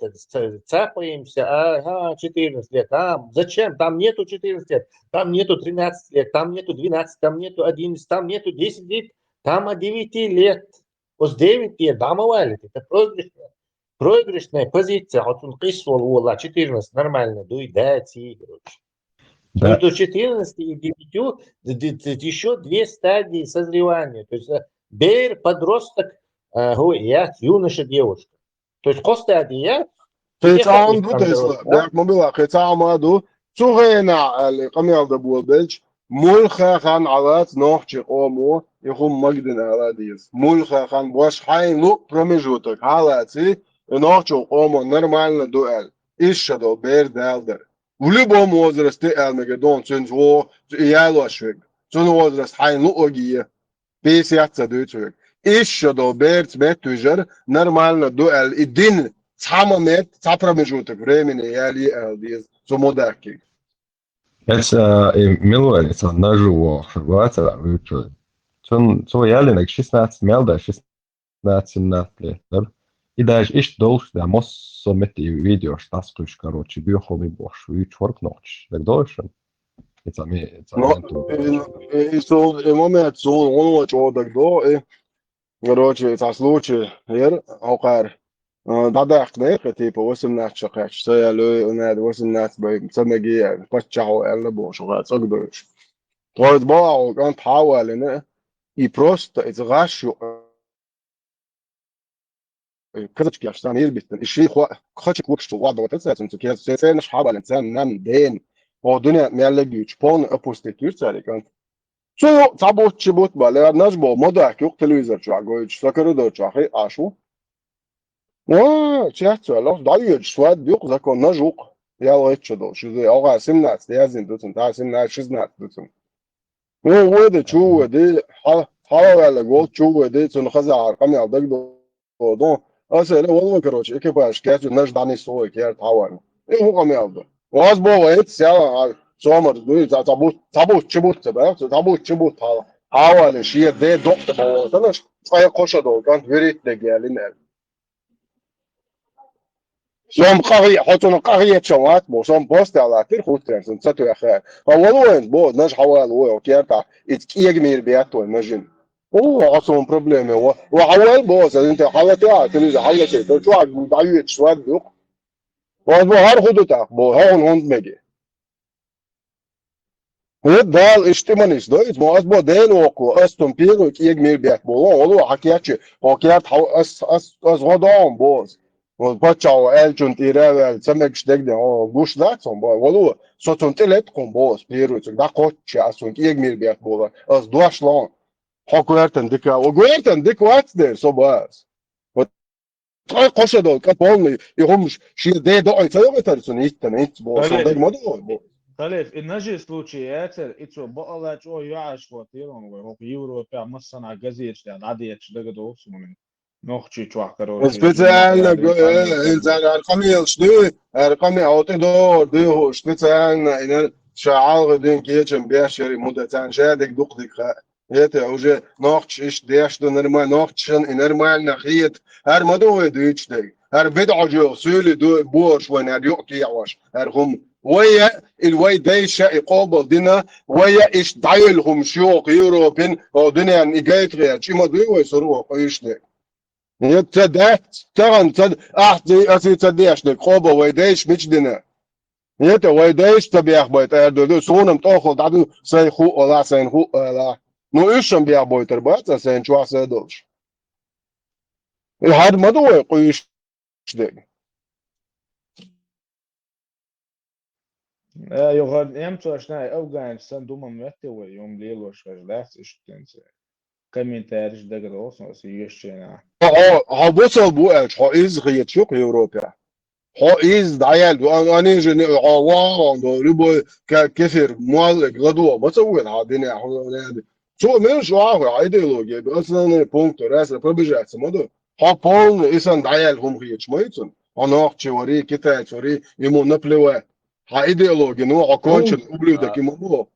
цапаемся, 14 лет, зачем? Там нету 14 лет, там нету 13 лет, там нету 12, там нету 11, там нету 10 лет, там от 9 лет. Вот 9 лет, да, мавалит, это проигрышная позиция, вот он кисвал, 14, нормально, дуйдать, короче. Да. Между 14 и 9 еще 2 стадии созревания. То есть бер, подросток, юноша, девушка. То есть стадия. خيتان دو تسلا داك موبيلا خيتان ما دو تغينا اللي قميل دبول بلج ملخا خان علات نوحشي قومو يخوم مجدن على ديز ملخا خان باش حين لو промежуток علاتي نوحشي قومو нормально дуэль ищадо бер далдер в любом возрасте Элмегедон цунжо ялошвик цун возраст حين لو огие 50 дучвик ищадо бер цметужер нормально дуэль и дин Самомет, промежуток времени яли элдиз зумодаки. Это милуэль, это наживо, шагуатера вычует. Цо ялинек 16 мелда, 16 лет. И даже ищ долж, да моссо мети видео, штаскуш, короче, биохоби бош, вычворк ночь. Так дольше. Это ми, это И сол, момент сол, он очень так до, короче, это случай, окар. Dadaqda tipo 18 shaqaq sayalo unad 18 bay samagi qachao alla bo shaqaq sagdosh. Toid bao kan hawalena и просто изгашо كذا يشتان يلبس الشيء خاطر وقت وضع وتسات انت كيف سيسن حابل انسان نام دين ودنيا ميلجيش بون ابوستيتير سالي كان شو تابوت شبوت بالا نجبو مداك يوق تلفزيون شو عقوج سكر دو شاخي اشو تشات alors d'ailleurs شواد بيوق زكو نجوق يا ويتش دو شو زي اوغا سمنات يازين دوتن تا سمنات شزنات دوتن هو ده شو ده حاول اقول شو ده سن خزع ارقام يعطيك دو أصلا والله كروش إكيباش كاتو ناش داني سوي كير تاوان إيه هو قام يعبد واز بو ويت سيا سومر دوي تابوت تشبوت تبع تابوت تشبوت هذا حاول شيء ده دوت بو تناش فاي قشة دو كانت فيريت دجالين سوم قاري حطون قاري تشوات بو سوم بوست على كل خوتين سنتو يا أخي أولوين بو ناش حوال هو كير تا إتكيجمير بياتو المجن أصلا проблемы وحوال بوس أنت حالتها تلوز حالتها تشوف دعوة شواد بيوق وأبو هار خدوتا بو هون هون مجي هذا الاجتماعيش ده اسمه أسبوع دين وقو أستون بيرو يجميل بيك بولو ولو حكيات أس غدام بوس وبتشاو ألجون تيرا سمكش دقدي غوش ذاتهم بو ولو صوتون تلتكم بوس بيرو ده قطش أستون يجميل بيك بولو أس دوش لون حكويرتن ديكا وغويرتن ديك واتس دير سو باس وتقول قشة دول كابولني يهمش شي دي دوي فيوغتر سنيتن إنت بو صدق مدول طلف النجي سلوشيات إتو بقى جو يعيش وطيرون وهو يورو بتاع مصنع جزيرة يعني عادية ده جدو من نوختي تروح كروش سبيتالنا إنسان أرقامي شنو أرقامي أوتي دور ديو سبيتالنا إن شعار غدين كيتشن بيشري مدة شادك دقدك Это уже ночь иш дешто нормально ночьен и нормально хит هر مدو دويتشتي هر بدعجو سولي دو بورش وين يوكي يعوش هرهم ويا الوي دايشة يقابل دينا ويا إيش دايلهم شوق يوروبين أو دنيا نيجايت غير شيء ما دوي يسروه قيشني يتدات ترى تد أحتي تديش نقابل ويدايش مش دينا يتا ويدايش تبيع بيت أردو سونم تأخذ دادو سيخو ولا سينخو ولا Ну, ищем бия бойтер баца, сен чуа седош. И хад мадуе куиш дек. يغاد امتى اشنا اوغان سن دوما متى ويوم ليلو شغلات اشتنس كمين تاريخ دغ اوسن سيشنا ها بوصل بو اش ها از غيت شوق اوروبا ها از دايل انا جن عوار دو ربو كثير مال غدو بتصور هذين هذول Что меньше идеология, основные пункты, раз пробежать самоду. А полный и сан даял хумхи чмоицун, он чевари, китай чевари, ему наплевать. А идеология, ну окончен ублюдок ему было.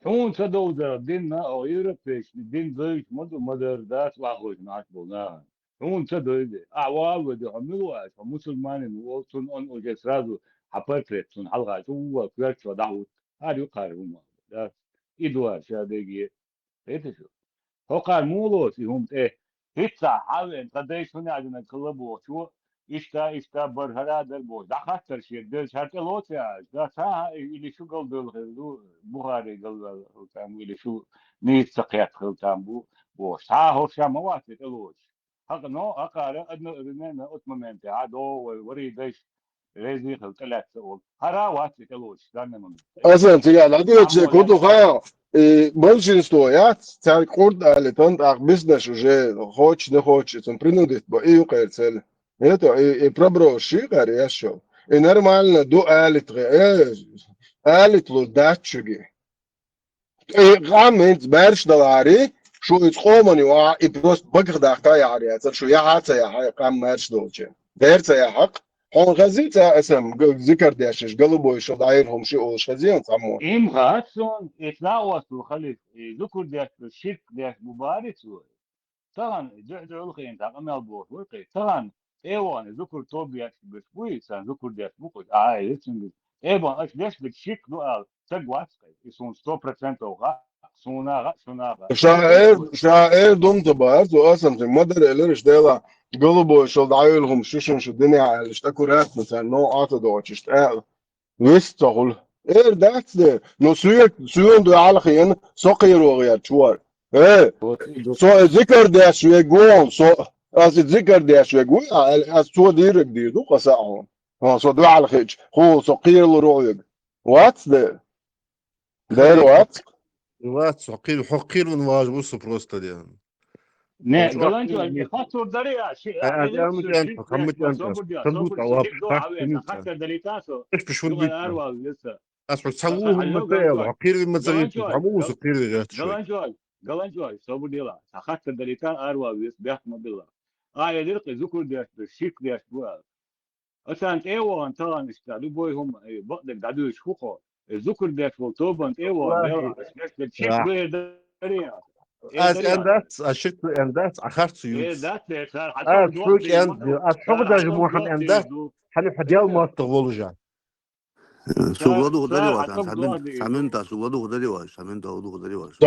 حون صدوزر دين أو يوروبيش دين زوج مدر داس واخوش ناس بونا حون صدوزر أعوال ودي عملوا مسلمان وصن أن وجسرازو حبرت سن حلقة هو كرت ودعوت هذا يقاربون داس إدوار شاديجي إيه شو هو قال مولوس هم إيه هيتسا حاول قديش هنا عندنا كلبو شو إشتا برهلا دربو ده خاطر شيء ده شرط لوت يا ده سا اللي شو قال ده بخاري قال تام اللي شو نيت سقيت خل تام بو سا هو شا موات لوت هذا نو أقارن أدنى أتمنى أنت عادو وري دايش رزق خل ثلاث سؤال هرا وات لوت ده من أصلا تيجي على دي تشي كودو خا большинство я царь курд але тон ах бизнес уже хочешь не хочешь он принудит бо и укрцел это и проброши гарь я шо и нормально до алит алит ло датчуги и гамент барш далари شو يتقومني وا يبروست بقر داختا يا عري شو يا عاتا يا حق قام مارش دوجه ديرتا يا حق هون غزيتا اسم ذكر داشش قلبو شو دايرهم شي او شزيان صمو إم غاتسون إتلاوسو خليف ذكر ديش الشرك ديش مبارسو طبعا جعجع الخين تاقم البوت وقي طبعا ايوان ذكر توبيا بس كويس ذكر ديش بوكو يتسن ايوان اش ديش بالشرك دو تقواتسكي يسون 100% وغا سونا شاعر دمت بارت واصلا في مدر الرش ديلا قلبو شو دايرهم شوشن شو الدنيا على اشتكورات مثلا نوع دوتش اشتغل ويستغل ايه that's the no suyon du alkhien so qiro ya chuar so ذكر ده شو يقول so as ذكر ده شو يقول as so ديرك دو قساهم so du alkhij هو so qiro رويق what's the there what قيل حقير من واجبوس просто ده не галанчо хатур дария ши خمت انت تنبوت عواف حتى دليتاسو ايش بشون بيت اروا لسه اسمع تسووهم مثال حقير من مزغيت عموس قير غيرت شوي галанчо собу дела حتى دليتان اروا لس بيحت مدلا يدرق ذكر ده الشيك ده أصلاً إيوان طبعاً استعدوا بويهم بقدر قعدوا يشوفوا الذكر ده في طوبان إيوان يلا الشيك بيه دريا and that's أخرت إيه سيوت ده صار حتى شوك and حقدر جموحن and that حني حديال ما تغولجا سوغدو غدري صار واش حتى سامنتا سوغدو غدري واش سامنتا غدري واش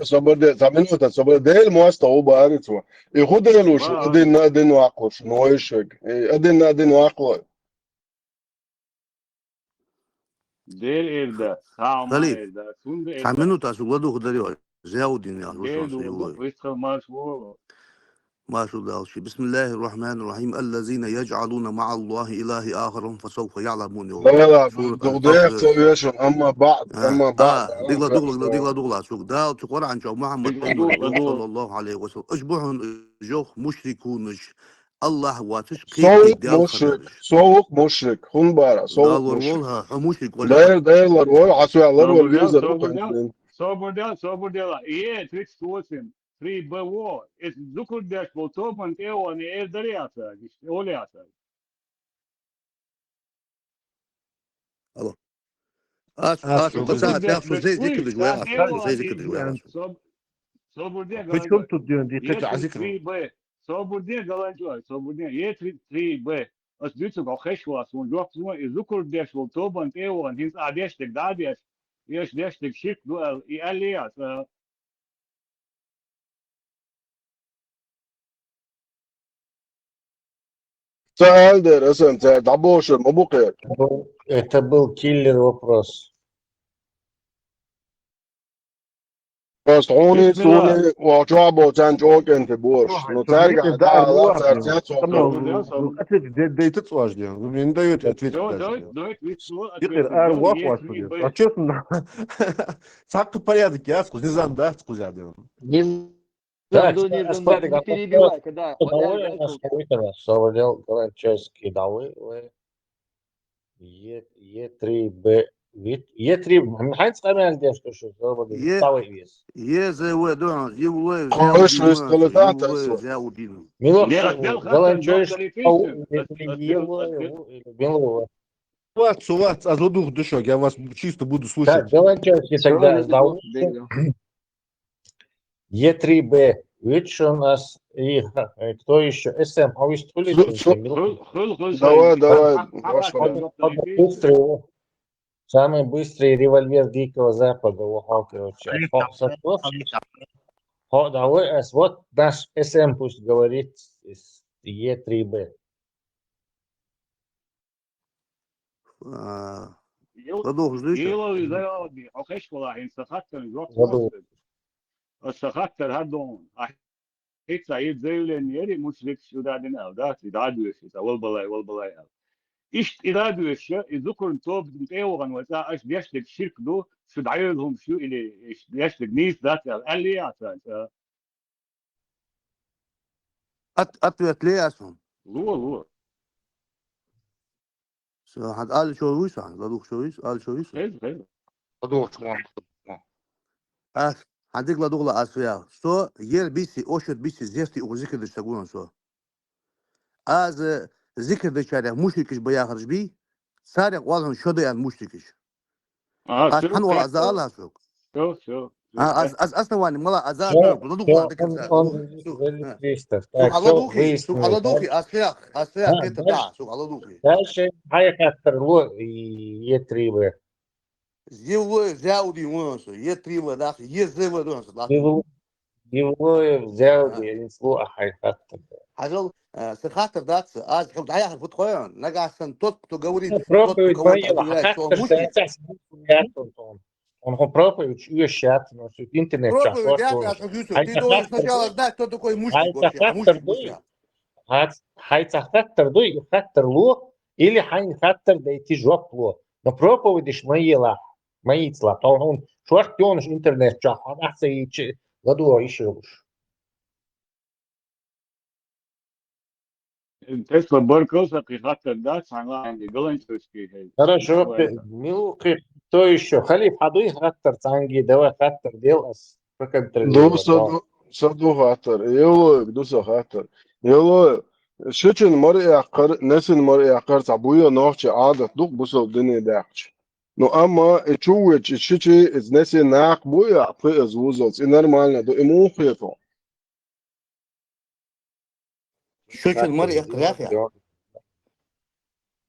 صبر ده تعملوا صبر ده المواست هو بارت هو يخد لوش ادين واقوش نويشك ادين واقو دير إيردا خاما خليل إيردا سون إيردا سامنتا سوغدو غدري واش زاودين يا دير روش دو ويستر ماشو ما شو الله شيء بسم الله الرحمن الرحيم الذين يجعلون مع الله إله آخر فسوف يعلمون لا سورة دغدير الحق سويش اما بعد دغلا سوق دا تقول عن جو محمد صلى الله عليه وسلم اشبهن جوخ مشركونش الله واتش قيق ديال خدرش سوق مشرك خون بارا سوق دالور مشرك والها مشرك ولا داير لرول عسوا لرول يوزر صبر ديلا إيه تريكس توسم 3 بوو إس ذكر داش بوتوبن إيوان إيه درياسة أولياسة الله زي ذكر جوايا صبر دي مش كنت تدين دي تجع ذكر صبر دي قالنجوا صبر دي يه 3 ب أس بيتو قا خشوا سون جوك سون ذكر داش بوتوبن إيوان هنس عديش تك داديش يش داش تك شيك دو إيالياس سأل ده رسم تعبوش مو بقير Это был киллер вопрос. بس عوني سوني وجابو تان جوكن في بورش نتارجع على سرتيات دي تتواج دي من دايت اتويت يقر ار واقواش دي ачётно сакы порядок я скуз низам да скуз я дем Не перебивай, когда Соводел Галанчевский давы Е3Б Е3 من حين تقرأ ديش كشو Соводел давы вес زي ودوع يبغى خوش استلتات اسوا زاودين Галанчевский Белого Сувац, а задух дышок, я вас чисто буду слушать. Так, давайте тогда сдавайте. Е3Б. Видишь, у нас и кто еще? СМ. А вы что ли? Давай. Самый быстрый револьвер Дикого Запада. Давай, вот наш СМ пусть говорит Е3Б. هيك سعيد زي النيري مشرك شو دادين او دات يدعدوش اول بلاي ايش ادادوش يذكر توب متيوغن وتا ايش بيشلك شرك دو شو دعيلهم شو اللي ايش بيشلك نيس ذات قال لي عشان اتوت ليه اسهم هو حد قال شو ويس عن لدوخ شو ويس قال شو ويس غير هديك لدوخ لا اسفيا سو ير بيسي اوشت بيسي زيفتي او ذكر دشتغون سو از ذكر دشاره مشركش بيا خرج بي سارق والهم شدي ان مشركش هن ولا ازال هسوق شو از اصلا واني ملا ازال لدوخ لا ذكر سوق على دوخي اسفيا كنت تاع سوق على دوخي دальше هاي خاطر لو Е3Б. Его взяли вон, є три дах, є зима дон. Его взяли, не слухай хатта. Хажал, схатер дат, аз хоб дая ход khoyan, нагасан тот, кто говорит, Проповедь моя, он проповедь ещё но интернет. Проповедь, ты должен сначала знать, кто такой мушник вообще. Хайца хаттер дуй, хаттер ло, или хайн хаттер дойти жоп ло. Но проповедь моя мои слова, он шварк пионш интернет чах, он ахсей ладу еще уж. تسلا بركوس حقيقة ده سانغا عندي قلن تشكي هي Хорошо, милу кто еще? Халиф хадуй хаттер цанги, давай хаттер делас. صدو خاطر يلو دوسا خاطر يلو شچن مرء عقر نسن مرء عقر تعبويا نوخش عادة دوق بوسو دني داخش no ama čuveč šiči iznesi nak buja pri izvuzos i normalno do imuhjeto. Šoć mari iqraqja.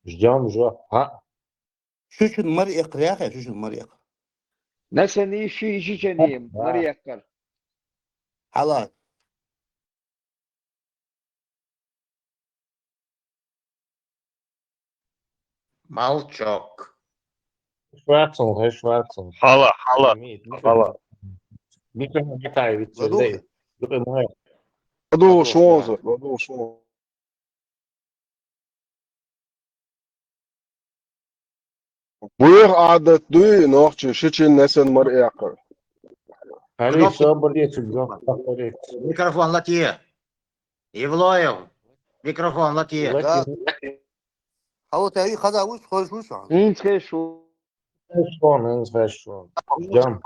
Ждем. Šoć mari iqraqja, šoć mari iq. نسني شي جنيم مريكر. Halal. Молчок. Шварцун. Хала. Микрофон Михайлович, Ладу шонза. Buyur adet duy noqchi shichin nesen mar'i aqar. Халиф собор Микрофон латье. Ивлоев. Микрофон латье. هو تاريخ هذا وش خالص وش عن. Ждем.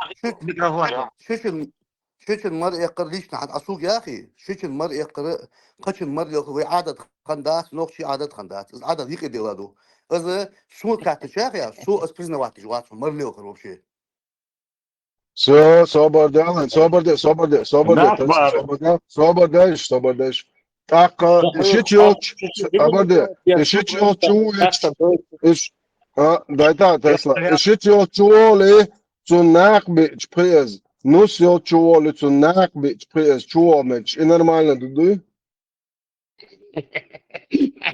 شوش المرء يقر ليش نحن أسوق يا أخي شوش المرء يقر قش المرء يقر عادة خندات نوخشي عادة خندات عادة ذيك ديلادو إذا شو كات شاخيا شو أسبرزنا وقت جوات مرء يقر وبشي صبر داش تاقا شيتشوش أبدا شيتشوش إيش دايتا تسلا شيتشوش цунак бич през нус yo чуоли цунак бич през чуомеч и нормально дуду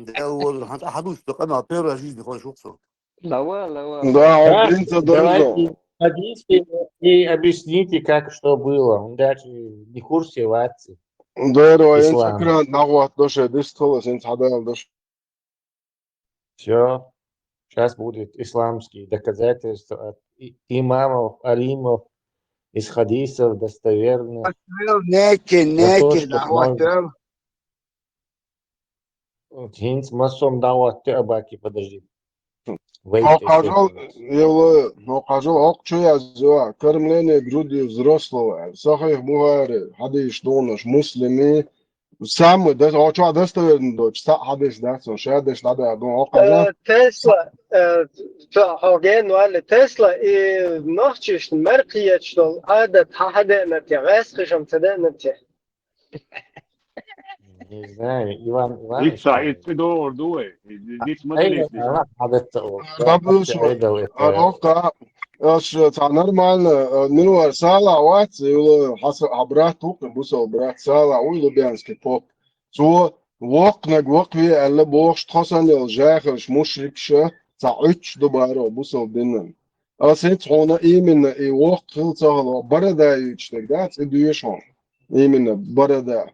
ده هو حدوث أنا أطير أجيز بخون شخصه да принца дорого и объясните, как что было. Он даже не в курсе вати. да инс экран нагват доше дистолос инс хадал доше Все. Сейчас будет исламские доказательства от имамов, алимов, из хадисов достоверных. Хинц масом дават абаки, подожди. Покажу окчу я зуа кормление груди взрослого. Сахих бухари, хадиш донаш, муслими, Сам, да, а что, достоверно, дочь, حدث ده شهادة هذا دون عقدة. تسلا هاجين ولا تسلا نحشش مرقية شلون هذا حدا نتيا غاسخشم تدا نتيا Не знаю, Иван Dit Иванович. zei het door. Dit is أيوة moeilijk. أنا حدثت Работаю, عرفت это нормально. Ну, сала, вот, брат, бусал, брат, сала, ой, лубянский поп. So, وقت في اللي بوش تحسن الجاهش مشركشة تعيش دبارة بوصل دينن. أسيت هنا إيمن إي وقت خلصها بردا يشتك ده تدويش هون إيمن بردا.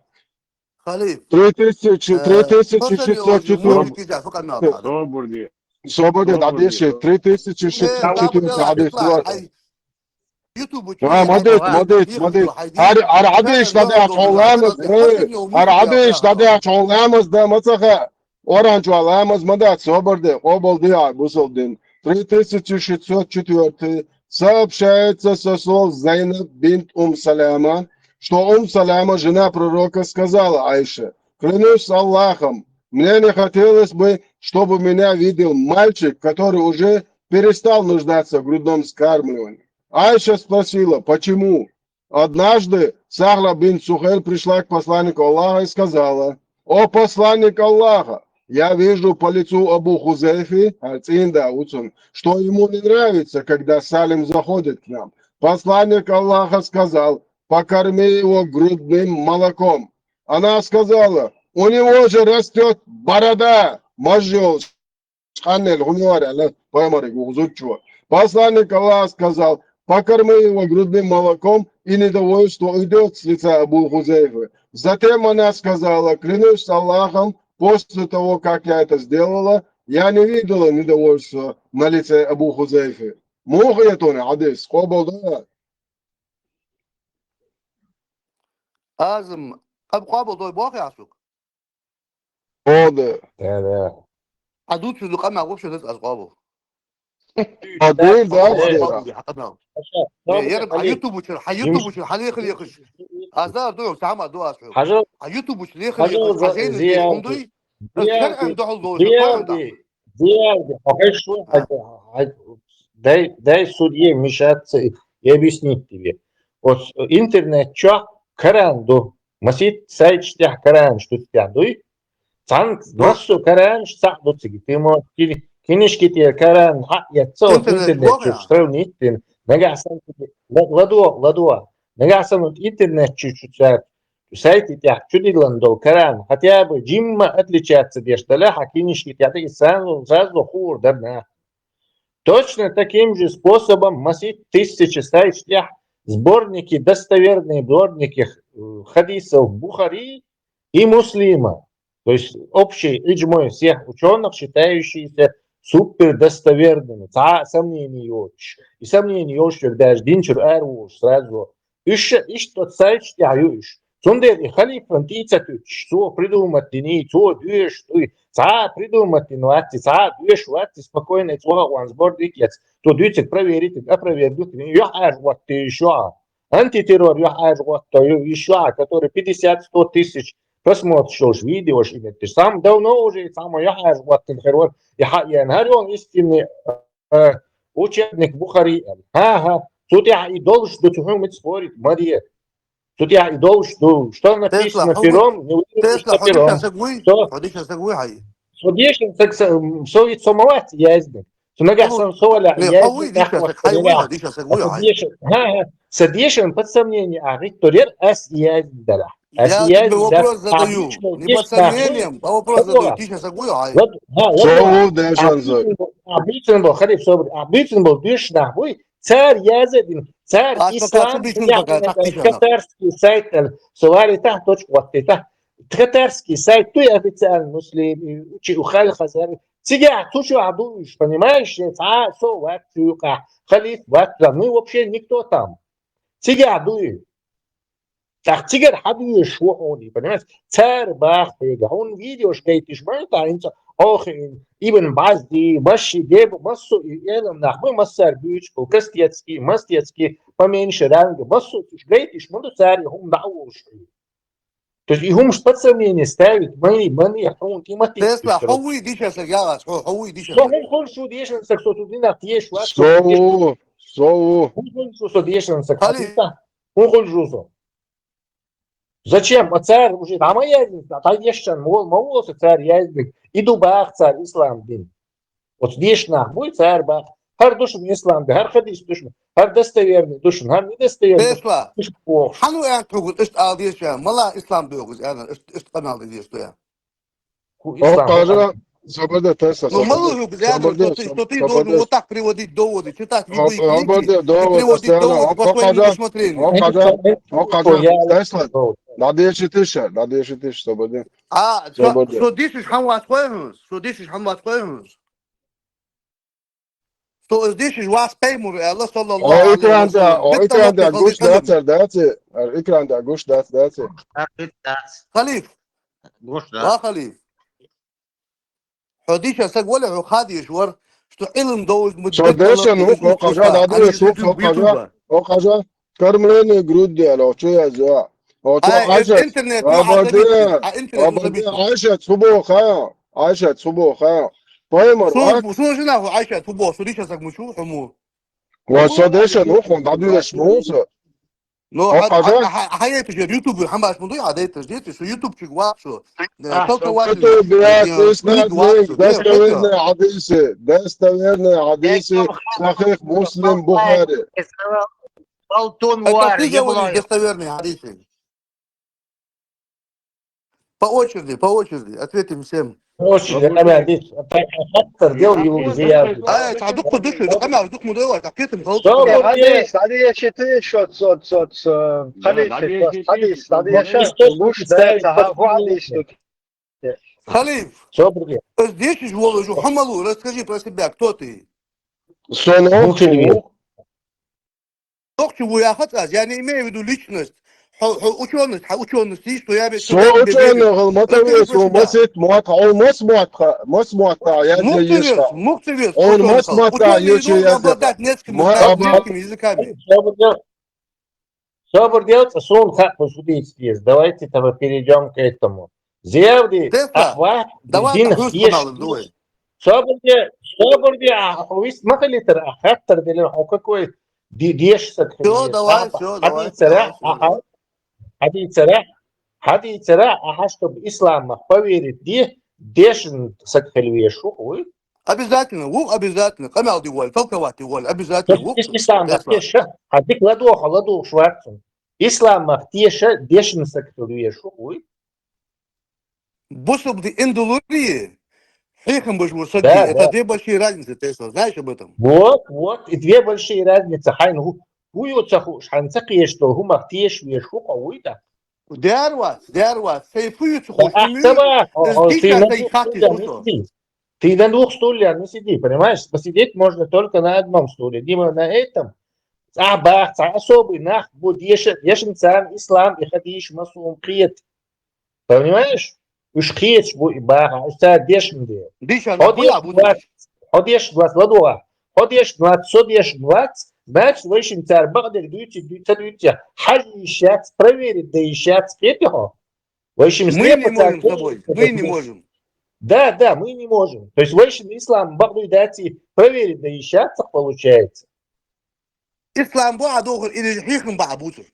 خليل تريتيس hoje muito quiser focar na cara Sobor diye. صوبر عديش 3000 بابو ده عديش يطلع يوتيوب مديت عديش ده عديش ده شغلامز ده مسخة orange alamaz мандат соборде обалдия бусолдин 3604 сообщается со слов Зайнаб бинт Саляма, что Саляма, жена пророка, сказала Айше: клянусь Аллахом, мне не хотелось бы, чтобы меня видел мальчик, который уже перестал нуждаться в грудном вскармливании. Айша спросила, почему? Однажды Сахла бин Сухель пришла к посланнику Аллаха и сказала: о посланник Аллаха, я вижу по лицу Абу Хузейфи, что ему не нравится, когда Салим заходит к нам. Посланник Аллаха сказал: покорми его грудным молоком. Она сказала: у него же растет борода. Посланник Аллаха сказал: покорми его грудным молоком, и недовольство уйдет с лица Абу Хузейфы. Затем она сказала: клянусь Аллахом, после того, как я это сделала, я не видела недовольства на лице Абу Хузейфы. Мухаятуны, адис, кобалда. لازم ابقى ابو ضوي باقي عسوك Ода. Да. ادوت في لقمه ما اقولش ناس اصحابه Адил, да, يرب على يوتيوب وشر يوتيوب وشر حليق يخش ازار دو سامع دو اسحو حاجة يوتيوب وشر يخش حاجة عشان زيادة يخندي شرعا دو الله زيادة شو дай судье мешаться и объяснить тебе. Вот интернет чё каранду масит сайчтях каран что тяндуй цанг массу каран сахду цги ты мо кинешки те каран я цо интернет чё сравнить ты нагасан ладуа нагасан интернет чуть-чуть сайты тях чудиландол каран хотя бы джимма отличается дешталя хакинишки те сразу хур дарна. Точно таким же способом масить тысячи сайчтях сборники, достоверные сборники хадисов Бухари и Муслима. То есть общий иджмой всех ученых, считающиеся супер достоверными. Сомнений yoch. И сомнений yoch, когда динчур арвуш сразу. Иш тот сайчтях юш. Сундер и халифан тицатуч. Со придумать не, со дюш, придумать инновации, дюш, спокойно, он сборник есть. То дюцик проверить, опровергнуть. Я аж вот ты еще. Антитеррор, я аж вот еще, который 50-100 тысяч просмотришь видео, ты сам давно уже, сам я аж вот террор. Я нарён истинный учебник Бухари. Ага, тут я и должен что-то спорить, Мария. Тут я и должен, что написано пером, не Тесла пером. حديث سقوي هاي Судейшин سوي سموات يازن. Сунагасан соля Садишин под сомнение, а Викторер яздала. Я тебе вопрос задаю. Не под сомнением, а вопрос задаю. Ты сейчас согуй, ай. Обычно был дышна, царь Язедин, царь ислам, катарский сайт, катарский сайт, ты официальный муслим, ухаль хазар. Сидят, слушай, обуешь, понимаешь? Халиф, мы вообще никто там. Сидят, дуют. Так, тигр хабиешь, что он, понимаешь? Царь бахтега, он видео, что ты шмайта, ох, Ибн Базди, Баши, Дебу, массу, и нахмы массар бючку, мастецкий, поменьше ранга, массу, ты шгрейтишь, ну, царь, он дауш. То есть его может под сомнение ставить, мы хун, и мотив. Тесла, хуй дишесек, ялас, хуй Что дишесек. он хочет удешенсек, что тут не нахтешь, вот. Сову, сову. Он хочет удешенсек, а Халиф, ты он хочет. Зачем? А царь уже, а мы ездим, а та ешен, мол, царь ездит, и дубах царь, ислам дин. Вот здесь нах, будет царь бах. Хар душен ислам, хар хадис душен, хар достоверный душен, хар недостоверный. Тесла, хану янтругут, ист алдешя, мала ислам догус, ист канал дешя. Кажа, свобода Тесла, Ну, свобода. малую взгляду, что ты должен вот так приводить доводы, читать любые книги Свобода, и довод, приводить постоянно. доводы по своему усмотрению. Тесла, надо еще тысяч, свобода. А, Свобода. что дишишь хамват койхус, что дишишь хамват койхус. Что дишишь вас пеймур, Аллах саллаллаху алейхи ва саллям. O ekranda guş dağıtır, dağıtır. Ekranda guş dağıtır. Халиф, لا خليف حديش سجولة وخادي شوار شو علم دوز Sodešan u kaža da je su o kaža karmleni grudi alo čuja za. O to Aisha. интернет Aisha subo khaya. Aisha subo khaya. Poemar. شو شنو عايشة تبو شو ديش اسك مشو حمو Wa sodešan u khon da je smusa. لو حياة اليوتيوب محمد موضوع عادات جديد شو يوتيوب شو واقشو توقع واحد Достоверные хадисы, достоверные хадисы, Сахих Муслим, Бухари. Болтун это ты говоришь достоверные хадисы. По очереди, ответим всем. Очень, я здесь делал его зияву. تعدوك دش انا عدوك مدوره تحكيتم غلط حديث شتي شوت صوت حديث مش ده هو حديث Халиф, здесь же же Хамалу, расскажи про себя, кто ты? То, к чему я хотел, я не имею в виду личность, ученость, и что я Su uçanı motivas olmasıt muhatta olmaz muhatta yani yaşa. Мухтевец, Olmaz muhatta yaşa. обладать несколькими языками. Что будет делаться? Сон как посудить здесь. Давайте-то перейдем к этому. Зевди, ахват, дин хеш. Что будет? Вы смотрите, ахаттер делен, а какой диш сакхи. Все, давай. Хади цара, ага, чтобы ислам поверить, дешн сакхельвешу, ой. Обязательно. Камал диволь, толковать диволь, обязательно. Ислам махтеша, а ты ладу шварцем. Ислам махтеша, дешн сакхельвешу, ой. Бособ ди индулурии, хейхам башмур сади, это две большие разницы, ты знаешь об этом? Вот, и две большие разницы. Хайну, хуются хуш, ханцаки, что гу махтеш вешу, ой-то. Дярват, сейфуются хуш, ты на двух стульях не сиди, понимаешь? Посидеть можно только на одном стуле. Дима на этом. Особый нах будет ешен царь, ислам и хадиш масум криет. Понимаешь? Уж криет будет баха, уж дешен дел. Ходишь 20 ладуга. Ходишь 20, значит, вышен царь багдер дюйте. Хадишат, проверить, да ищат скрепихо. Мы не можем. Да, мы не можем. То есть вышен ислам багдер дати проверить, да ищат, получается. Ислам баадохр или хихам баабутер.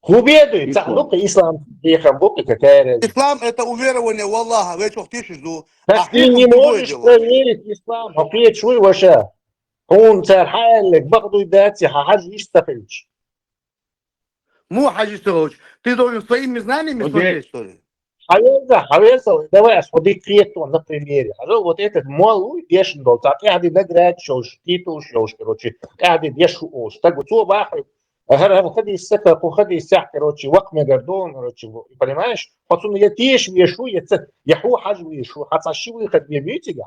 Хубедует, ну-ка, ислам, хихам бука, какая разница. Ислам это уверование в Аллаха, вы что хотите, так ты не можешь проверить ислам, а ты чуй ваша. Он царь халек, багдер дати, хахадж иштахич. Му хаджистович, ты должен своими знаниями смотреть, что ли? Хавеза, давай, смотри, крету на примере. Вот этот малый дешн дол, так я один наград шош, титул шош, короче, я один дешу ош. Так вот, бахай, ходи сака, ходи сях, короче, вак мегардон, короче, понимаешь? Потом я тешь вешу, я ху хаж вешу, хацаши выход видите я?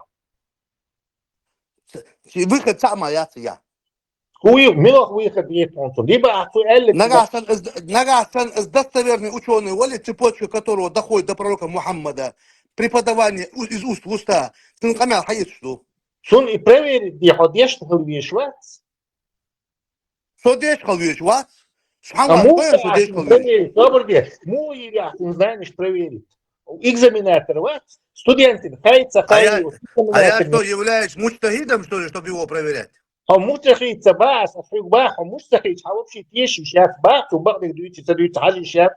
Выход сам я. Хуй, милох выход есть он, либо актуальный. Нагасан достоверный ученый, воли цепочка которого доходит до пророка Мухаммада, преподавание из уст в уста, ты камял хаит что? Сон и проверить, где ходишь, ты вешвац. Что дешь, вешвац? Субханаллах, что я что здесь проверить? Добрый му я не знаешь проверить. Экзаменатор, студенты, хайца, А я что, являюсь муджтахидом, что ли, чтобы его проверять? А муджтахид бах, бах, муджтахид, а вообще тещи сейчас бах, бах, дуйте, хаджи сейчас.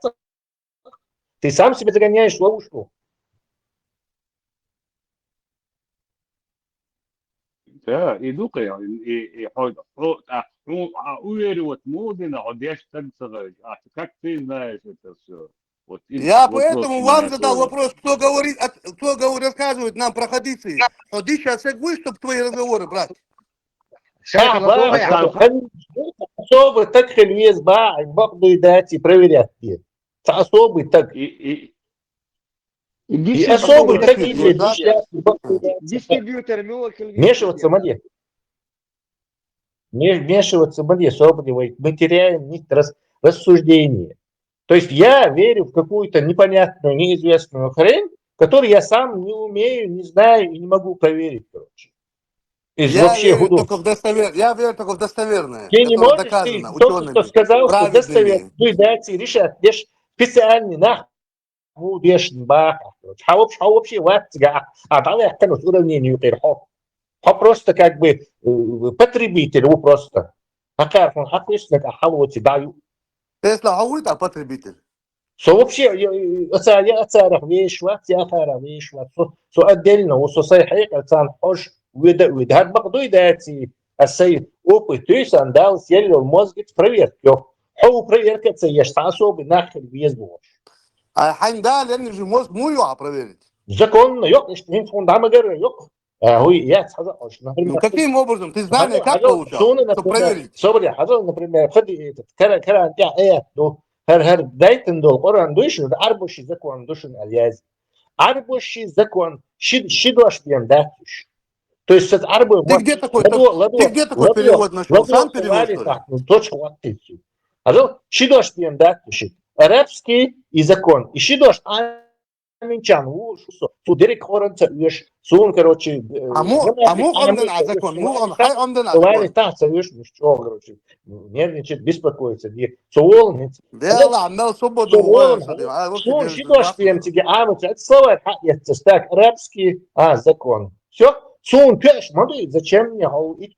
Ты сам себе загоняешь в ловушку. Ja, iduka ja, i hoida. Уверивать можно, а дальше так сказать. А как ты знаешь это все? Вот Я вопрос поэтому у вам меня задал тоже. вопрос, кто рассказывает нам про хадисы. Хадисы отсеквы, чтобы твои разговоры брать. Особый так хельвез ба, бах дуйдати, проверять. Особый так. И особый так Дистрибьютор вмешиваться моде. Не вмешиваться моде, собранивать. Мы теряем нить рассуждения. То есть я верю в какую-то непонятную, неизвестную хрень, которую я сам не умею, не знаю и не могу проверить, короче. Я верю только в достоверное. Ты не которое можешь, доказано ты только что сказал, что достоверно. Ты дайте решать, лишь специальный нахуй. вообще ваттига уравнению просто как бы потребитель, просто. Тесла хауит, а потребитель. Вообще, я оцарах вещь, я хара вещь, отдельно, صحيح أصلا حش هاد بقدو داتي السيد опыт, то есть андал сел мозг проверки. هو проверка تسيش تعصب ناخذ بيزبوش. الحين ده لان في مозг مو يقع проверить. Законно, yok işte не фонд амагар yok. Я сказал, ну каким образом? Ты знания как получал? Чтобы проверить. Собри, например, ходи этот, кара هر دايتن دول قرآن دوشن أربعش закон دوشن الياز أربعش закон شدوش بيم داتش то есть это арбы ты где такой перевод нашел? Сам перевод, что ли? Точку оттицу. Шидош бьем датш арабский и закон и шидош аминчан су дирек хоранца ешь сун короче му он на закон му он хай он на закон тахца ешь что короче нервничает беспокоится соол да ладно свободу что шидош бьем тебе это слова это так арабский закон все сун кэш смотри зачем мне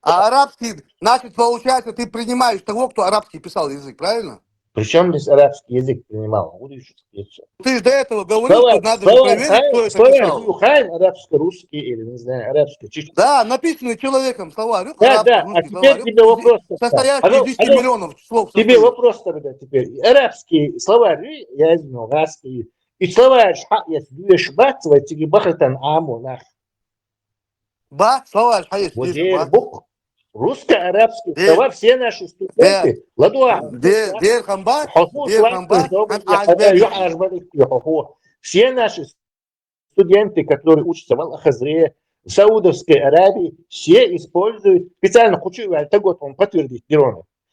арабский значит получается ты принимаешь того кто арабский писал язык правильно? Причем здесь арабский язык принимал? Ты же до этого говорил, что надо проверить, кто это писал. Арабско-русский или, не знаю, арабско-чеченский. Да, написанный человеком словарь. Да, а теперь тебе вопрос. Состоящий из 10 миллионов слов. Тебе вопрос тогда теперь. Арабский словарь, я знаю, арабский. И словарь, если будешь бацать, тебе бахатан аму нах. Ба, словарь, если русско-арабский словарь, все наши студенты. Все наши студенты, которые учатся в Ал-Хазре, в Саудовской Аравии, все используют, специально хочу он подтвердить,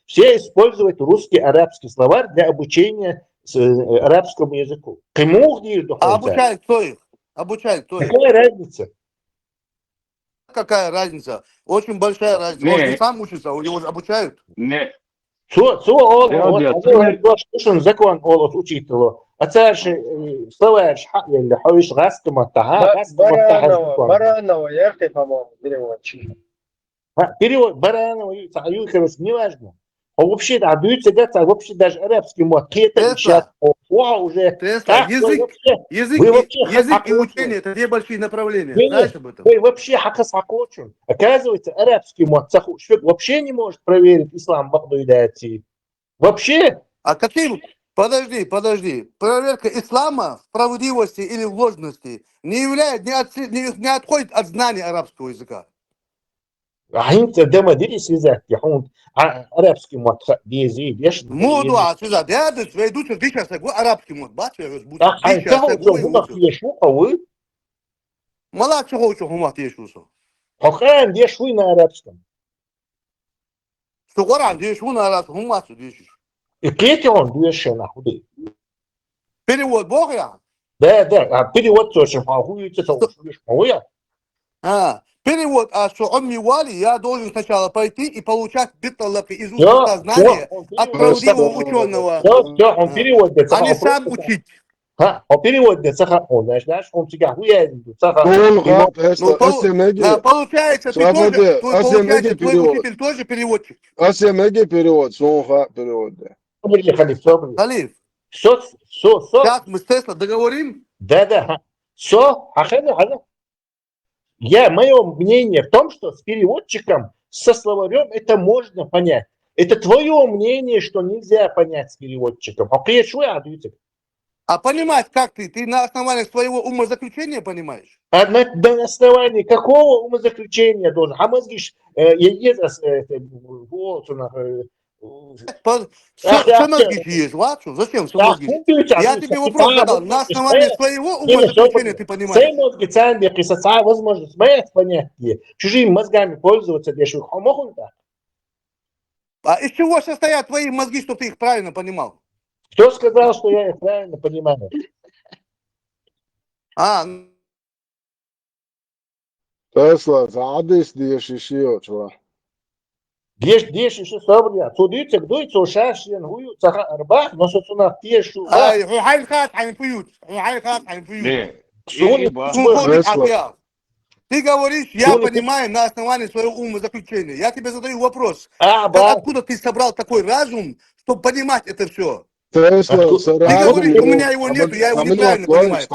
все используют русский арабский словарь для обучения арабскому языку. А обучают кто их? Обучают кто их? Какая разница? Какая разница? Очень большая разница. Он не сам учится, его обучают. Нет. закон олос учителю. А царши словарь или хавиш гаскама таха. Баранова, я ты, по-моему, переводчик. Перевод Баранова, неважно. А вообще, вообще даже арабский мод. Сейчас уже. Язык и учение — это две большие направления. Знаешь об этом? Вы вообще хакасакочун. Оказывается, арабский мод вообще не может проверить ислам Багдуидати. Вообще. А каким? Подожди. Проверка ислама в правдивости или в ложности не отходит от знания арабского языка. انت ده ما دي связать يحون арабский мод دي موضوع связать ده ведут дичь сагу арабский мод бачишь будет дичь сагу мала чего хумат ешусо хохан дешуй на арабском что горан дешуй на арабском хумат дешуй и клети он дешуй на худы перевод бога да перевод тоже хахуй это что Перевод, что он Мивали, я должен сначала пойти и получать биталак из уст уста знания от правдивого ученого, Все, он переводит. а не сам учить. Он переводит. Он, знаешь, он тебя хуяет. Doğru Tesla. Получается, ты тоже, получается, твой учитель тоже переводчик. SMG перевод. Sonra перевод. Халиф, Все. сейчас мы с Тесла договорим. Да. Все, мое мнение в том, что с переводчиком, со словарем это можно понять. Это твое мнение, что нельзя понять с переводчиком. А понимать как ты? Ты на основании своего умозаключения понимаешь? А на основании какого умозаключения должен? А мозги Все мозги есть, Ватсу? Зачем все мозги? Я тебе вопрос задал. На основании своего умозаключения ты понимаешь? мозги возможность моя понятие. Чужими мозгами пользоваться без могут так? А из чего состоят твои мозги, чтобы ты их правильно понимал? Кто сказал, что я их правильно понимаю? Tesla, zādīs tieši šī jau. Tieši šis sabrījā. Tu dici, ka duicu šāšien huju caha arbāk, no sacunā tiešu. هاي خاف عن الفيوت. Ты говоришь, я понимаю на основании своего умозаключения. Я тебе задаю вопрос. Откуда ты собрал такой разум, чтобы понимать это все? Ты говоришь, у меня его нету, я его неправильно понимаю.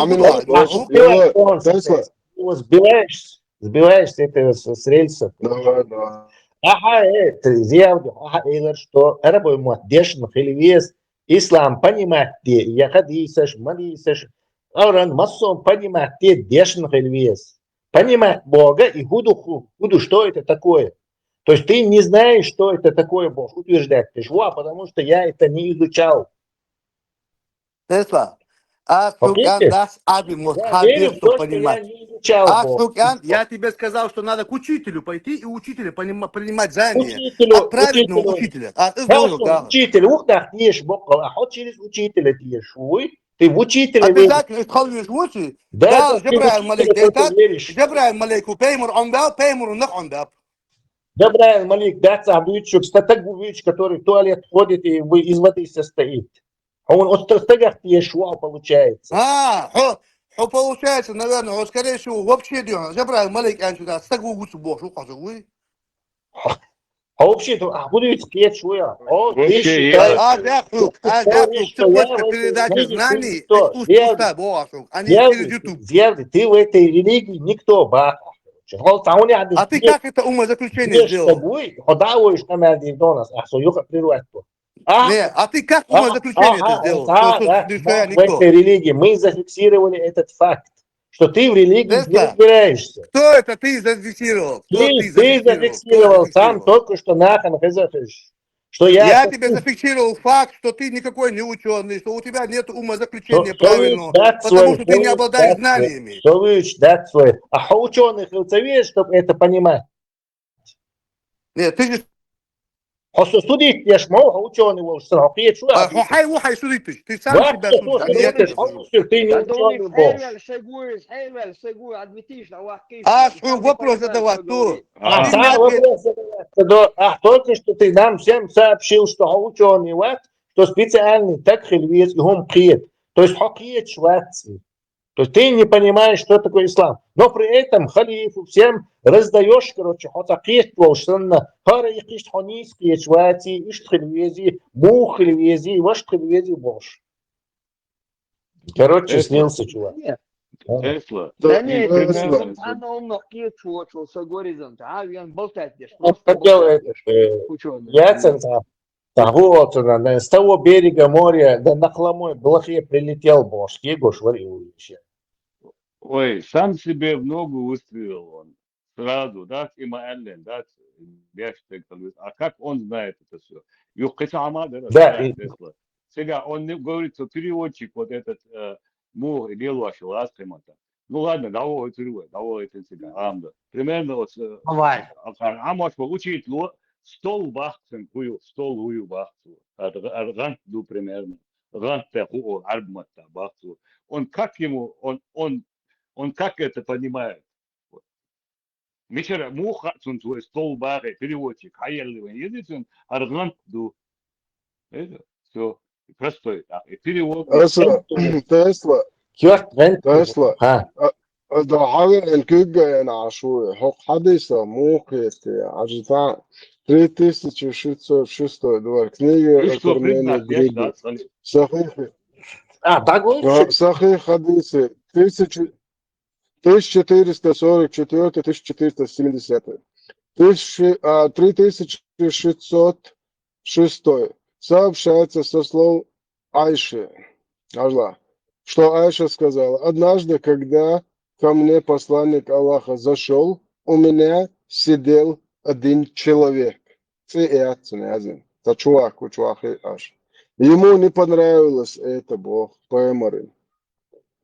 Сбиваешься это с рельсов. Это заявлю, что рабой мой дешн хилвес, ислам понимает те, я хадисаш, малисаш, ауран массом понимает те дешн хилвес. Понимать Бога и худу, что это такое. То есть ты не знаешь, что это такое, Бог, утверждать. Ты жва, потому что я это не изучал. Тесла, нас Абимот что понимать. Я тебе сказал, что надо к учителю пойти и учителя принимать знания. От праведного учителя. Учитель, ухнах ешь Бог, а хоть через учителя ты ешь. Ты в учителя обязательно تخليش وشي да جبرائيل ملك ديتات جبرائيل ملك وبيمر عمدا بيمر ونخ عمدا Джабраил Малик, да, цабючок, статагувич, который в туалет ходит и из воды состоит. А он от статагах Иешуа получается. получается, наверное, он скорее всего вообще делал. Джабраил Малик, я сюда статагувич бог, что казуй. А вообще-то, будете Иешуа. ты передача знаний искусства Бога, а не через YouTube. Ты в этой религии никто, Баха. А ты как это умозаключение сделал? А ты как умозаключение это сделал? В этой религии мы зафиксировали этот факт, что ты в религии не разбираешься. Кто это ты зафиксировал? Ты зафиксировал сам только что нахрен, что я тебе зафиксировал факт, что ты никакой не ученый, что у тебя нет умозаключения правильного, потому что ты не обладаешь знаниями. А ученых ты чтобы это понимать? Нет, ты же... судить я мог, а ученый был что? Хай судить ты сам себя судишь. Ты не ученый был. Вопрос задавать, кто? Только что ты нам всем сообщил, что ученый что специальный так хильвец и он приет. То есть хоккей Швеции. То есть ты не понимаешь, что такое ислам. Но при этом халифу всем раздаешь, хотакиет волшебно, хара якиш хонийские Швеции, ишт хильвези, му хильвези, ваш хильвези бош. Снился чувак. Тесла. Да нет, она умно кичу, со горизонта, а он болтает здесь. С того берега моря, да на хломой блохе прилетел бош, егош варил еще. Ой, сам себе в ногу выстрелил он. Сразу, да, Имаэллен, да, а как он знает это все? Да. Сега, он говорит, что переводчик вот этот Мур Лилуашил Астримата. Ну ладно, давай это сега, амда. Примерно вот. А может получить стол бахцем, стол хую бахцу. Рант ду примерно. Рант таху арбмата бахцу. Он как ему, он как это понимает? Мишер муха цун твой стол бары переводчик, хайерли вен едицун, арган ду. Это все простой. И перевод. Tesla, Tesla, Tesla. ده حاجة الكيكة يعني عشوائي حق حديثة موقيت عجتان 3600 دولار كنيجة И что أكرماني признать, я جريدي считаю, صحيح так صحيح حديثة 1444 1470 3606 сообщается со слов Айши, что Айша сказала: однажды, когда ко мне посланник Аллаха зашел, у меня сидел один человек. Ему не понравилось это, Бог, поэморин.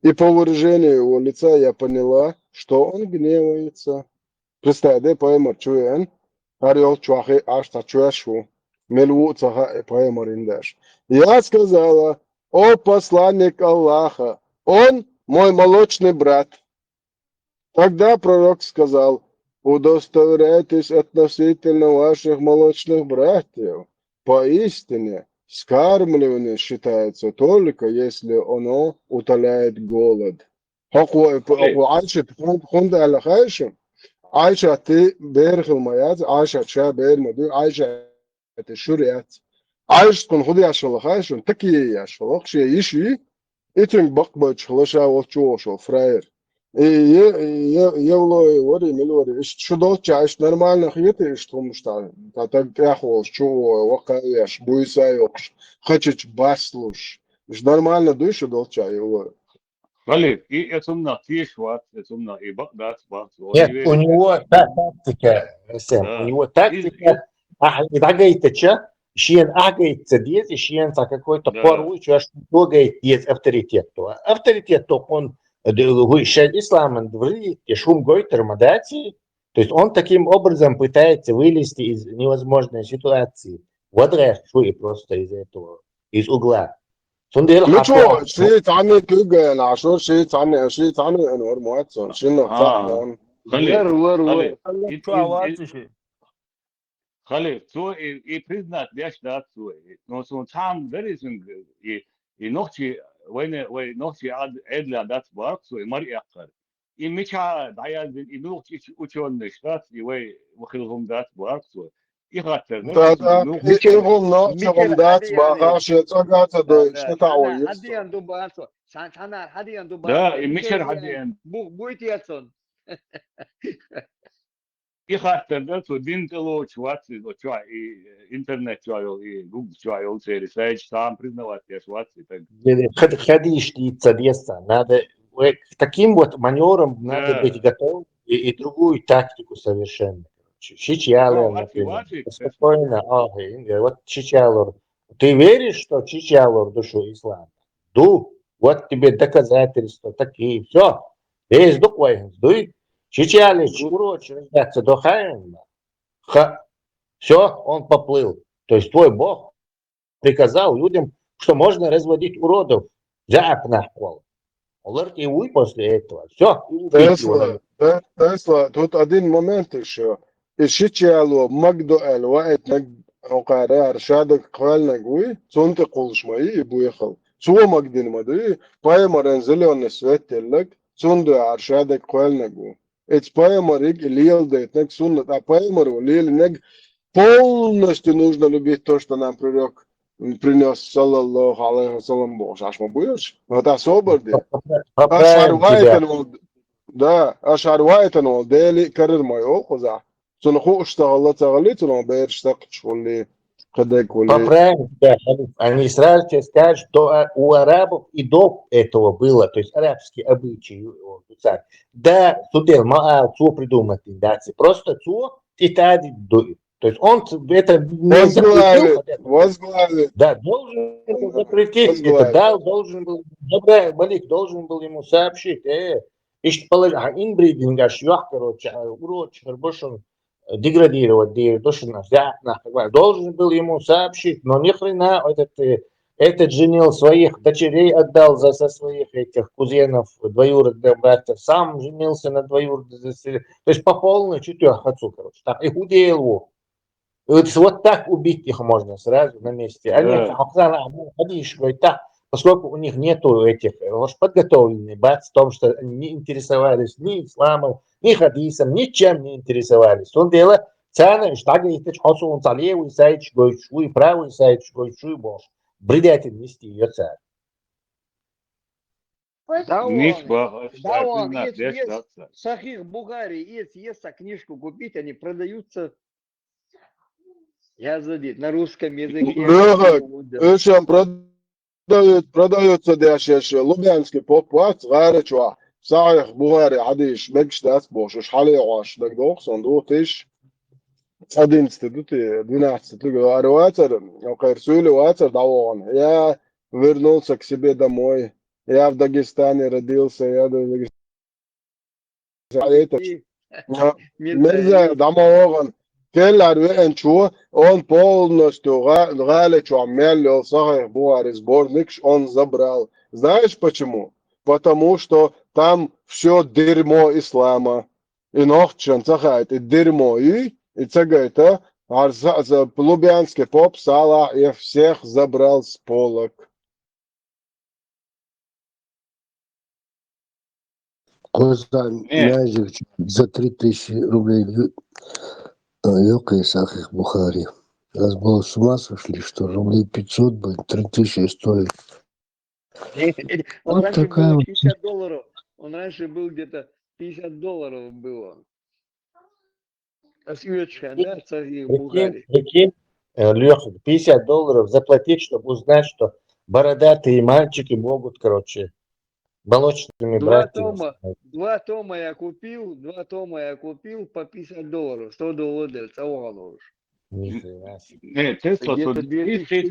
И по выражению его лица я поняла, что он гневается. Представь, да, поэмор чуен, орел чуахи аж тачуэшу, мельву цаха поэморин даш. Я сказала: о посланник Аллаха, он мой молочный брат. Тогда пророк сказал: удостоверяйтесь относительно ваших молочных братьев. Поистине, скармливание считается только, если оно утоляет голод. Айша, ты берхил маят, Айша, ча бер маду, Айша, это шурият. Айш кон худи ашвал хайшун, такие ашвал, ши иши, итинг бакбач хлаша волчошо, фраер. И евлой вори милори, что долча, иш нормально хьеты, что мушта, так яхол, что вакаяш, буисайокш, хочешь баслуш, иш нормально душу долча евлой. Халиф, и это умно, тишват, это умно, и багдад, Нет, у него тактика, у него тактика, дагайтача, шиен агайца дез, и шиен за какой-то пору, что аж догает дез авторитет. Авторитет, то он высший ислам, и шум гойтер мадати, то есть он таким образом пытается вылезти из невозможной ситуации. Вот что и просто из этого, из угла. Ну что, شيء ثاني كيجا أنا عشور شيء ثاني أنور مواتسون شنو ثاني Халиф, то и признать, я считаю, но он сам верит, и ночи, войны ночи эдля дать барксу, и мари аккар. И меча даял, и ночи ученый штат, и вы выхилгум дать барксу. И хатер, إيهم ناقصهم دات باقاش يتوقعت دو إشتاعوا حديان دو بانسو سانتانا حديان دو Да, и мечер حديان. будет ясон. И хатер, да, то динтело чувачи, чува, и интернет чувал, и гугл чувал, ресерч сам признавать, я чувачи, так. Ходишь деться, надо к таким вот маневрам надо быть готовым и другую тактику совершенно. Чичалор, например. Спокойно, вот Чичалор. Ты веришь, что Чичалор душу ислама? Вот тебе доказательства такие. Все. Весь духовный. Дуй. Чичалич, уроч, раздаться до хайна. Все, он поплыл. То есть твой Бог приказал людям, что можно разводить уродов за окнахвал. И вы после этого. Все. Тесла, тут один момент еще. الشيتشالو مجدو الوقت وقارع رشادك قال نجوي صنت قولش ماي بويخل سو مجدين مدري باي مرنزلي ونسويت لك صندو رشادك قال نجوي اتس باي مريج اللي يلدت نك صند باي مر واللي نك полностью нужно любить то, что нам принес саллаллаху алейхи вассалам Бог. Аж мы будешь? Вот особо где? Ашар вайтен ол дели карир мой охуза. Сунху اشتغلت غليت ولا بير اشتقت شغلي قدك ولا. Поправим тебя, они сразу тебе скажут, что у арабов и до этого было, то есть арабские обычаи. Да, судел, что придумать, да, просто что и тади дует. То есть он это не запретил. Возглавил. Да, должен был запретить. Это дал, должен был. Малик должен был ему сообщить. Ишь положил, инбридинг, аж короче, урод, чербошон. Деградировать, должен был ему сообщить, но ни хрена этот Этот женил своих дочерей, отдал за своих этих кузенов, двоюродных братьев, сам женился на двоюродных. То есть по полной чуть хочу, короче. Так, их удел. Вот так убить их можно сразу на месте. Они так, поскольку у них нету этих подготовленных бац, в том, что они не интересовались ни исламом, ни хадисом, ничем не интересовались. Он делал цены, что они хотят он левый сайт, и правый сайт, и больше. Бредятин нести ее царь. Да Nicht он, wahr, да stark он, nach der есть Stadt. Сахих Бухари, есть книжку купить, они продаются, я забит, на русском языке. Ишam продается дешеш Лубянский поп-пац غارچوا صحيح بوغاري عاديش بكشتاس بوش حالي واش دغدوخ صندوقش 11 دوتي 12 говорю ватер, Кайрсули ватер давон. Я вернулся к себе домой. Я в Дагестане родился, я в Дагестане. Мерза домовоган. Келлар вен чу, он полностью галечу аммелил Сахих Бухари сборник, он забрал. Знаешь почему? Потому что там все дерьмо ислама. И нохчен цахает, и дерьмо, и цагайта, Лубянский поп Сала и всех забрал с полок. Козан Мязик за 3000 рублей ёкай Сахих Бухари. Раз было с ума сошли, что рублей 500, блин, 3000 стоит. Он Вот раньше такая было вот. $50. Он раньше был где-то $50 было. Свечка, да, Сахих Бухари. Прикинь, Леха, $50 заплатить, чтобы узнать, что бородатые мальчики могут, короче, молочными братьями. Два тома я купил по $50. Что доводил, уж. Tesla Где-то so 2007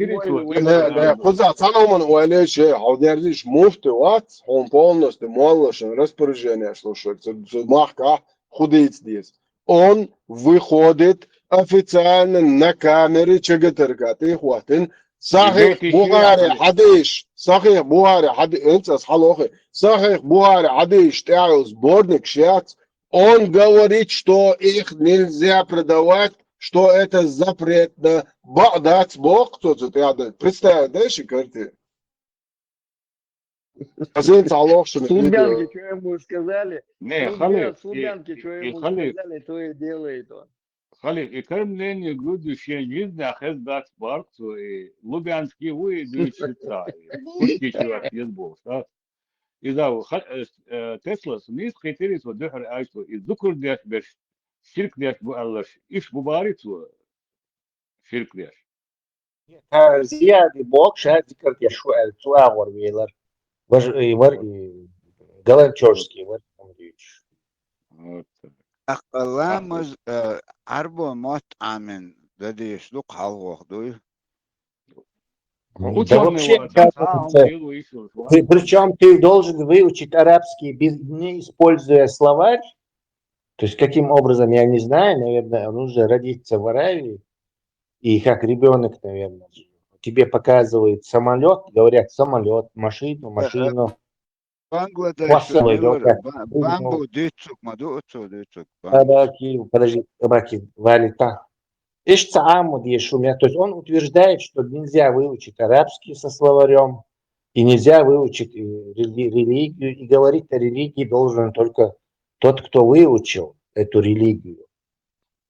Не, куза, цаnomан уэлэш, аудиарзиш муфты ват, он полностью молошен, распоряжение слушается, махка худеет здесь. Он выходит официально на камере чагатеркаты хватин. Сахих Бухари Хадиш, Сахих Бухари Хадиш, انت صحالوخي, Сахих Бухари Хадиш, تعال сборник шац, он говорит, что их нельзя продавать, что это запретно. Багдад, Бог, кто-то, представляешь, карты? Слубянки, что ему сказали? Не, Слубянки, что ему сказали, то и делает он. Халик, и кормление будущее жизни, а хэс дат спарту, и Лубянский выйдут счета, пусть человек есть Бог, да? И да, Тесла, снизь критерий, что дохер айство, и дукур деш беш, ширк деш буаллаш, иш бубарицу, ширк деш. زيادة بوك شاد ذكرت يا شو التواور ويلر ور галанчорский ور أقلامز عربو مطعم ذي سلوك حلوة دوي. Да вообще, причем ты должен выучить арабский, не используя словарь. То есть каким образом, я не знаю, наверное, нужно родиться в Аравии. И как ребенок, наверное, тебе показывают самолет, говорят самолет, машину. Бангладеш, бамбу, дыцук, мадуцу, дыцук. Подожди, валита. То есть он утверждает, что нельзя выучить арабский со словарем, и нельзя выучить религию, и говорить о религии должен только тот, кто выучил эту религию.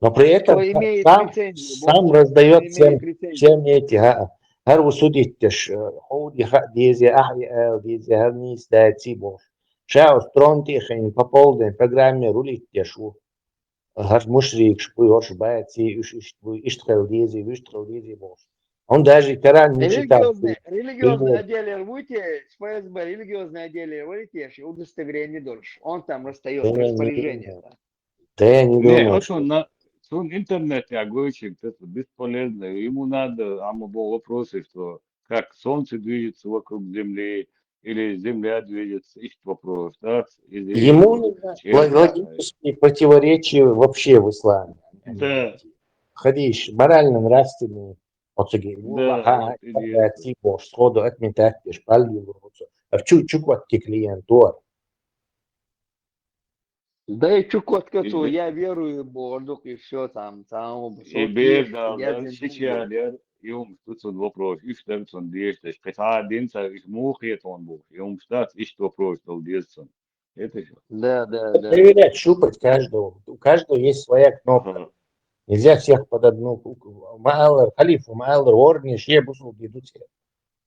Но при этом сам раздает всем эти هر وسوديتش حودي خا ديزي أحيا ديزي هرنيس داتي بوش شاو سترونتي خين بابولدن программе рулиттешу هر مشريك شبوي هرش باتي اشتغل ديزي بوش он даже Коран не читал. Религиозное отделение рвуйте, с ФСБ, религиозное отделение рвуйте, удостоверение дольше. Он там расстает распоряжение. Да я не думаю. Он интернет, я говорю, это бесполезно. Ему надо, был вопросы, что как Солнце движется вокруг Земли, или Земля движется, есть вопрос. Да? Ему логические противоречия вообще в исламе. Да. Хадиш, морально-нравственные. Otsigi mulla Да, ha вот идея. типа сходу отметать палли. А чуть клиент туар. Да и Чукотка, то И я верую Богу, и все там и бедалар, şişerler, yum tutsun вопрос, işlersin diyeste, kısa dinse, iş muhiyeton bu, yum stat, iş вопрос, то дiyetsin. Это же. Да. Проверять, щупать каждого. У каждого есть своя кнопка. Нельзя всех под одну. Халифу, Маалар, Орни, Шебусу, идут все.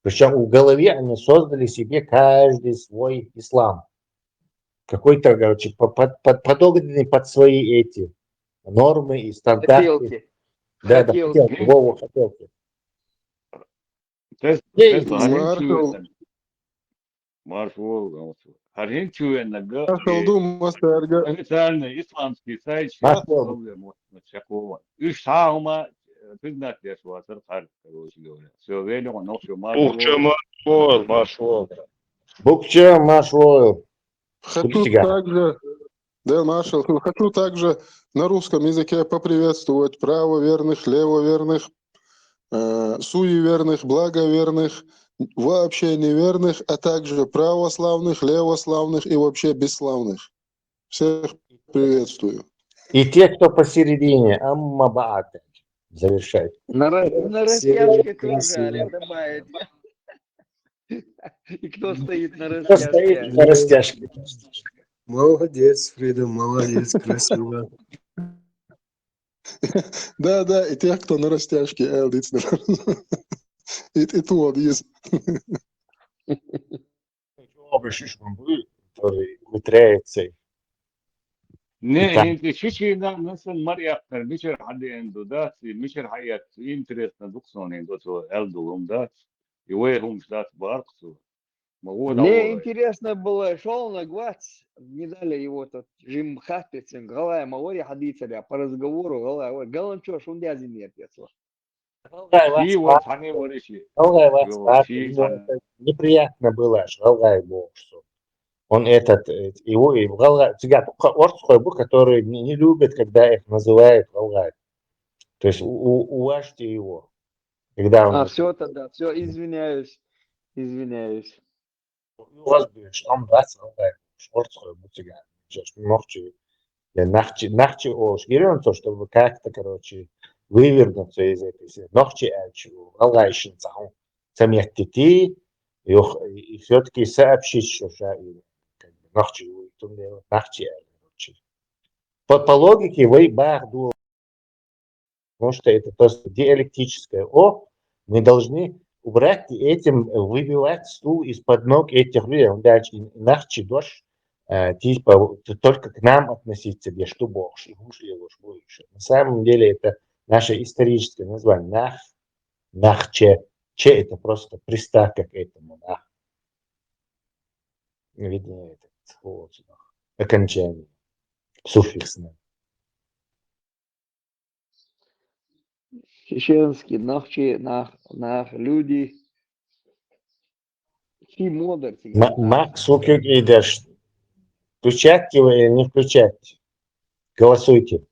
Причем в голове они создали себе каждый свой ислам. Какой-то, короче, подогнанный под свои эти нормы и стандарты. Хотелки. Да, хотелки. Вова, хотелки. Маршал, Харин Чуеннага, Маршал Дума, Сэрга. официальный исламский сайт сейчас проблема Чакова. И Шаума, признать я что короче говоря. Все время он все Маршал. Букча, Маршал. Хочу также на русском языке поприветствовать правоверных, левоверных, суеверных, благоверных, вообще неверных, а также православных, левославных и вообще бесславных. Всех приветствую. И те, кто посередине, Аммабаат. Завершай. На растяжке тоже Олег добавит. И кто стоит на растяжке? Молодец, Фрида, молодец, красиво. Да, и тех, кто на растяжке. И то есть. Который вытряется. Ne, انت شيء مثلا مريم مش حد عنده ذات مش حياة انترست ندوكسون عنده تو элдулум ذات يوهم ذات باركسو ما هو Мне интересно было, шел на гвать, не дали его тут Жим Хапицин, Галая Маори Хадицаря по разговору, Галая, Галан чё, шундязи нет, пецла. Неприятно было, Шалгай был, что он этот, его и Галгай, который не любит, когда их называют Галгай. То есть уважьте его. Когда он... Все тогда, все, извиняюсь. У вас будет штамм, да, Галгай, Шворцхой, Бутиган. Сейчас ночью, нахчи ош, то, чтобы как-то, короче, вывернуться из этой ситуации. Нахчи эльчу, Галгай шинцаху, самьяттити, и все-таки сообщить, что нахчи, по логике вы бахду, потому что это просто диалектическое. Мы должны убрать и этим выбивать стул из-под ног этих людей. Дальше нахчи дождь, типа только к нам относиться, где что Бог, и гуш и ложь больше. На самом деле это наше историческое название. Нахче. Че это просто приставка к этому. Видно этот вот, окончание. Суффиксное. Чеченский, нахчи, нах, люди. Чи модер. Макс, как идешь? Включать его или не включать? Голосуйте.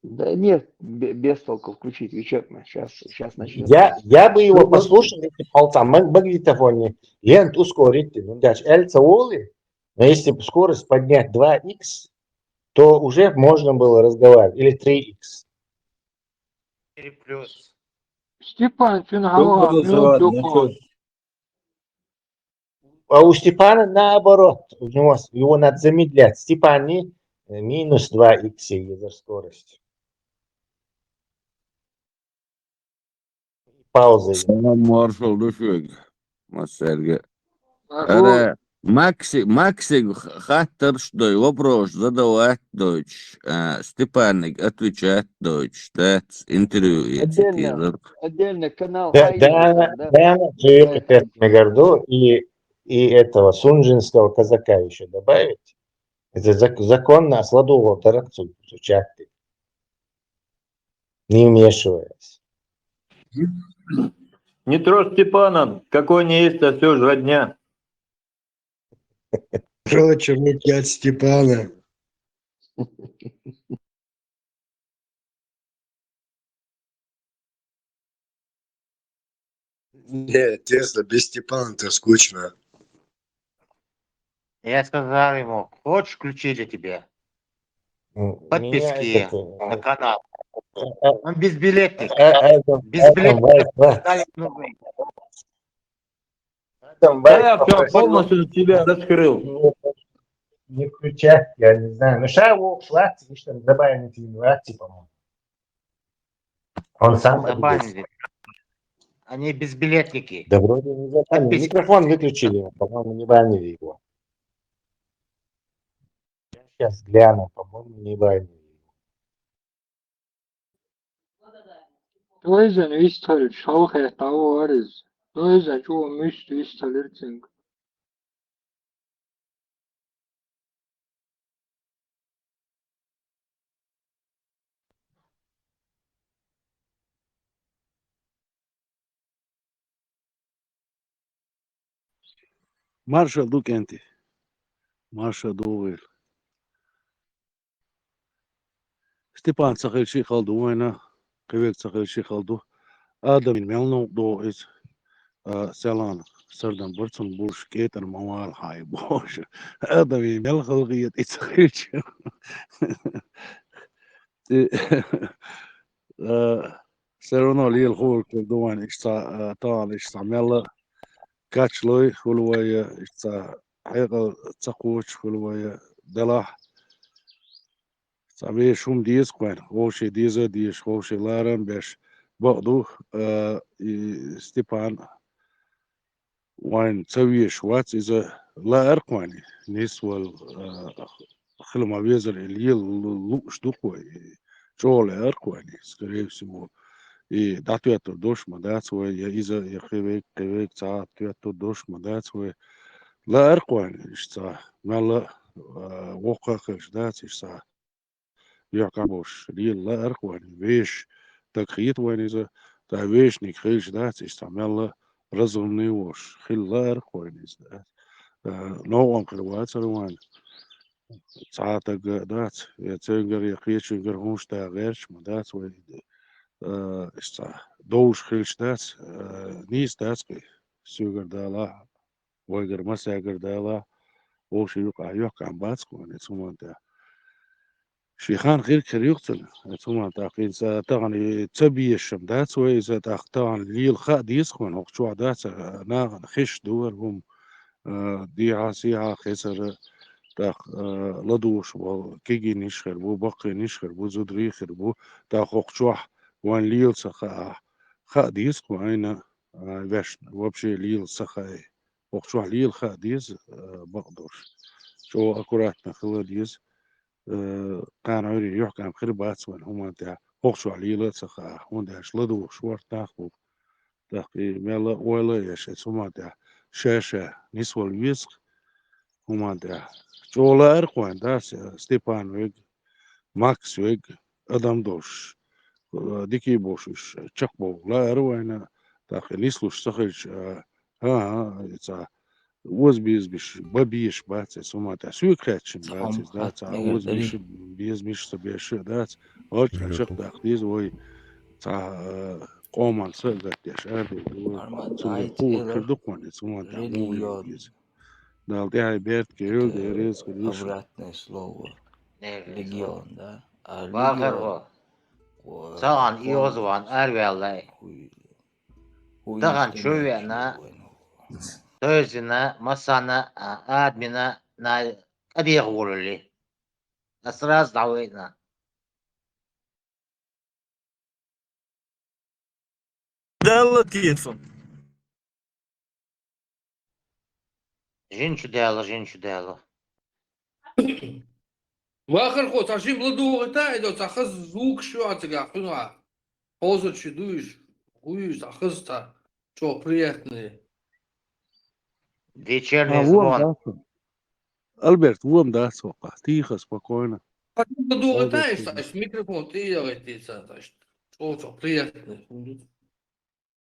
Да нет, без толку включить вечерно. Сейчас начнем. Я бы его послушал, если полтора магнитофоне. Лент ускорить. Ну, даже Эльца Оли, но если скорость поднять 2х, то уже можно было разговаривать. Или 3х. 4+. Степан, а у Степана наоборот. Его надо замедлять. Степан минус 2х из-за скорости. Пауза. Маршал Душвик. Масерга. Максик хаттер что вопрос задавать дочь. Степаник отвечать дочь. Да, интервью. Отдельно канал. Да, живет Мегарду и этого сунжинского казака еще добавить. Это законно сладового таракцу чаты. Не вмешиваясь. Не трожь Степана, какой не есть, а все же родня. Черники от Степана. Нет, Тесла, без Степана-то скучно. Я сказал ему, хочешь ключи для тебя? Подписки на канал. Он безбилетник. Безбилетник. Да, я все полностью тебя раскрыл. Не включать, я не знаю. Ну, шайбу шла, что забанить инновации, по-моему. Он сам забанили. Они безбилетники. Да вроде не забанили. Микрофон выключили, по-моему, не банили его. Я сейчас гляну, по-моему, не банили. Toisen istalir šauhe tavares. Toisen čuva mystu istalir cink. Marshall du kenti. Marshall du. Stepan Sakhel Shikhaldu wena. Kivek Sakhel Shikhaldu. Adam Melno do is Selan Sardan Burton Bush Ketan Mawal High Bush. Adam Melkhilgiyat it's Serono Lil Hol Doan Ixta Tal Ixtamela Catchloy Hulwaya Ixta Hegel Tsakuch Hulwaya Delah Sabe Shum Dias Quen Hoshi Diza Dias Hoshi Laran Besh Bogdu Stepan Wine Tsawish Watts is a La Erquani Niswell Khilma Wezer Elil Luxdukwe Joel Erquani Skrevsimo I Datuato Doshma that's where Iza Yakivik Tuato Doshma that's where La Erquani is Mala Wokakers that's is Yakabosh Real La Erquani Wish Takrit when is a Wish Nikrish that's is Mala Razumni wash Hiller coin is that no one could watch one. Satag that's it's a very creature Hunsta Gersh, that's why it's those hills that's niece that's sugar della, Wager Massager della, Oshuk Ayok and Batsko, and it's one there. She can't hear Kyriuxel, it's one that is Tani Tabiasham, that's why is that Achtan Lil Hadis when Okchua that's a Nagan Hish doer whom Diasia Heser Tak Ladush will Kigi Nishker, Baki Nishker, Buzudricher, Tak Okchua, one Lil Saka Hadis, Quina Vesh, Wapshi Lil Sakai, Okchua Lil Hadis, Bagdosh. So accurate Nakhladis. كان عوري يحكي عن خربات وين هم تاع هوكسو عليه لا تسخا وندها شلدو شوار تاخو تاخي ميلا ولا يش هم تاع شاشة نسوى الويسق هم تاع جولا أرقوان داس ستيبان ويج ماكس ويج أدم دوش ديكي بوشش تشقبو لا أروينا تاخي نسلوش سخرج ها was bish babish bats so much as you catch bats that's was bish bish to be sure that's all check that this way قوم صدق يا شادي هو كردوك وان اسمه ده مو ده ده بيت كيو جريز كدوش Обратное слово. Легион, да? А Вахарво. Саган Иозван Арвеллай. Таган Чувена. Тözina Masana Admina на Адиагурли. Сразу давайна. Della Tietson. Женщу дела. Вахар ход, ашим бладу это идет, ахаз звук что отга, хуна. Поза чудуешь, хуешь, ахаз-то, что приятные. Вечерний звон. Альберт, вон да, сока, тихо, спокойно. Бладу это, микрофон ты делаете, что приятные.